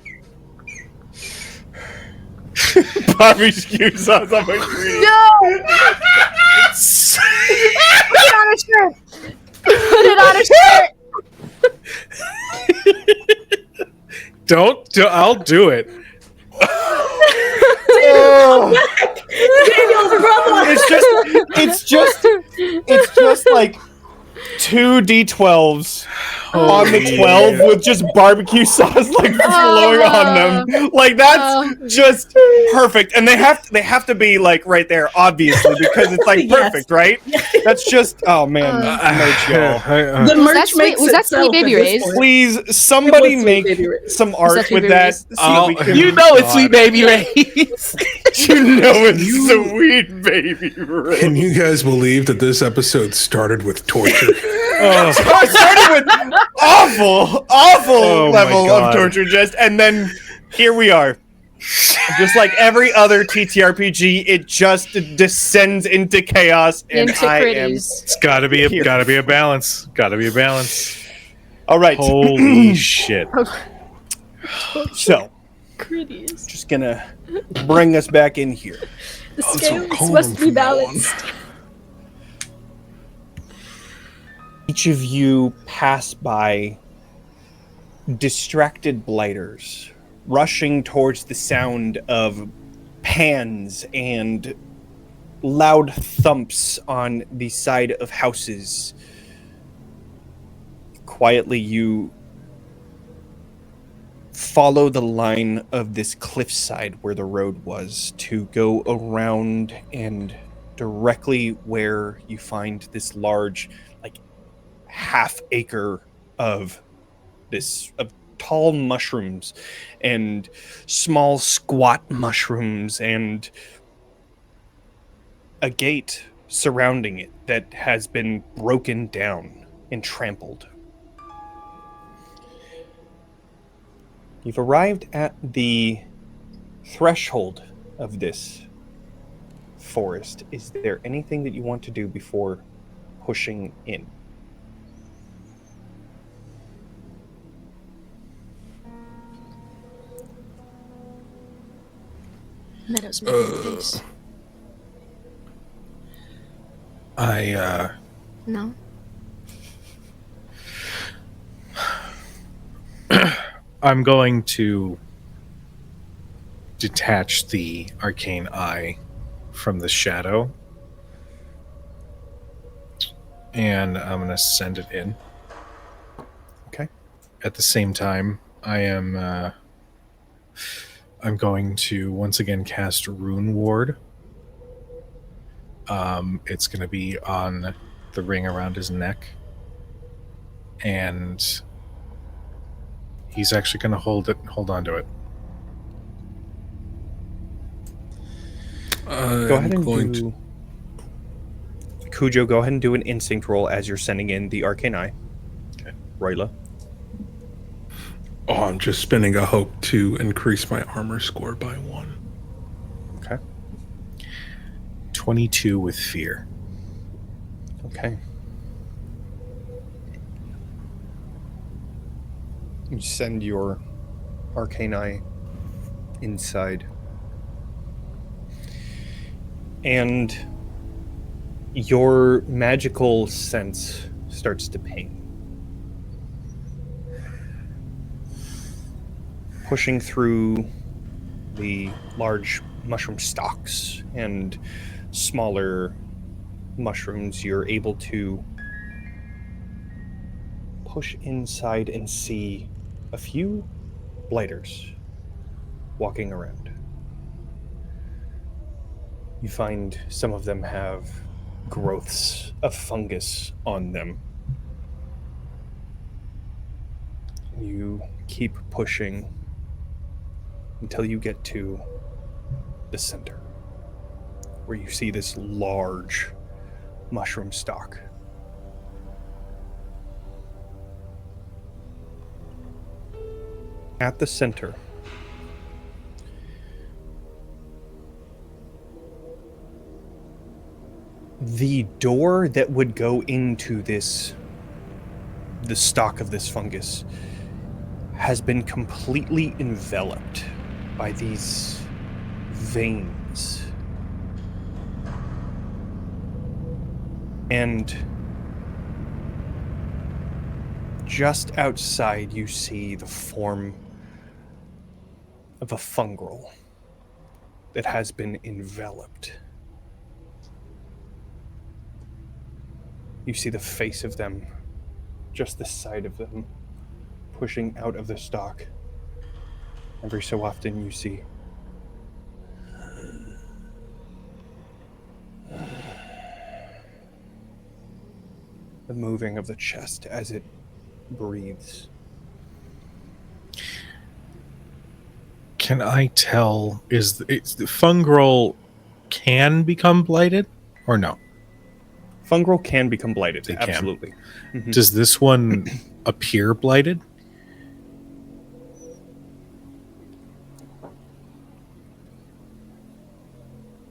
barbecue sauce on my screen. No. Put it on a shirt. Put it on a shirt. Don't. I'll do it. It's just like 2 D12s on the 12 with just barbecue sauce like flowing on them. Like that's just perfect. And they have to be like right there, obviously, because it's like Yes. perfect, right? That's just merch, y'all. The merch Sweet- makes was that Sweet itself Baby at this Ray's? point. Please, somebody It was Sweet make Baby Ray's. some art that Sweet with Baby that. Ray's? So we can, You know it's Sweet Baby Ray's. you know it's Sweet Baby Ray. Can you guys believe that this episode started with torture? I started with awful Oh my level of God. torture, just and then here we are. Just like every other TTRPG, it just descends into chaos, and Into I am critties. It's gotta be Here. a balance. Gotta be a balance. all right. Holy shit. So, Critties. just gonna bring us back in here. The so scales call must them be from now on. balanced. Each of you pass by distracted blighters rushing towards the sound of pans and loud thumps on the side of houses. Quietly, you follow the line of this cliffside where the road was to go around and directly where you find this large, like, half acre of tall mushrooms and small squat mushrooms and a gate surrounding it that has been broken down and trampled. You've arrived at the threshold of this forest. Is there anything that you want to do before pushing in? Meadow's making a face. No. I'm going to detach the arcane eye from the shadow, and I'm going to send it in. Okay. At the same time, I'm going to once again cast Rune Ward. It's going to be on the ring around his neck, and he's actually going to hold on to it. Go ahead and do... Cujo, go ahead and do an instinct roll as you're sending in the arcane eye. Okay. Royla. Oh, I'm just spending a hope to increase my armor score by 1. Okay. 22 with fear. Okay. You send your arcane eye inside. And your magical sense starts to ping. Pushing through the large mushroom stalks and smaller mushrooms, you're able to push inside and see a few blighters walking around. You find some of them have growths of fungus on them. You keep pushing until you get to the center, where you see this large mushroom stalk. At the center, the door that would go into the stalk of this fungus has been completely enveloped by these veins. And just outside, you see the form of a fungrel that has been enveloped. You see the face of them, just the side of them, pushing out of the stalk. Every so often you see the moving of the chest as it breathes. Can I tell, is the fungrel can become blighted or no? Fungrel can become blighted, They can. absolutely. Mhm. Does this one appear blighted?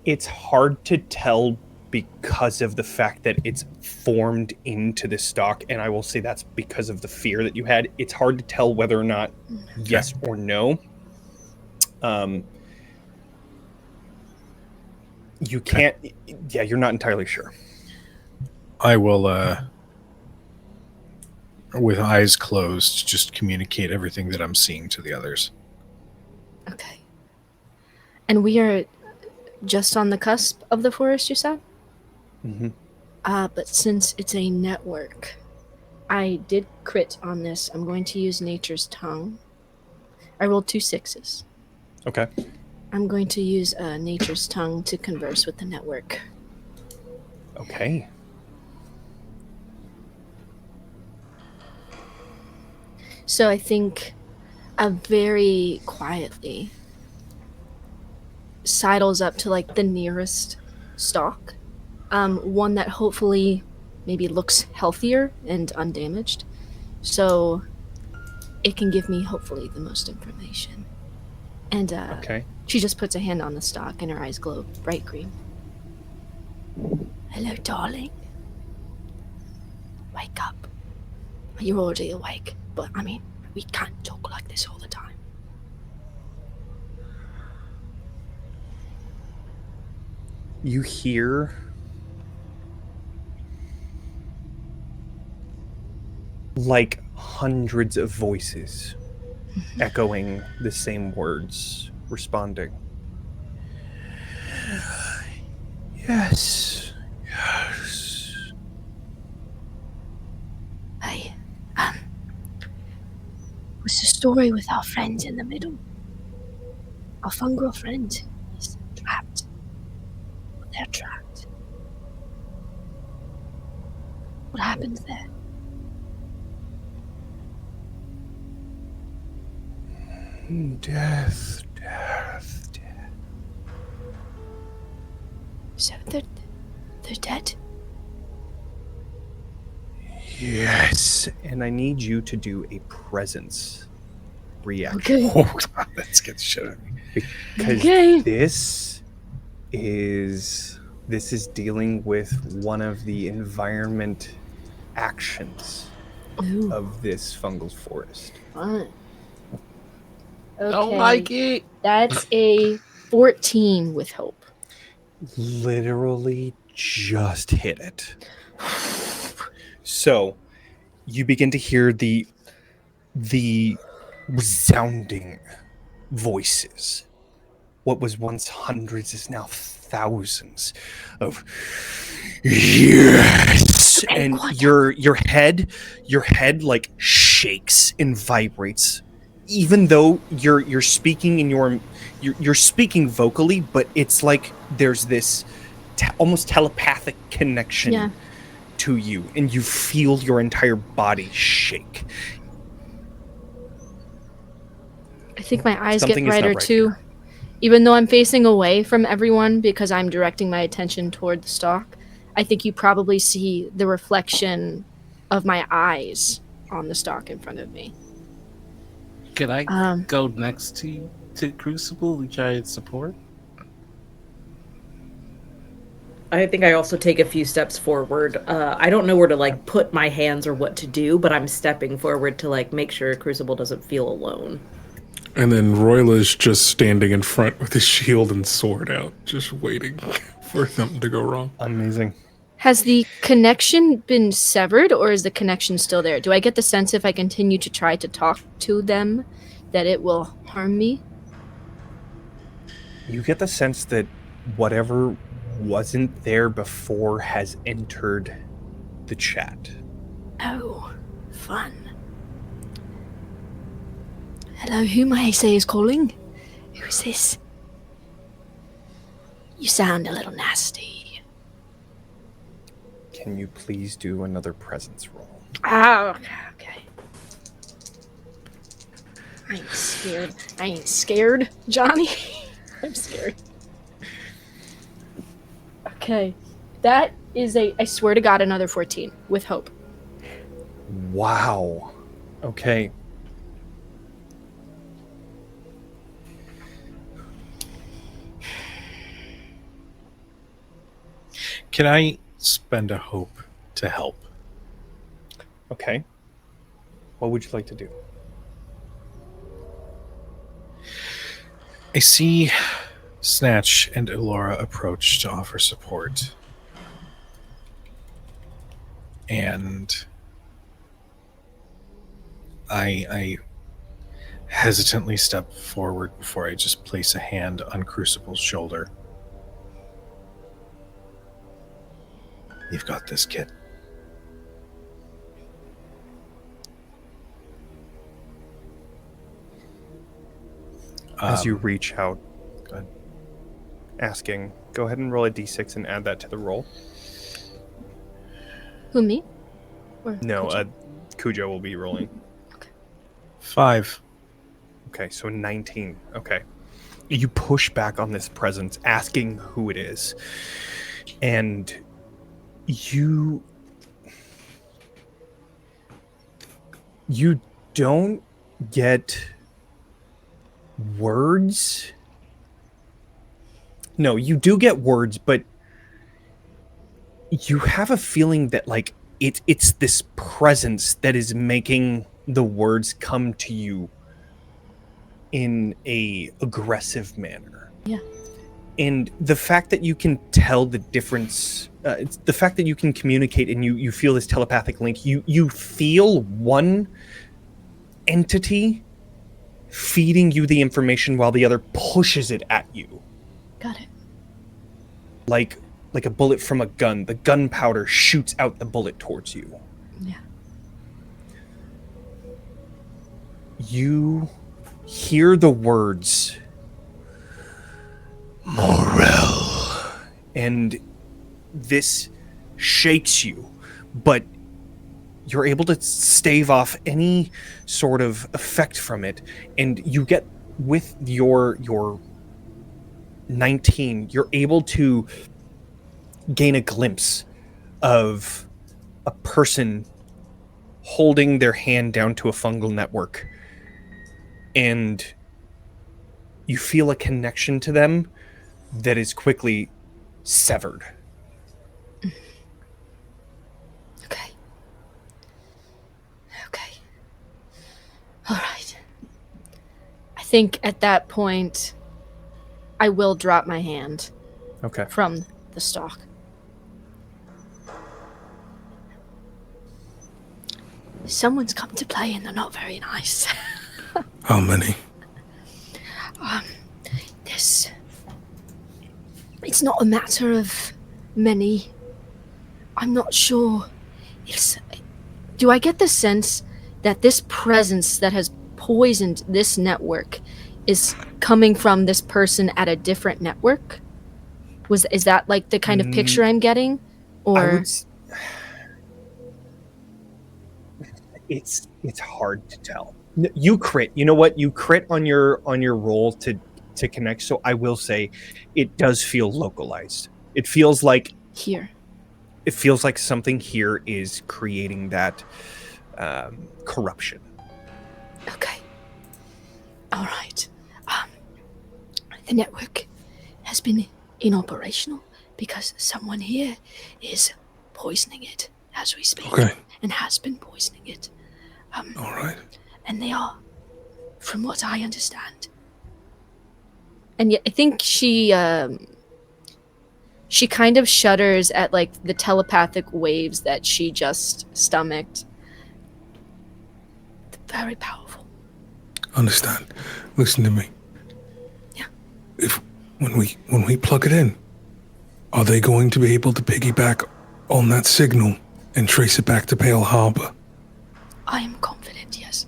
It's hard to tell because of the fact that it's formed into the stalk, and I will say that's because of the fear that you had. It's hard to tell whether or not yes or no. You can't. Yeah, you're not entirely sure. I will, with eyes closed, just communicate everything that I'm seeing to the others. Okay. And we are just on the cusp of the forest, you said? Mm-hmm. But since it's a network, I did crit on this. I'm going to use Nature's Tongue. I rolled 2 6s. Okay. I'm going to use Nature's Tongue to converse with the network. Okay. So I think very quietly sidles up to like the nearest stalk. One that hopefully maybe looks healthier and undamaged. So it can give me hopefully the most information. And Okay. she just puts a hand on the stalk and her eyes glow bright green. Hello, darling. Wake up. You're already awake, but I mean, we can't talk like this all the time. You hear like hundreds of voices echoing the same words, responding. Yes. Yes. Hey, what's the story with our friend in the middle? Our fungal friend is trapped. They're trapped. What happened there? Death. So they're dead? Yes. And I need you to do a presence reaction. Okay. Oh, that scared the shit out of me. Because Okay. this is dealing with one of the environment actions Ooh, of this fungal forest. fun. Okay. Don't like it. That's a 14 with hope. Literally just hit it. So you begin to hear the resounding voices. What was once hundreds is now thousands of yes, Okay, and quiet. your head like shakes and vibrates, even though you're speaking in you're speaking vocally, but it's like there's this almost telepathic connection Yeah. to you, and you feel your entire body shake. I think my eyes Something get is not brighter right too. here. Even though I'm facing away from everyone because I'm directing my attention toward the stalk, I think you probably see the reflection of my eyes on the stalk in front of me. Could I go next to Crucible and try and support? I think I also take a few steps forward. I don't know where to like put my hands or what to do, but I'm stepping forward to like make sure Crucible doesn't feel alone. And then Royla's just standing in front with his shield and sword out, just waiting for something to go wrong. Amazing. Has the connection been severed, or is the connection still there? Do I get the sense if I continue to try to talk to them that it will harm me? You get the sense that whatever wasn't there before has entered the chat. Oh, fun. Hello, who may I say is calling? Who is this? You sound a little nasty. Can you please do another presence roll? Oh, okay. I ain't scared, Johnny. I'm scared. Okay. That is I swear to God, another 14 with hope. Wow. Okay. Can I spend a hope to help? Okay. What would you like to do? I see Snatch and Elora approach to offer support. And I hesitantly step forward before I just place a hand on Crucible's shoulder. You've got this, kid. As you reach out, go ahead. asking, go ahead and roll a d6 and add that to the roll. Who, me? Or No, Cujo? Cujo will be rolling. 5. Okay, so 19. Okay. You push back on this presence, asking who it is. And you don't get words. No, you do get words, but you have a feeling that like it's this presence that is making the words come to you in a aggressive manner. Yeah. And the fact that you can tell the difference, it's the fact that you can communicate and you feel this telepathic link, you feel one entity feeding you the information while the other pushes it at you. Got it. Like a bullet from a gun. The gunpowder shoots out the bullet towards you. Yeah. You hear the words Morel, and this shakes you, but you're able to stave off any sort of effect from it, and you get, with your 19, you're able to gain a glimpse of a person holding their hand down to a fungal network, and you feel a connection to them that is quickly severed. Okay. All right. I think at that point, I will drop my hand Okay. from the stalk. Someone's come to play and they're not very nice. How many? It's not a matter of many. I'm not sure. Do I get the sense that this presence that has poisoned this network is coming from this person at a different network? Is that like the kind of picture I'm getting? Or it's hard to tell. You crit. You know what? You crit on your roll to connect. So I will say, it does feel localized. It feels like here. It feels like something here is creating that corruption. Okay. All right. The network has been inoperational because someone here is poisoning it as we speak. Okay. And has been poisoning it. All right. And they are, from what I understand. And yet I think she kind of shudders at like the telepathic waves that she just stomached. Very powerful. Understand. Listen to me. Yeah. When we plug it in, are they going to be able to piggyback on that signal and trace it back to Pale Harbor? I am confident, yes.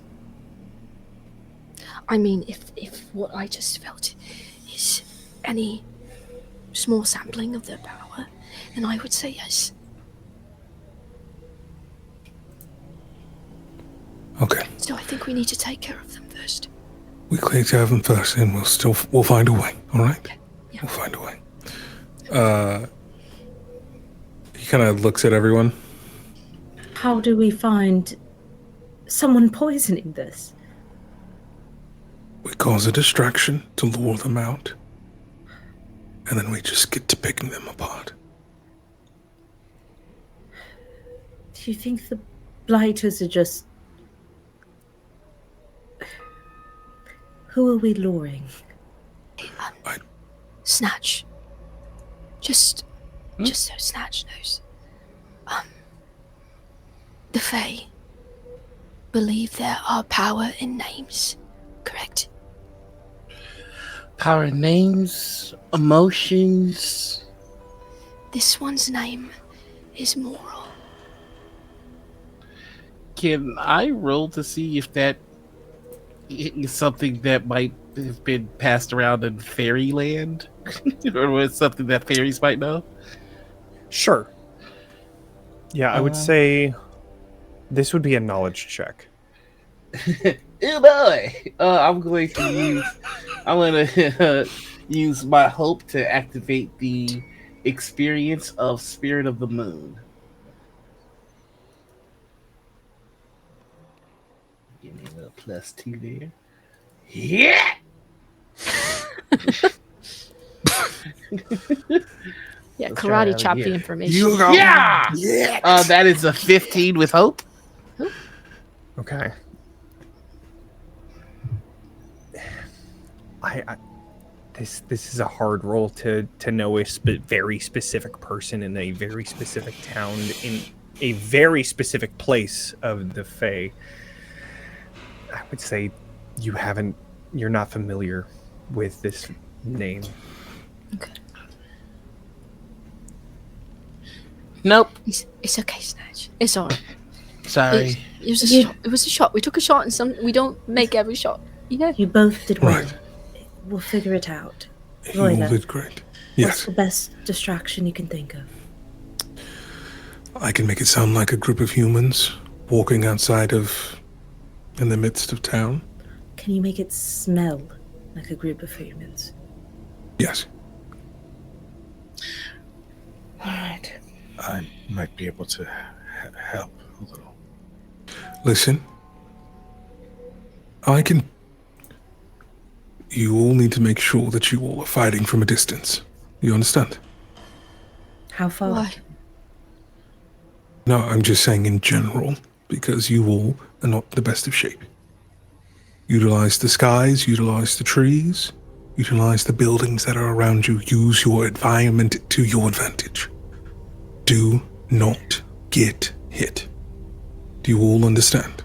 I mean, if what I just felt is any small sampling of their power, then I would say yes. Okay. So I think we need to take care of them first. We clear to have them first, and we'll find a way. All right. Yeah. We'll find a way. He kind of looks at everyone. How do we find someone poisoning this? We cause a distraction to lure them out, and then we just get to picking them apart. Do you think the blighters are just... Who are we luring? Snatch. Just so Snatch knows. The Fae believe there are power in names, correct? Power names, emotions. This one's name is Moral. Can I roll to see if that is something that might have been passed around in fairyland? Or was something that fairies might know? Sure. Yeah, I would say this would be a knowledge check. Oh boy! I'm going to use my hope to activate the experience of Spirit of the Moon. Give me a little +2 there. Yeah! Yeah, Let's try karate that chop the again. information. Yeah! That is a 15 with hope. Okay. This is a hard role to know a very specific person in a very specific town in a very specific place of the Fae. I would say you're not familiar with this name. Okay. Nope. It's okay, Snatch. It's alright. Sorry. It was a shot. It was a shot. We took a shot, and we don't make every shot. Yeah. You both did well. Right. We'll figure it out. You all Royla, did great. what's Yes. the best distraction you can think of? I can make it sound like a group of humans walking in the midst of town. Can you make it smell like a group of humans? Yes. Alright. I might be able to help a little. Listen. You all need to make sure that you all are fighting from a distance. You understand? How far? Why? No, I'm just saying in general, because you all are not the best of shape. Utilize the skies, utilize the trees, utilize the buildings that are around you, use your environment to your advantage. Do not get hit. Do you all understand?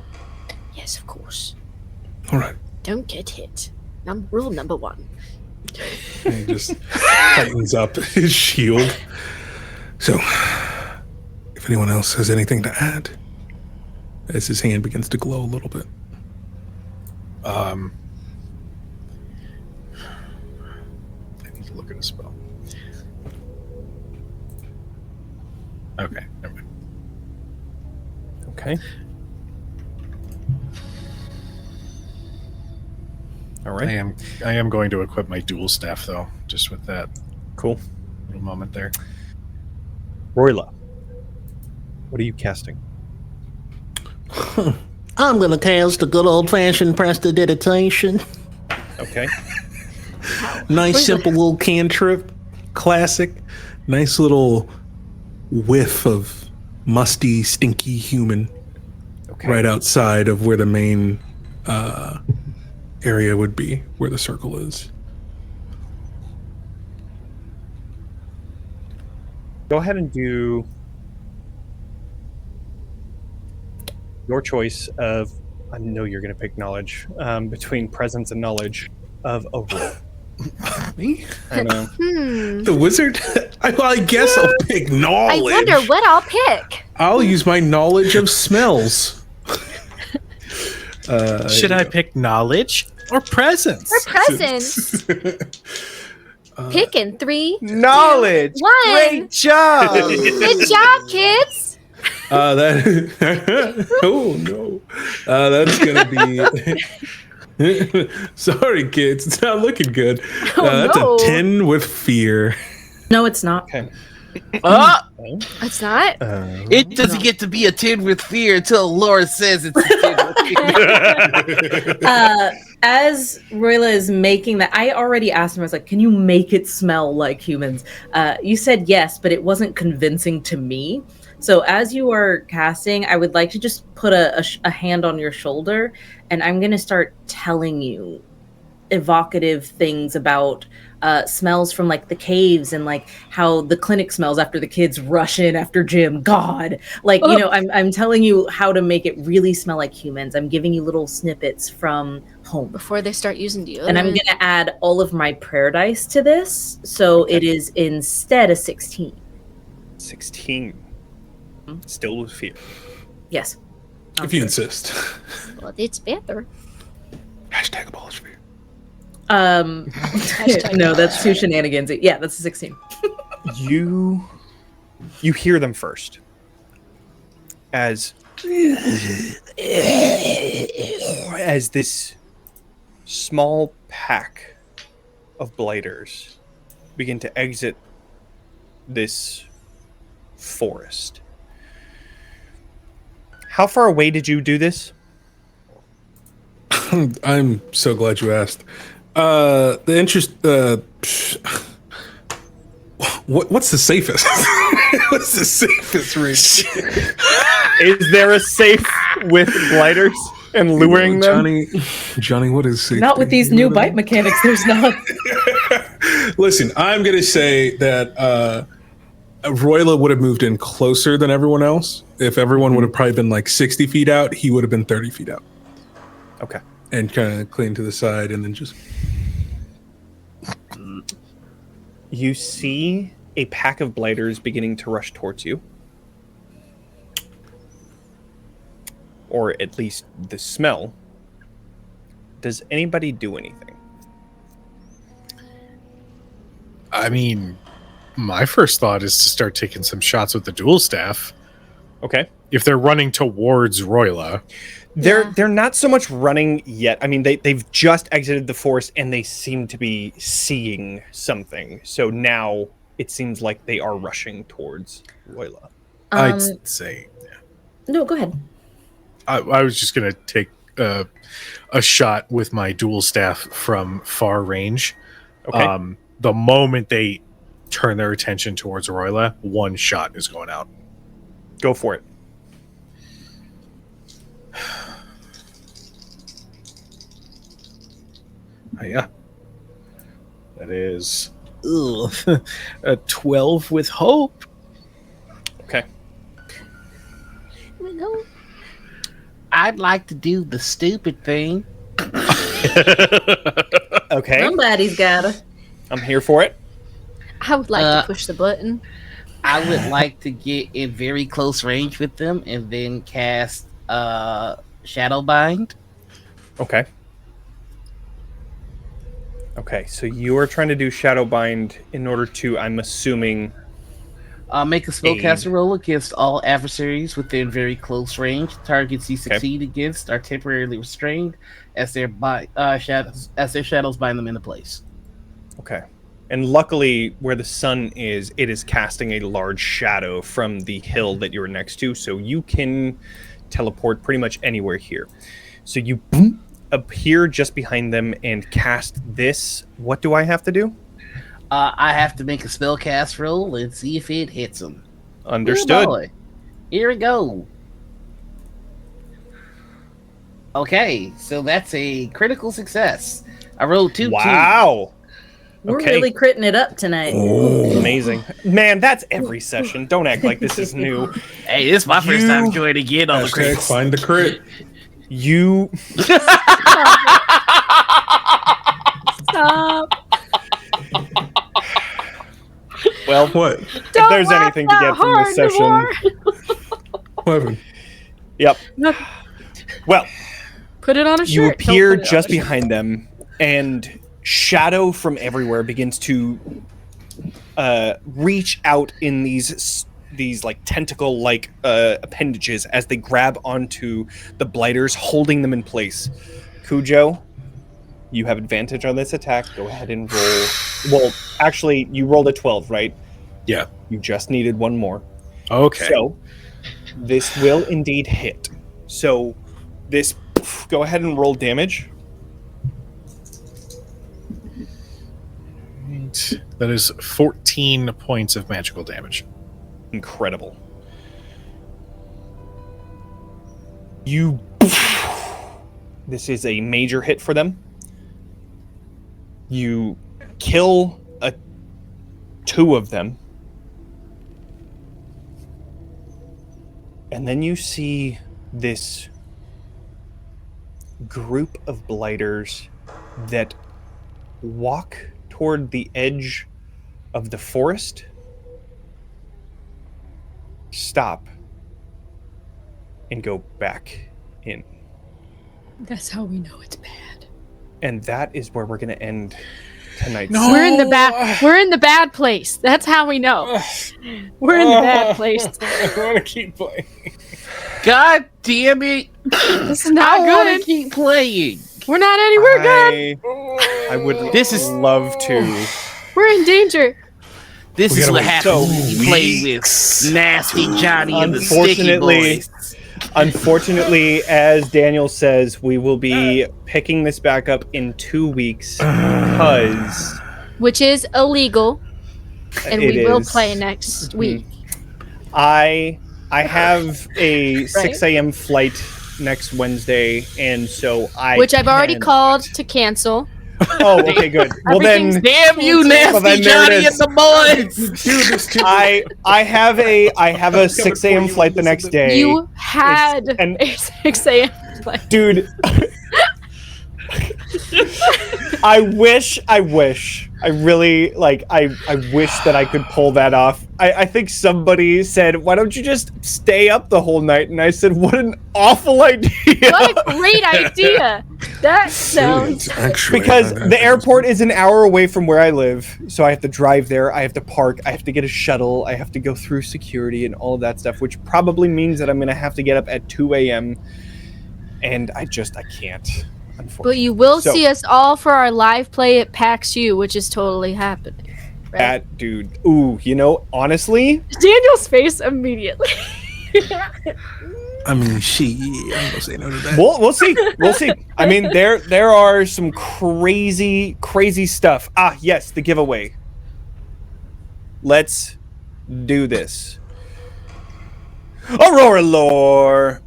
Yes, of course. All right. Don't get hit. Rule number 1. And he just tightens up his shield. So, if anyone else has anything to add, as his hand begins to glow a little bit. I need to look at a spell. Okay, never mind. Okay. All right. I am going to equip my dual staff though, just with that Cool. little moment there. Royla, what are you casting? I'm gonna cast a good old-fashioned prestidigitation. Okay. Nice, simple little cantrip. Classic. Nice little whiff of musty, stinky human Okay. right outside of where the main area would be, where the circle is. Go ahead and do your choice of. I know you're going to pick knowledge between presence and knowledge of a roll. Me? I know. The wizard? I guess I'll pick I knowledge. wonder what I'll pick. I'll use my knowledge of smells. Should I pick knowledge or presence? For presents. Picking 3. Knowledge. 1. Great job. Good job, kids. Oh no. That's gonna be sorry kids, it's not looking good. That's no. a 10 with fear. No, it's not. Okay. It's not. It doesn't get to be a 10 with fear until Laura says it's a 10 with fear. As Royla is making that, I already asked him, I was like, can you make it smell like humans? You said yes, but it wasn't convincing to me. So as you are casting, I would like to just put a hand on your shoulder, and I'm going to start telling you evocative things about smells from like the caves and like how the clinic smells after the kids rush in after gym. God, like, you know, I'm telling you how to make it really smell like humans. I'm giving you little snippets from home Before they start using deodorant. and I'm going to add all of my prayer dice to this. So it is instead a 16. 16. Still with fear. Yes. If you insist. Well, it's better. Hashtag abolish fear. No, that's too shenanigans. Yeah, that's a 16. You hear them first. As this small pack of blighters begin to exit this forest. How far away did you do this? I'm so glad you asked. What's the safest? What's the safest range? Is there a safe with blighters and luring them? Johnny, what is safe? Not with these new bite mechanics, there's not. Listen, I'm going to say that Royla would have moved in closer than everyone else. If everyone would have probably been like 60 feet out, he would have been 30 feet out. Okay. And kind of clean to the side and then just... You see a pack of blighters beginning to rush towards you. Or at least the smell. Does anybody do anything? I mean, my first thought is to start taking some shots with the dual staff. Okay. If they're running towards Royla. They're not so much running yet. I mean, they've just exited the forest and they seem to be seeing something. So now it seems like they are rushing towards Royla. I'd say... No, go ahead. I was just going to take a shot with my dual staff from far range. Okay. The moment they turn their attention towards Royla, one shot is going out. Go for it. Yeah. That is a 12 with hope. Okay. I'd like to do the stupid thing. Okay. Somebody's gotta. I'm here for it. I would like to push the button. I would like to get in very close range with them and then cast Shadowbind. Okay. Okay, so you are trying to do Shadowbind in order to, I'm assuming... Make a spellcaster roll against all adversaries within very close range. Targets you succeed against are temporarily restrained as their shadows bind them into place. Okay. And luckily, where the sun is, it is casting a large shadow from the hill that you're next to, so you can teleport pretty much anywhere here. So you appear just behind them and cast this. What do I have to do? I have to make a spellcast roll and see if it hits them. Understood. Oh, here we go. Okay, so that's a critical success. I rolled 2. Wow. We're really critting it up tonight. Amazing. Man, that's every session. Don't act like this is new. Hey, this is my first time joining in on the Hashtag crits. find the crit. You... Stop. Well, What? if there's anything to get from this session... What happened? Yep. Well, Put it on a shirt. you Don't appear put it on just a shirt. behind them, and shadow from everywhere begins to reach out in these like tentacle-like appendages as they grab onto the blighters, holding them in place. Cujo, you have advantage on this attack. Go ahead and roll. Well, actually, you rolled a 12, right? Yeah. You just needed one more. Okay. So, this will indeed hit. So, this... Go ahead and roll damage. That is 14 points of magical damage. Incredible. This is a major hit for them. You kill two of them. And then you see this group of blighters that walk toward the edge of the forest, stop, and go back in. That's how we know it's bad. And that is where we're going to end tonight's. No. We're in the bad place. That's how we know. We're in the bad place. I want to keep playing. God damn it! This is not I want good. to keep playing. We're not anywhere good. I would love to. We're in danger. This is what happens when you play weeks. with Nasty Johnny and the Sticky Boys. Unfortunately, as Daniel says, we will be picking this back up in 2 weeks because... Which is illegal, and we will is. play next week. I have a 6 a.m. flight next Wednesday, and so Which I've already called to cancel. Oh, okay, good. Well then, damn you, Nasty Johnny and the boys! I have a 6 a.m. flight the next day. You had a 6 a.m. flight. Dude. I wish. I really I wish that I could pull that off. I think somebody said, "Why don't you just stay up the whole night?" And I said, "What an awful idea!" What a great idea! That sounds because the airport is an hour away from where I live, so I have to drive there. I have to park. I have to get a shuttle. I have to go through security and all of that stuff, which probably means that I'm going to have to get up at 2 a.m. And I can't. But you will see us all for our live play at PAX U, which is totally happening. Right? That dude. Ooh, honestly, Daniel's face immediately. I mean, I'm gonna say no to that. We'll see. We'll see. I mean, there are some crazy stuff. Ah, yes, the giveaway. Let's do this. Aurora Lore.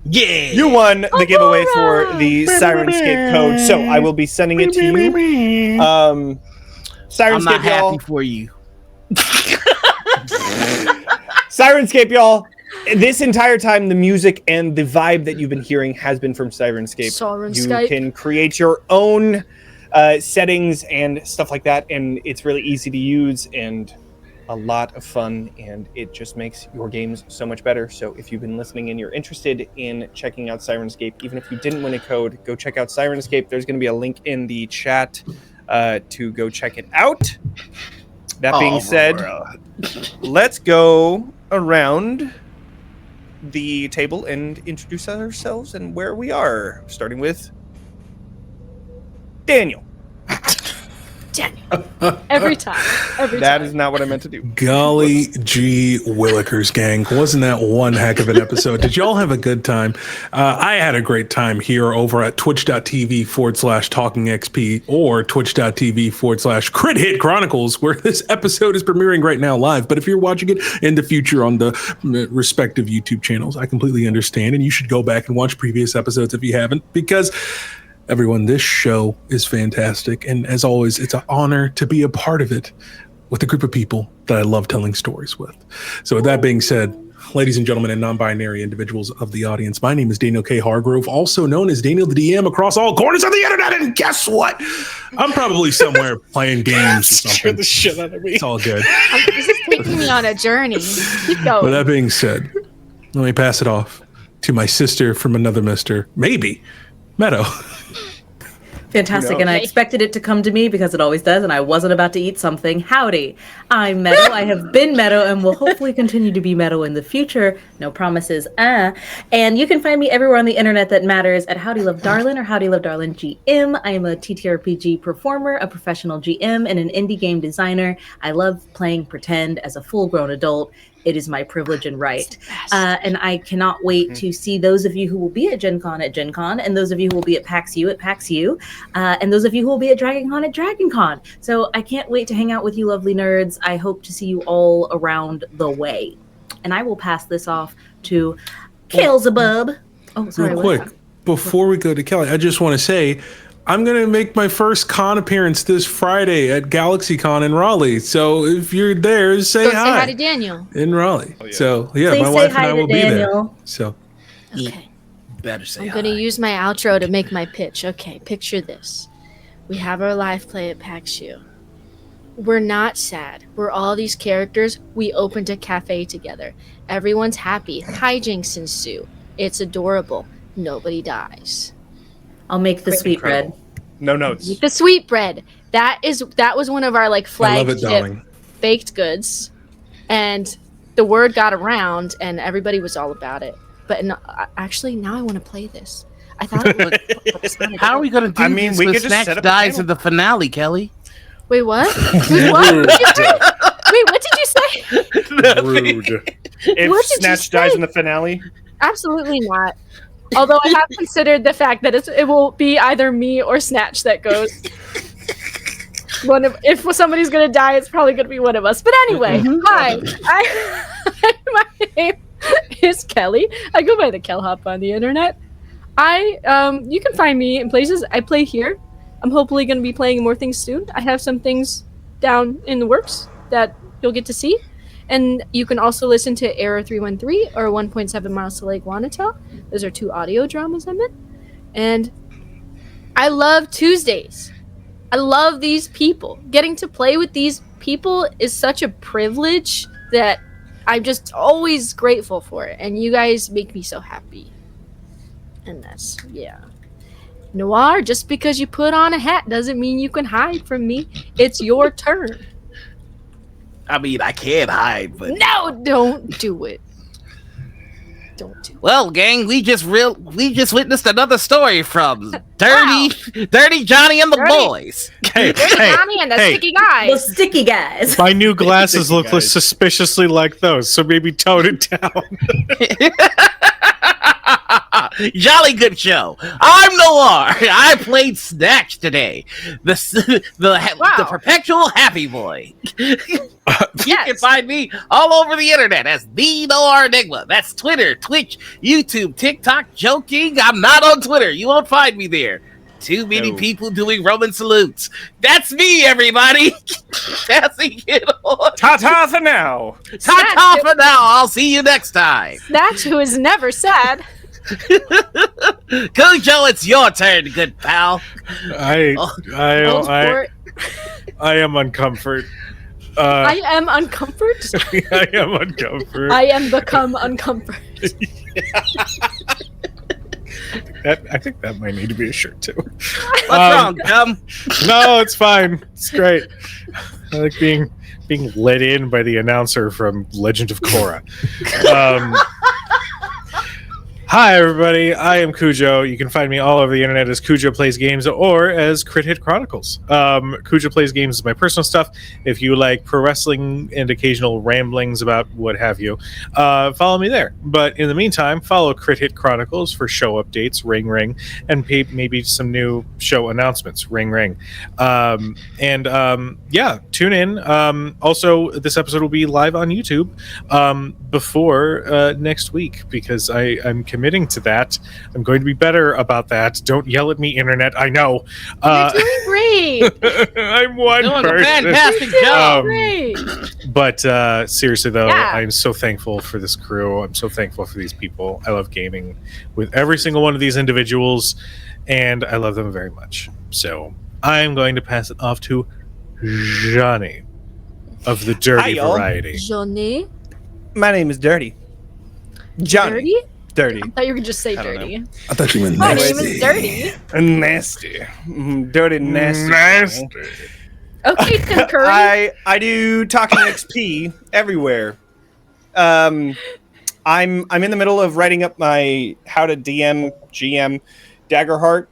Yeah! You won the giveaway for the Sirenscape code, so I will be sending it to you. Sirenscape, I'm not y'all. happy for you. Sirenscape, y'all. This entire time, the music and the vibe that you've been hearing has been from Sirenscape. You can create your own settings and stuff like that, and it's really easy to use and a lot of fun, and it just makes your games so much better. So if you've been listening and you're interested in checking out Sirenscape, even if you didn't win a code, go check out Sirenscape. There's going to be a link in the chat to go check it out. That being said, let's go around the table and introduce ourselves and where we are, starting with Daniel. Every time. That is not what I meant to do. Golly gee Willikers, gang. Wasn't that one heck of an episode? Did y'all have a good time? I had a great time here over at twitch.tv/TalkingXP or twitch.tv/Crit Hit Chronicles, where this episode is premiering right now live. But if you're watching it in the future on the respective YouTube channels, I completely understand. And you should go back and watch previous episodes if you haven't, because everyone, this show is fantastic. And as always, it's an honor to be a part of it with a group of people that I love telling stories with. So with that being said, ladies and gentlemen and non-binary individuals of the audience, my name is Daniel K. Hargrove, also known as Daniel the DM across all corners of the internet. And guess what? I'm probably somewhere playing games or something. Scare the shit out of me. It's all good. This is taking me on a journey. Keep going. With that being said, let me pass it off to my sister from another mister, maybe, Meadow. Fantastic, and I expected it to come to me because it always does, and I wasn't about to eat something. Howdy, I'm Meadow. I have been Meadow and will hopefully continue to be Meadow in the future. No promises, And you can find me everywhere on the internet that matters at Howdy Love Darlin or Howdy Love Darlin GM. I am a TTRPG performer, a professional GM, and an indie game designer. I love playing pretend as a full-grown adult. It is my privilege and right. And I cannot wait to see those of you who will be at Gen Con, and those of you who will be at PAX U, and those of you who will be at Dragon Con, at Dragon Con. So I can't wait to hang out with you lovely nerds. I hope to see you all around the way. And I will pass this off to Kaelzebub. Oh, sorry. real what's quick, that? before we go to Kelly, I just want to say I'm going to make my first con appearance this Friday at GalaxyCon in Raleigh. So if you're there, say Go hi. say hi to Daniel. In Raleigh. Oh, yeah. So, yeah, Please my say wife hi and I to will be there. Daniel. So, Okay. Better say I'm hi. going to use my outro to make my pitch. Okay, picture this. We have our live play at PAX U. We're not sad. We're all these characters. We opened a cafe together. Everyone's happy. Hijinks ensue. It's adorable. Nobody dies. I'll make the sweetbread. Incredible. No notes. The sweetbread. That was one of our like I love it, flagship darling. baked goods, and the word got around, and everybody was all about it. But no, actually, now I want to play this. I thought it would. How are we going to do I mean, this we when could just Snatch set up a dies panel. in the finale, Kelly? Wait, what? Wait, what? Wait, what did you say? Rude. If What did you Snatch dies say? in the finale, Absolutely not. Although I have considered the fact that it will be either me or Snatch that goes. If somebody's gonna die, it's probably gonna be one of us. But anyway, hi. My name is Kelly. I go by the Kelhop on the internet. You can find me in places. I play here. I'm hopefully gonna be playing more things soon. I have some things down in the works that you'll get to see. And you can also listen to Error 313 or 1.7 Miles to Lake Wanata. Those are 2 audio dramas I'm in. And I love Tuesdays. I love these people. Getting to play with these people is such a privilege that I'm just always grateful for it. And you guys make me so happy. And that's, yeah. Noir, just because you put on a hat doesn't mean you can hide from me. It's your turn. I mean, I can't hide, but No, don't do it. Don't do it. well, gang, we just witnessed another story from Dirty Johnny and the Dirty. boys. Hey, There's hey, Johnny and the hey. sticky guy. The sticky guys. My new glasses look guys. suspiciously like those, so maybe tone it down. Jolly good show. I'm Noir. I played Snatch today. The perpetual happy boy. You can find me all over the internet as the Noir Enigma. That's Twitter, Twitch, YouTube, TikTok. Joking, I'm not on Twitter. You won't find me there. Too many people doing Roman salutes. That's me, everybody. Passing it on. ta-ta for now. Ta-ta for now. I'll see you next time. Snatch, who is never sad. Cujo, it's your turn, good pal. I Sport. am uncomfort. I am uncomfort. I am uncomfort. I am become uncomfort. I think that might need to be a shirt too. What's wrong, Gum? No, it's fine. It's great. I like being led in by the announcer from Legend of Korra. Hi, everybody. I am Cujo. You can find me all over the internet as Cujo Plays Games or as Crit Hit Chronicles. Cujo Plays Games is my personal stuff. If you like pro wrestling and occasional ramblings about what have you, follow me there. But in the meantime, follow Crit Hit Chronicles for show updates, ring ring, and maybe some new show announcements, ring ring. Yeah, tune in. Also, this episode will be live on YouTube before next week because I'm committing to that. I'm going to be better about that. Don't yell at me, internet. I know. You're doing great. I'm one Doing a person. fantastic You're job. doing great. But seriously, though, Yeah. I'm so thankful for this crew. I'm so thankful for these people. I love gaming with every single one of these individuals, and I love them very much. So I'm going to pass it off to Johnny of the Hi, dirty y'all. variety. Johnny? My name is Dirty. Johnny. Dirty? Dirty. I thought you were going to just say I don't dirty. I thought you meant My nasty. name is Dirty. And nasty. Dirty, nasty. Nasty. Okay, Tim Curry. I do TalkingXP everywhere. I'm in the middle of writing up my how to DM GM Daggerheart,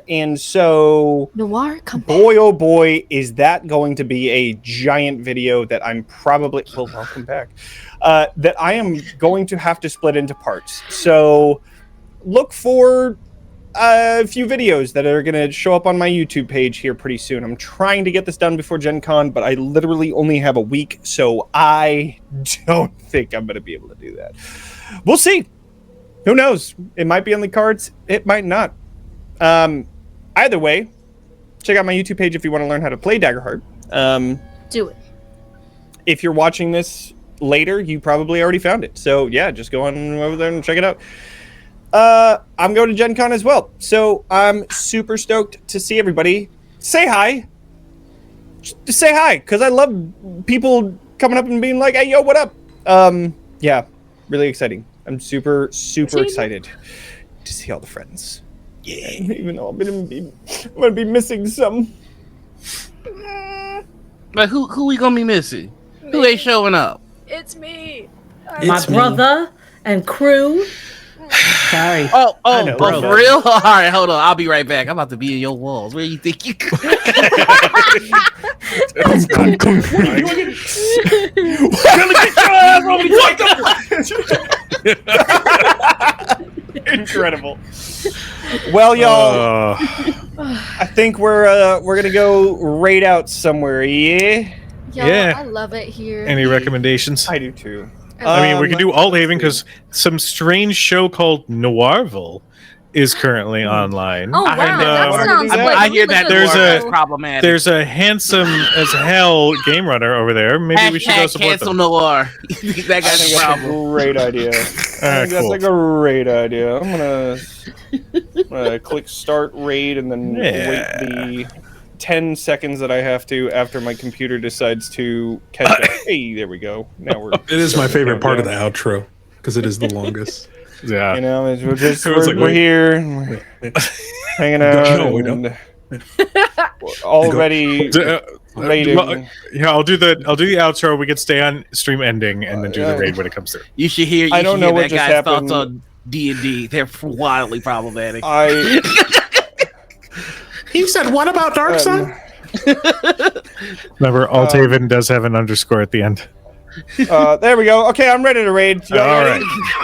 and so Noir, come back. boy oh boy is that going to be a giant video that I'm probably welcome back that I am going to have to split into parts. So look for a few videos that are going to show up on my YouTube page here pretty soon. I'm trying to get this done before Gen Con, but I literally only have a week, so I don't think I'm going to be able to do that. We'll see. Who knows? It might be on the cards. It might not. Either way, check out my YouTube page if you want to learn how to play Daggerheart. Do it. If you're watching this later, you probably already found it. So yeah, just go on over there and check it out. I'm going to Gen Con as well. So I'm super stoked to see everybody. Say hi. Just say hi, because I love people coming up and being like, hey, yo, what up? Yeah, really exciting. I'm super excited to see all the friends. Yeah. Even though I'm gonna be missing some. But who we gonna be missing? Who ain't showing up? It's me. My brother and crew. Sorry. Oh, bro. for real? All right, hold on. I'll be right back. I'm about to be in your walls. Where you think you could? Incredible. Well, y'all, I think we're gonna go raid out somewhere. Yeah. Yo, I love it here. Any recommendations? I do too. I mean, we could do Althaven because some strange show called Noirville is currently online. Oh wow, that sounds like I hear really that good. there's a problematic. There's a handsome as hell game runner over there. Maybe we should go support cancel them. Noir. That guy's a That's problem. a great idea. That's a great idea. I'm gonna click start raid and then wait the 10 seconds that I have to after my computer decides to catch up. Hey, there we go. Now we're. It is my favorite part of the outro because it is the longest. Yeah. You know, we're here, hanging out. No, we don't. Already raiding. Yeah, I'll do the outro. We can stay on stream ending and then do the raid when it comes through. You should hear. I don't know what that just guy's happened. thoughts on D&D. They're wildly problematic. He said, "What about Dark Sun?" Remember, Althaven does have an underscore at the end. There we go. Okay, I'm ready to raid. All right.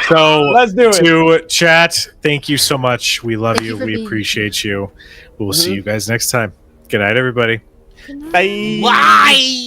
So let's do it. To chat, thank you so much. We love you. for We being appreciate you. We'll see you guys next time. Good night, everybody. Bye. Why?